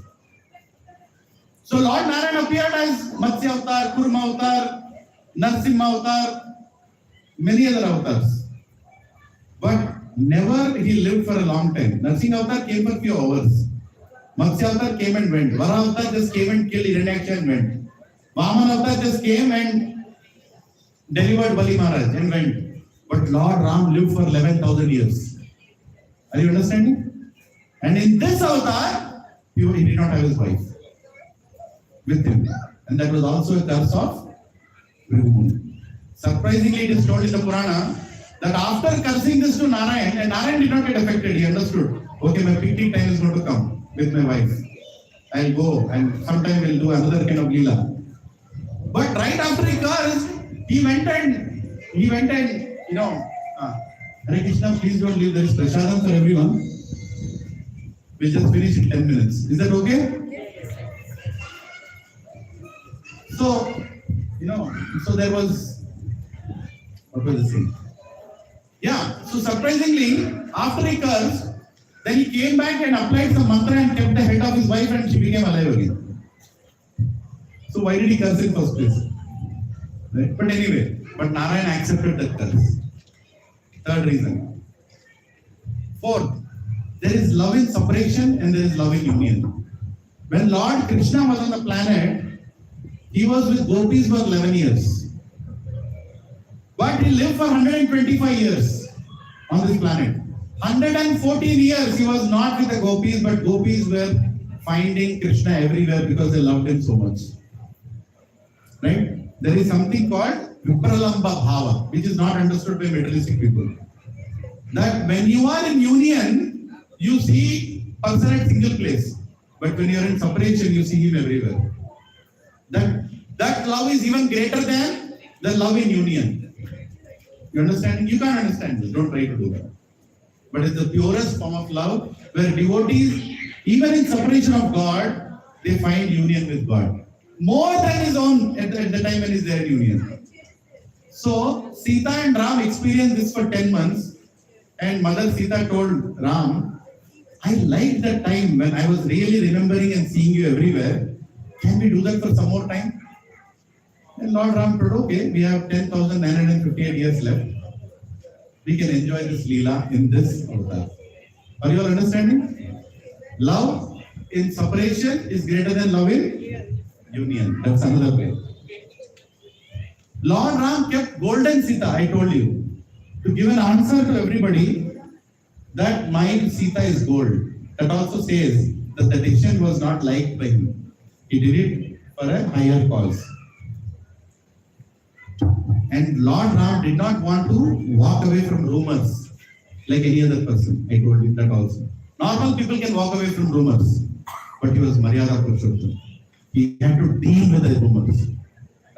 So Lord Narayan appeared as Matsya Avatar, Kurma Avatar, Narsimha Avatar, many other avatars. But never he lived for a long time. Narsimha Avatar came for a few hours. Matsya Avatar came and went. Vara Avatar just came and killed Hiranyaksha and went. Vamana Avatar just came and delivered Bali Maharaj and went. But Lord Ram lived for 11,000 years. Are you understanding? And in this avatar, he did not have his wife with him. And that was also a curse of Virumuni. Surprisingly, it is told in the Purana that after cursing this to Narayan, and Narayan did not get affected, he understood, okay, my picnic time is going to come with my wife. I'll go and sometime we'll do another kind of Leela. But right after he cursed, he went and, Hare Krishna, please don't leave. There is prasadam for everyone. We'll just finish in 10 minutes. Is that okay? So, so there was, what was the thing? Yeah, so surprisingly, after he cursed, then he came back and applied some mantra and kept the head of his wife and she became alive again. So why did he curse in first place? Right? But anyway, but Narayan accepted that curse. Third reason. Fourth, there is love in separation and there is love in union. When Lord Krishna was on the planet, he was with gopis for 11 years. But he lived for 125 years on this planet. 114 years he was not with the gopis, but gopis were finding Krishna everywhere because they loved him so much. Right? There is something called Vipralamba Bhava, which is not understood by materialistic people. That when you are in union, you see person at single place. But when you are in separation, you see him everywhere. That love is even greater than the love in union. You understand? You can't understand this. Don't try to do that. But it's the purest form of love where devotees, even in separation of God, they find union with God. More than his own at the time when he's there in union. So, Sita and Ram experienced this for 10 months. And Mother Sita told Ram, I liked that time when I was really remembering and seeing you everywhere. Can we do that for some more time? And Lord Ram told, okay, we have 10,958 years left. We can enjoy this Leela in this avatar. Are you all understanding? Love in separation is greater than love in union. That's another way. Lord Ram kept golden Sita, I told you, to give an answer to everybody that my Sita is gold. That also says that the decision was not liked by him. He did it for a higher cause. And Lord Ram did not want to walk away from rumors like any other person. I told you that also. Normal people can walk away from rumors, but he was Maryada Purushottam. He had to deal with the rumors.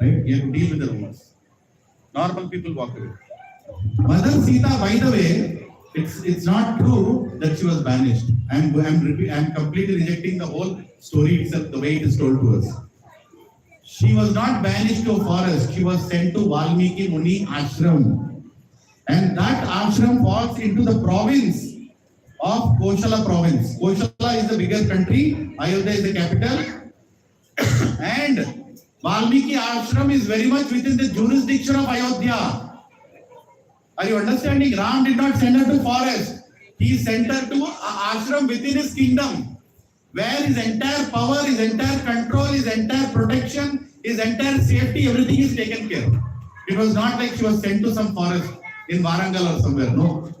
Right? He had to deal with the rumors. Normal people walk away. Mother Sita, by the way, it's not true that she was banished. I'm completely rejecting the whole story itself, the way it is told to us. She was not banished to a forest. She was sent to Valmiki Muni ashram. And that ashram falls into the province of Koshala province. Koshala is the bigger country. Ayodhya is the capital. And Valmiki ashram is very much within the jurisdiction of Ayodhya. Are you understanding? Ram did not send her to forest. He sent her to ashram within his kingdom, where his entire power, his entire control, his entire protection, his entire safety, everything is taken care of. It was not like she was sent to some forest in Warangal or somewhere. No.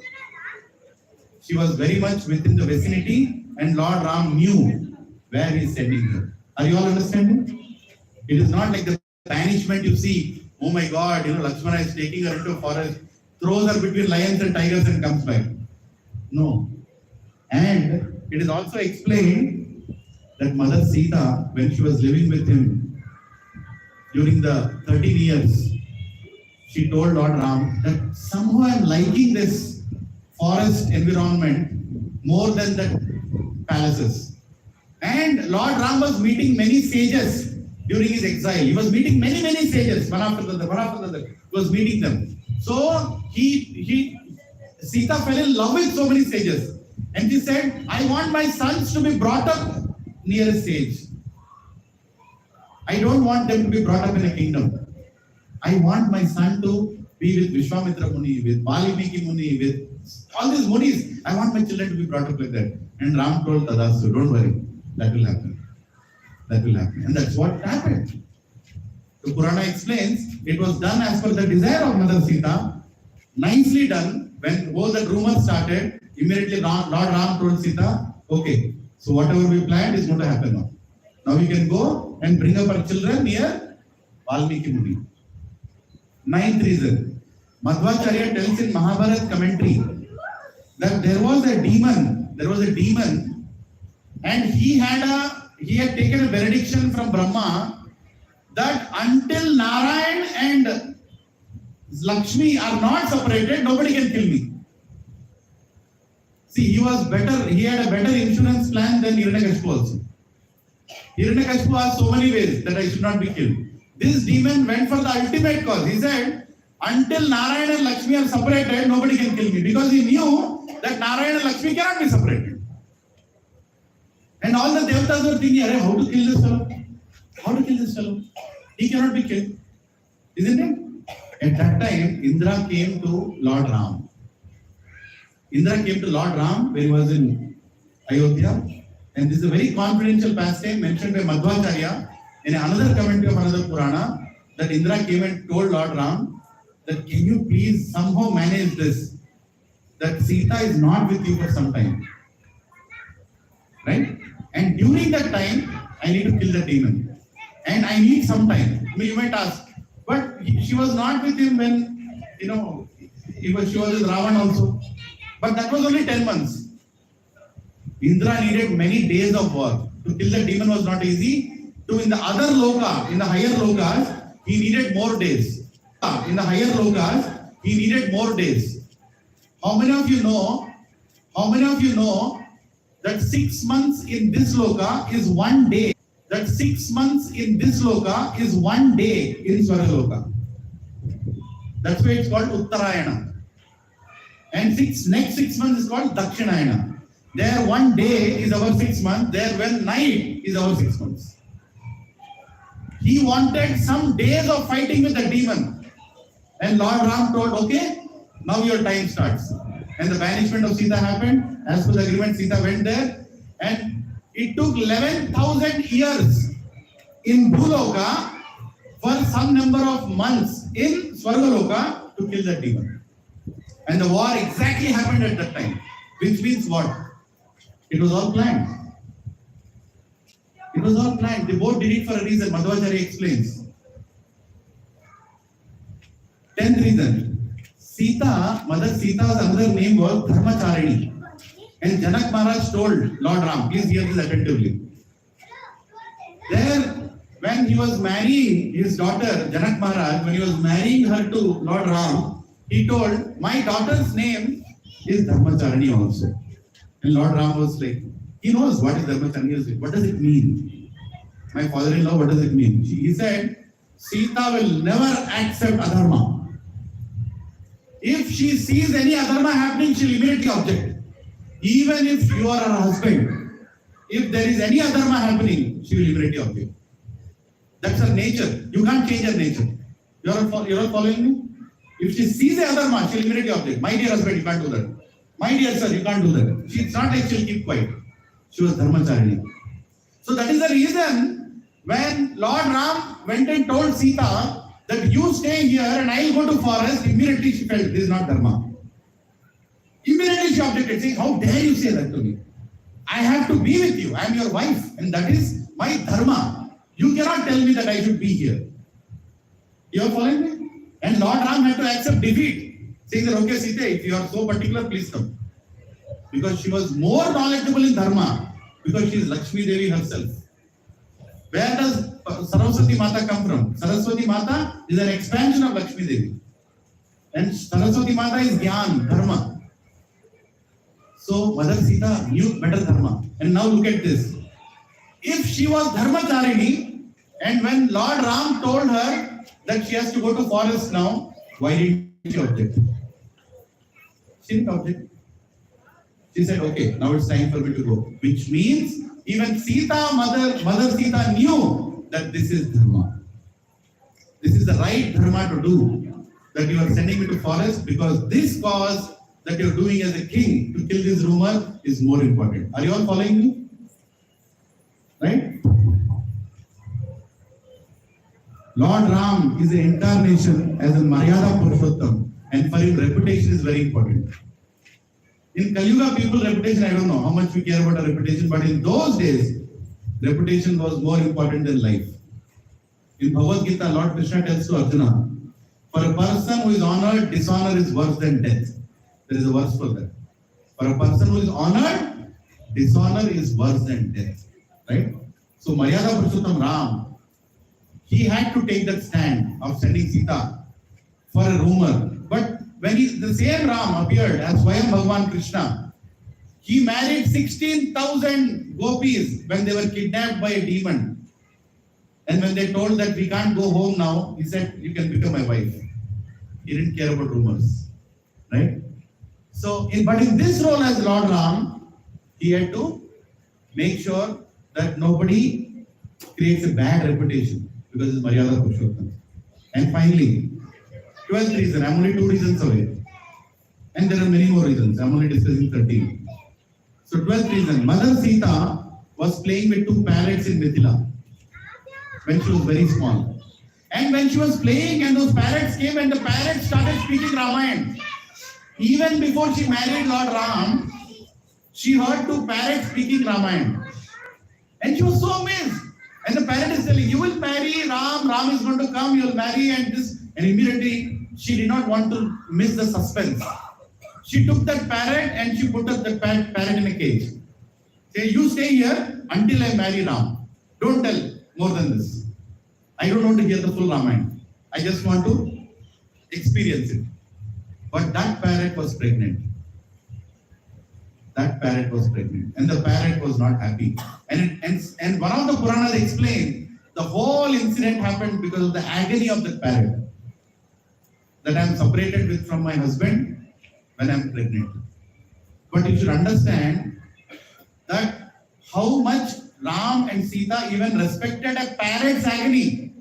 She was very much within the vicinity, and Lord Ram knew where he is sending her. Are you all understanding? It is not like the banishment you see. Oh my God, Lakshmana is taking her into a forest, throws her between lions and tigers and comes back. No. And it is also explained that Mother Sita, when she was living with him during the 13 years, she told Lord Ram that somehow I am liking this forest environment more than the palaces. And Lord Ram was meeting many sages during his exile. He was meeting many sages, one after the other. He was meeting them. So Sita fell in love with so many sages. And she said, I want my sons to be brought up near a sage. I don't want them to be brought up in a kingdom. I want my son to be with Vishwamitra Muni, with Valmiki Muni, with all these Munis. I want my children to be brought up like that. And Ram told Tadastu, don't worry, that will happen. That will happen. And that's what happened. The Purana explains, it was done as per the desire of Mother Sita. Nicely done. When all that rumor started, immediately Lord Ram told Sita, okay, so whatever we planned is going to happen now. Now we can go and bring up our children near Valmiki Muni. Ninth reason, Madhvacharya tells in Mahabharata commentary that there was a demon, and he had taken a benediction from Brahma that until Narayan and Lakshmi are not separated, nobody can kill me. See, he had a better insurance plan than Hiranyakashipu also. Hiranyakashipu has so many ways that I should not be killed. This demon went for the ultimate cause. He said, until Narayan and Lakshmi are separated, nobody can kill me. Because he knew that Narayan and Lakshmi cannot be separated. And all the devatas were thinking, how to kill this fellow? How to kill this fellow? He cannot be killed. Isn't it? At that time, Indra came to Lord Ram. Indra came to Lord Ram when he was in Ayodhya. And this is a very confidential pastime mentioned by Madhvacharya in another commentary of another Purana, that Indra came and told Lord Ram that can you please somehow manage this, that Sita is not with you for some time. Right? And during that time, I need to kill the demon. And I need some time. You might ask, but she was not with him when, she was with Ravan also. But that was only 10 months. Indra needed many days of work. To kill the demon was not easy. In the other loka, in the higher lokas, he needed more days. In the higher lokas, he needed more days. How many of you know that 6 months in this loka is 1 day? That 6 months in this loka is 1 day in Swargaloka. That's why it's called Uttarayana. And next 6 months is called Dakshinayana. There 1 day is our 6 months, there when night is our 6 months. He wanted some days of fighting with the demon. And Lord Ram told, okay, now your time starts. And the banishment of Sita happened. As per the agreement, Sita went there. And it took 11,000 years in Bhuloka for some number of months in Swargaloka to kill the demon. And the war exactly happened at that time. Which means what? It was all planned. It was all planned. They both did it for a reason. Madhvacharya explains. 10th reason. Mother Sita's another name was Dharmacharini. And Janak Maharaj told Lord Ram, please hear this attentively. There, when he was marrying his daughter, Janak Maharaj, when he was marrying her to Lord Ram, he told, my daughter's name is Dharmacharini also. And Lord Ram was like, he knows what is Dharmacharini. What does it mean? My father-in-law, what does it mean? He said, Sita will never accept adharma. If she sees any adharma happening, she will immediately object. Even if you are her husband, if there is any adharma happening, she will immediately object. That's her nature. You can't change her nature. You're all following me? If she sees a adharma, she will immediately object. My dear husband, you can't do that. My dear sir, you can't do that. She's not like she'll keep quiet. She was Dharmacharini. So that is the reason when Lord Ram went and told Sita that you stay here and I'll go to forest, immediately she felt this is not Dharma. Immediately she objected, saying, how dare you say that to me? I have to be with you. I am your wife and that is my Dharma. You cannot tell me that I should be here. You are following me? And Lord Ram had to accept defeat, saying that, okay Sita, if you are so particular, please come. Because she was more knowledgeable in Dharma, because she is Lakshmi Devi herself. Where does Saraswati Mata come from? Saraswati Mata is an expansion of Lakshmi Devi. And Saraswati Mata is Gyan, Dharma. So Mother Sita knew better Dharma. And now look at this. if she was Dharmacharini, and when Lord Ram told her that she has to go to forest now, why didn't she object? She didn't object. She said, okay, now it's time for me to go. Which means even Sita, Mother Sita knew that this is Dharma. This is the right Dharma to do. That you are sending me to forest because this cause that you are doing as a king to kill this rumor is more important. Are you all following me? Right? Lord Ram is the incarnation as a Maryada Purushottam, and for him reputation is very important. In Kali Yuga, people's reputation, I don't know how much we care about our reputation, but in those days, reputation was more important than life. In Bhagavad Gita, Lord Krishna tells to Arjuna, for a person who is honored, dishonor is worse than death. There is a verse for that. For a person who is honored, dishonor is worse than death. Right? So Maryada Purushottam Ram, he had to take that stand of sending Sita for a rumor. But when the same Ram appeared as Swayam Bhagavan Krishna, he married 16,000 gopis when they were kidnapped by a demon. And when they told that we can't go home now, he said, you can become my wife. He didn't care about rumors. Right? So, but in this role as Lord Ram, he had to make sure that nobody creates a bad reputation because it's Maryada Purushottam. And finally, 12th reason, I'm only 2 reasons away. And there are many more reasons, I'm only discussing 13. So 12th reason, Mother Sita was playing with 2 parrots in Mithila when she was very small. And when she was playing and those parrots came and the parrots started speaking Ramayana. Even before she married Lord Ram, she heard 2 parrots speaking Ramayana. And she was so amazed. And the parrot is telling, you will marry Ram, Ram is going to come, you will marry and this. And immediately, she did not want to miss the suspense. She took that parrot and she put up the parrot in a cage. Say, you stay here until I marry Ram. Don't tell more than this. I don't want to hear the full Ramayana. I just want to experience it. But that parrot was pregnant. That parrot was pregnant. And the parrot was not happy. And one of the Puranas explained the whole incident happened because of the agony of the parrot. That I am separated from my husband when I am pregnant. But you should understand that how much Ram and Sita even respected a parrot's agony.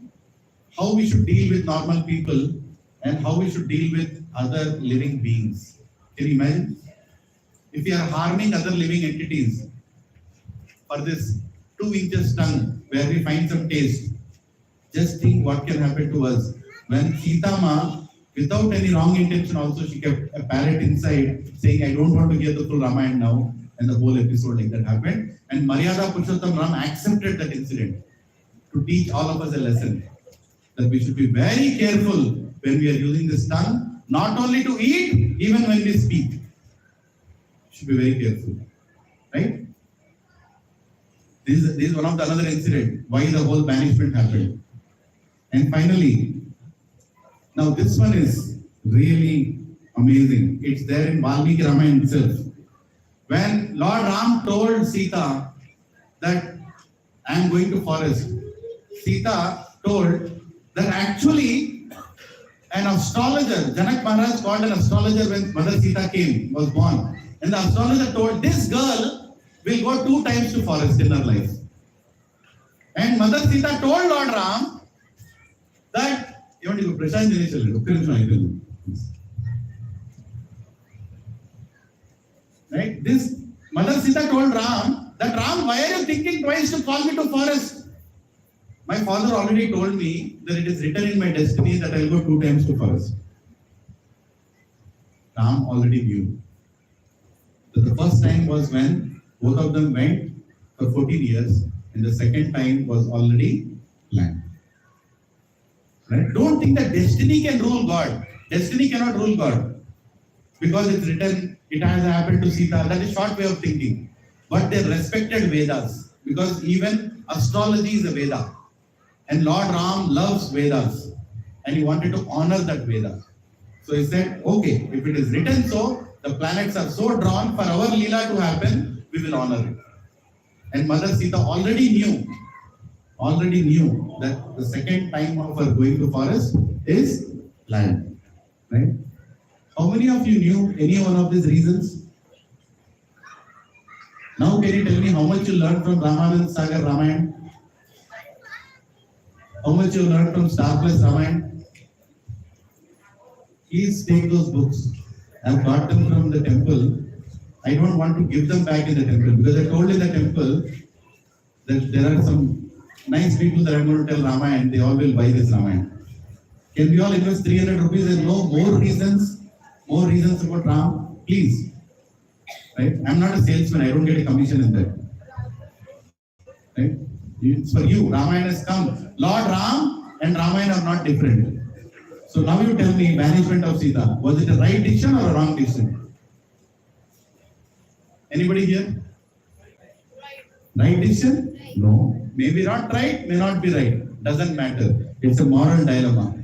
How we should deal with normal people and how we should deal with other living beings. Can you imagine? If we are harming other living entities for this 2 inches tongue where we find some taste, just think what can happen to us. When Sita Ma, without any wrong intention also, she kept a parrot inside saying, I don't want to hear the full Ramayana now. And the whole episode like that happened. And Maryada Purushottam Ram accepted that incident to teach all of us a lesson. That we should be very careful when we are using this tongue, not only to eat, even when we speak. Should be very careful. Right? This is one of the another incident, why the whole banishment happened. And finally, now this one is really amazing. It's there in Valmiki Ramayana itself. When Lord Ram told Sita that I am going to forest, Sita told that actually an astrologer, Janak Maharaj called an astrologer when Mother Sita was born. And the astrologer told this girl will go 2 times to forest in her life. And Mother Sita told Lord Ram that, right? This Mother Sita told Ram that Ram, why are you thinking twice to call me to forest? My father already told me that it is written in my destiny that I will go 2 times to forest. Ram already knew that the first time was when both of them went for 14 years and the second time was already planned. Right? Don't think that destiny can rule God. Destiny cannot rule God. Because it's written, it has happened to Sita. That is short way of thinking. But they respected Vedas. Because even astrology is a Veda. And Lord Ram loves Vedas. And he wanted to honor that Veda. So he said, okay, if it is written so, the planets are so drawn for our Leela to happen, we will honor it. And Mother Sita already knew that the second time of her going to forest is land. Right? How many of you knew any one of these reasons? Now can you tell me how much you learned from Ramanand Sagar Ramayana? How much you learned from Star Plus Ramayana? Please take those books. I've got them from the temple. I don't want to give them back in the temple because I told in the temple that there are some nice people that I'm going to tell Ramayana, they all will buy this Ramayana. Can we all invest 300 rupees and know more reasons about Ram? Please. Right? I'm not a salesman, I don't get a commission in that. Right? It's for you. Ramayana has come. Lord Ram and Ramayana are not different. So now you tell me, banishment of Sita, was it a right decision or a wrong decision? Anybody here? Right decision? No. Maybe not right, may not be right. Doesn't matter. It's a moral dilemma.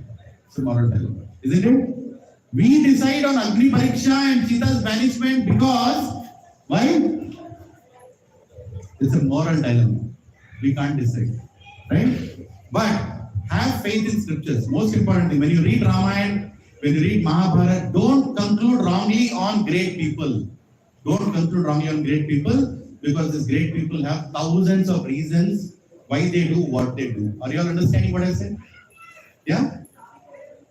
It's a moral dilemma. Isn't it? We decide on Agni Pariksha and Sita's banishment because, why? It's a moral dilemma. We can't decide. Right? But have faith in scriptures. Most importantly, when you read Ramayana, when you read Mahabharata, don't conclude wrongly on great people. Don't conclude wrongly on great people because these great people have thousands of reasons why they do what they do. Are you all understanding what I said? Yeah?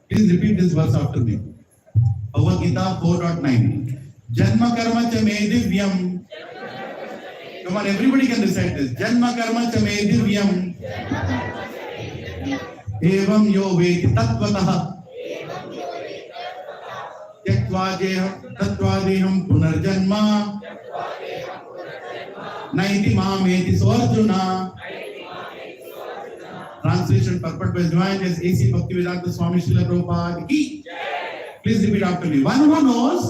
Please repeat this verse after me. Bhagavad Gita 4.9. Janma karma cha me divyam. Come on, everybody can recite this. Janma karma cha me divyam. Evam yo veti tatvatah. Tattvadeham punarjanma. Naiti mameti swarjuna. Translation purport by Divine as A.C. Bhaktivedanta Swami Srila Prabhupada ki. Please repeat after me. One who knows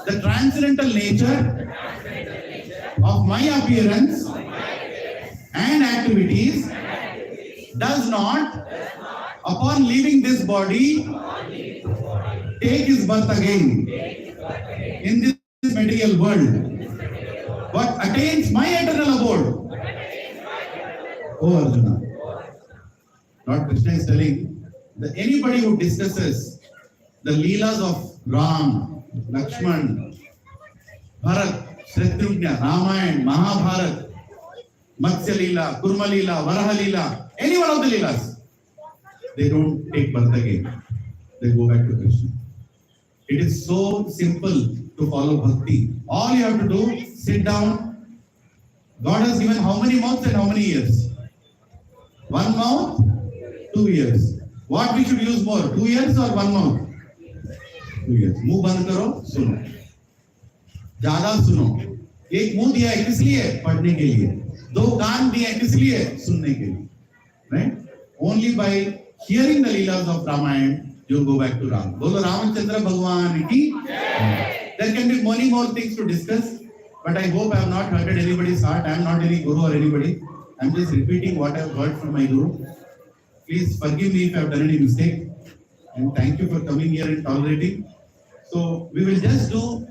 the transcendental nature of my appearance and activities does not, upon leaving this body, take his birth again in this material world, but attains my eternal abode. Oh Arjuna. Lord Krishna is telling that anybody who discusses the Leelas of Ram, Lakshman, Bharat, Shatrugna, Ramayana, Mahabharata, Matsya Leela, Kurma Leela, Varaha Leela, any one of the Leelas, they don't take birth again. They go back to Krishna. It is so simple to follow bhakti. All you have to do, sit down. God has given how many mouths and how many ears? One mouth, 2 years. What we should use more? 2 years or one mouth? 2 years. मुंह बंद करो, सुनो. ज्यादा सुनो. एक मुंह दिया है किस लिए? पढ़ने के लिए. 2 कान दिए हैं किस लिए? सुनने के लिए. Right? Only by hearing the Leelas of Ramayana, you go back to Ram. बोलो रामचंद्र भगवान की. There can be many more things to discuss, but I hope I have not hurted anybody's heart. I am not any guru or anybody. I am just repeating what I have heard from my guru. Please forgive me if I have done any mistake, and thank you for coming here and tolerating. So we will just do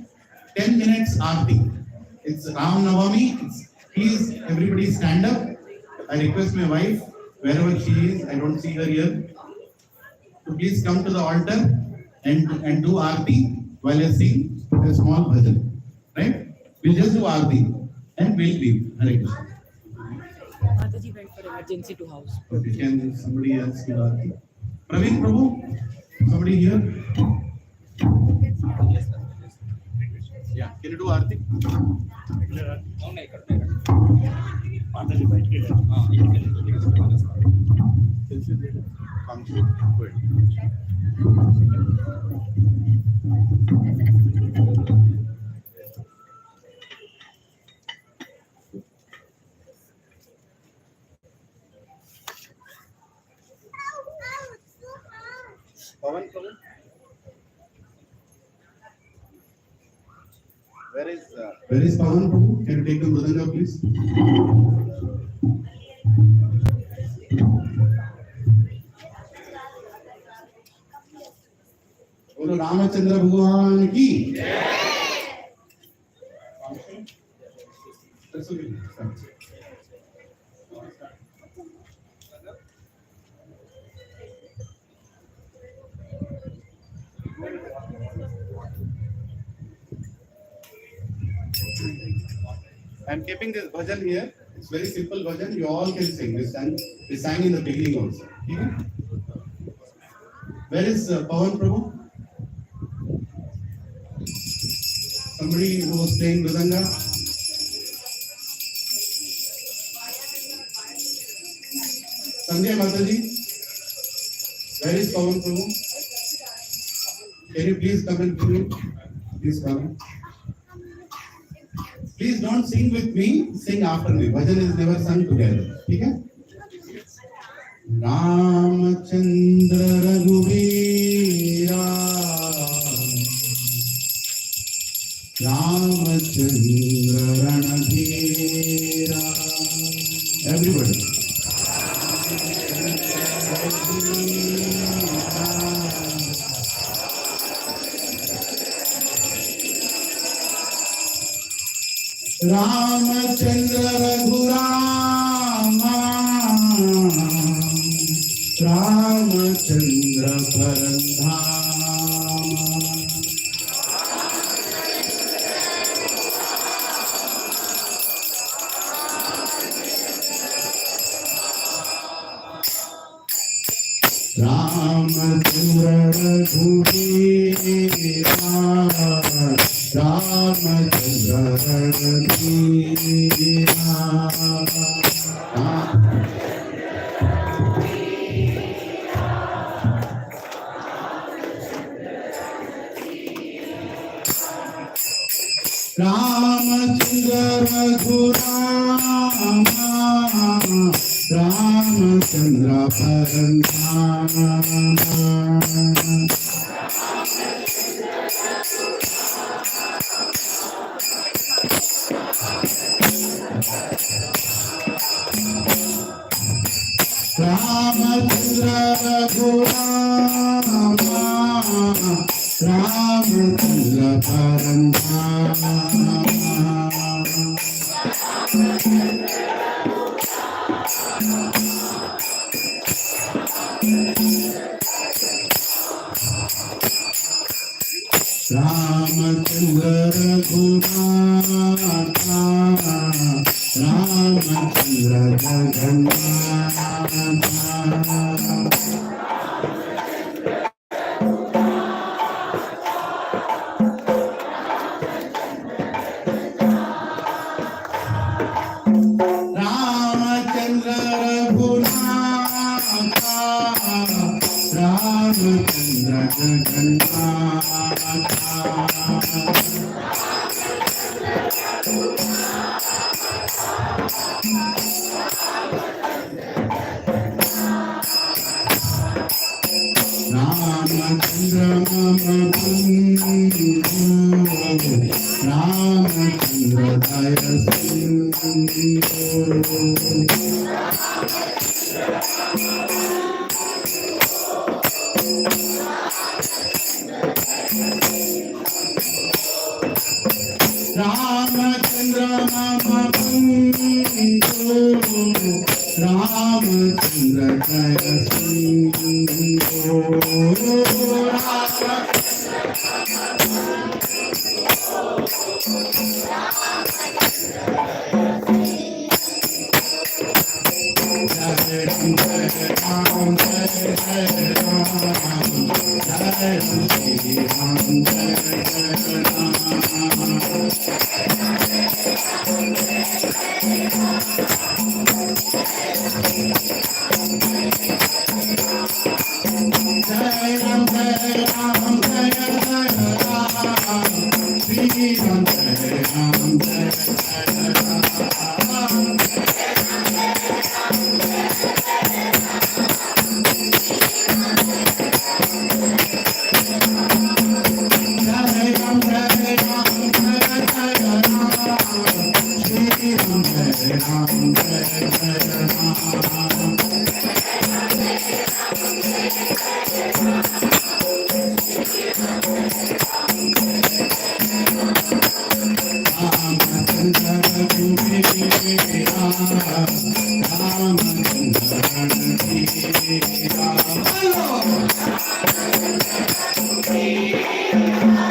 10 minutes aarti. It's RAMANAVAMI. Please everybody stand up. I request my wife, wherever she is, I don't see her here, to please come to the altar and do aarti while I sing a small bhajan. Right? We'll just do aarti and we'll leave. Hare Krishna. Mataji went for emergency to house. Okay, can somebody else give aarti? Praveen Prabhu, somebody here? Yeah, can you do aarti? Mataji बैठ के Come to go ahead. Pawan, Pawan. Where is Pawan Prabhu? Can you take the mridanga, please? बोलो रामचंद्र भगवान की जय। I'm keeping this bhajan here. It's very simple bhajan. You all can sing. We sang in the beginning also. Okay? Where is Pawan Prabhu? Somebody who was playing Mridanga? Sandhya Mataji? Where is Pawan Prabhu? Can you please come and sing? Please come. Please don't sing with me, sing after me. Bhajan is never sung together. Okay? Ramachandra Raghuvira Ramachandra Ranadhira. Everybody. Ramachandra Raghurama Ramachandra Parandhama Ramachandra Raghuvira Ramachandra Ranadhira. Ramachandra Raghurama Ramachandra Parandhama Ramachandra Raghurama Ramachandra Parandhama Ramachandra Raghurama Ramachandra Ramachandra Ramachandra Ramachandra Mama Bandhu Ramachandra Daya Ramachandra Mama Bandhu Ramachandra Daya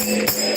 Hare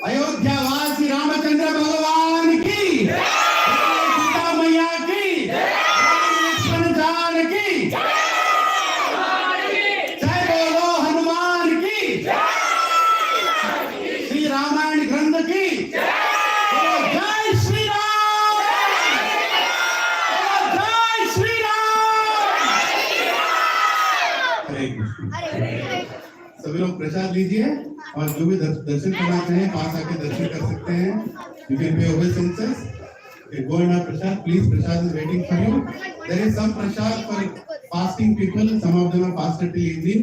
अयोध्यावासी Ramchandra भगवान की सीता मैया की लक्ष्मण जान की जय बोलो हनुमान की श्री रामायण ग्रंथ की जय श्री राम जय श्री राम। हरे कृष्ण। सभी लोग प्रसाद लीजिए और जो भी दर्शन करना चाहें पास आके दर्शन कर सकते हैं। You can pay obeisances. You go and have prasad. Please, prasad is waiting for you. There is some prasad for fasting people. Some of them are fasted till evening.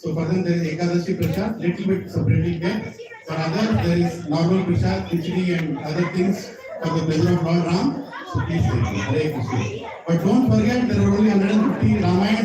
So for them there is Ekadashi prasad. Little bit separately kept. For others there is normal prasad, khichdi and other things for the pleasure of Lord Ram. So please take it. Hare Krishna. But don't forget there are only 150 Ramayana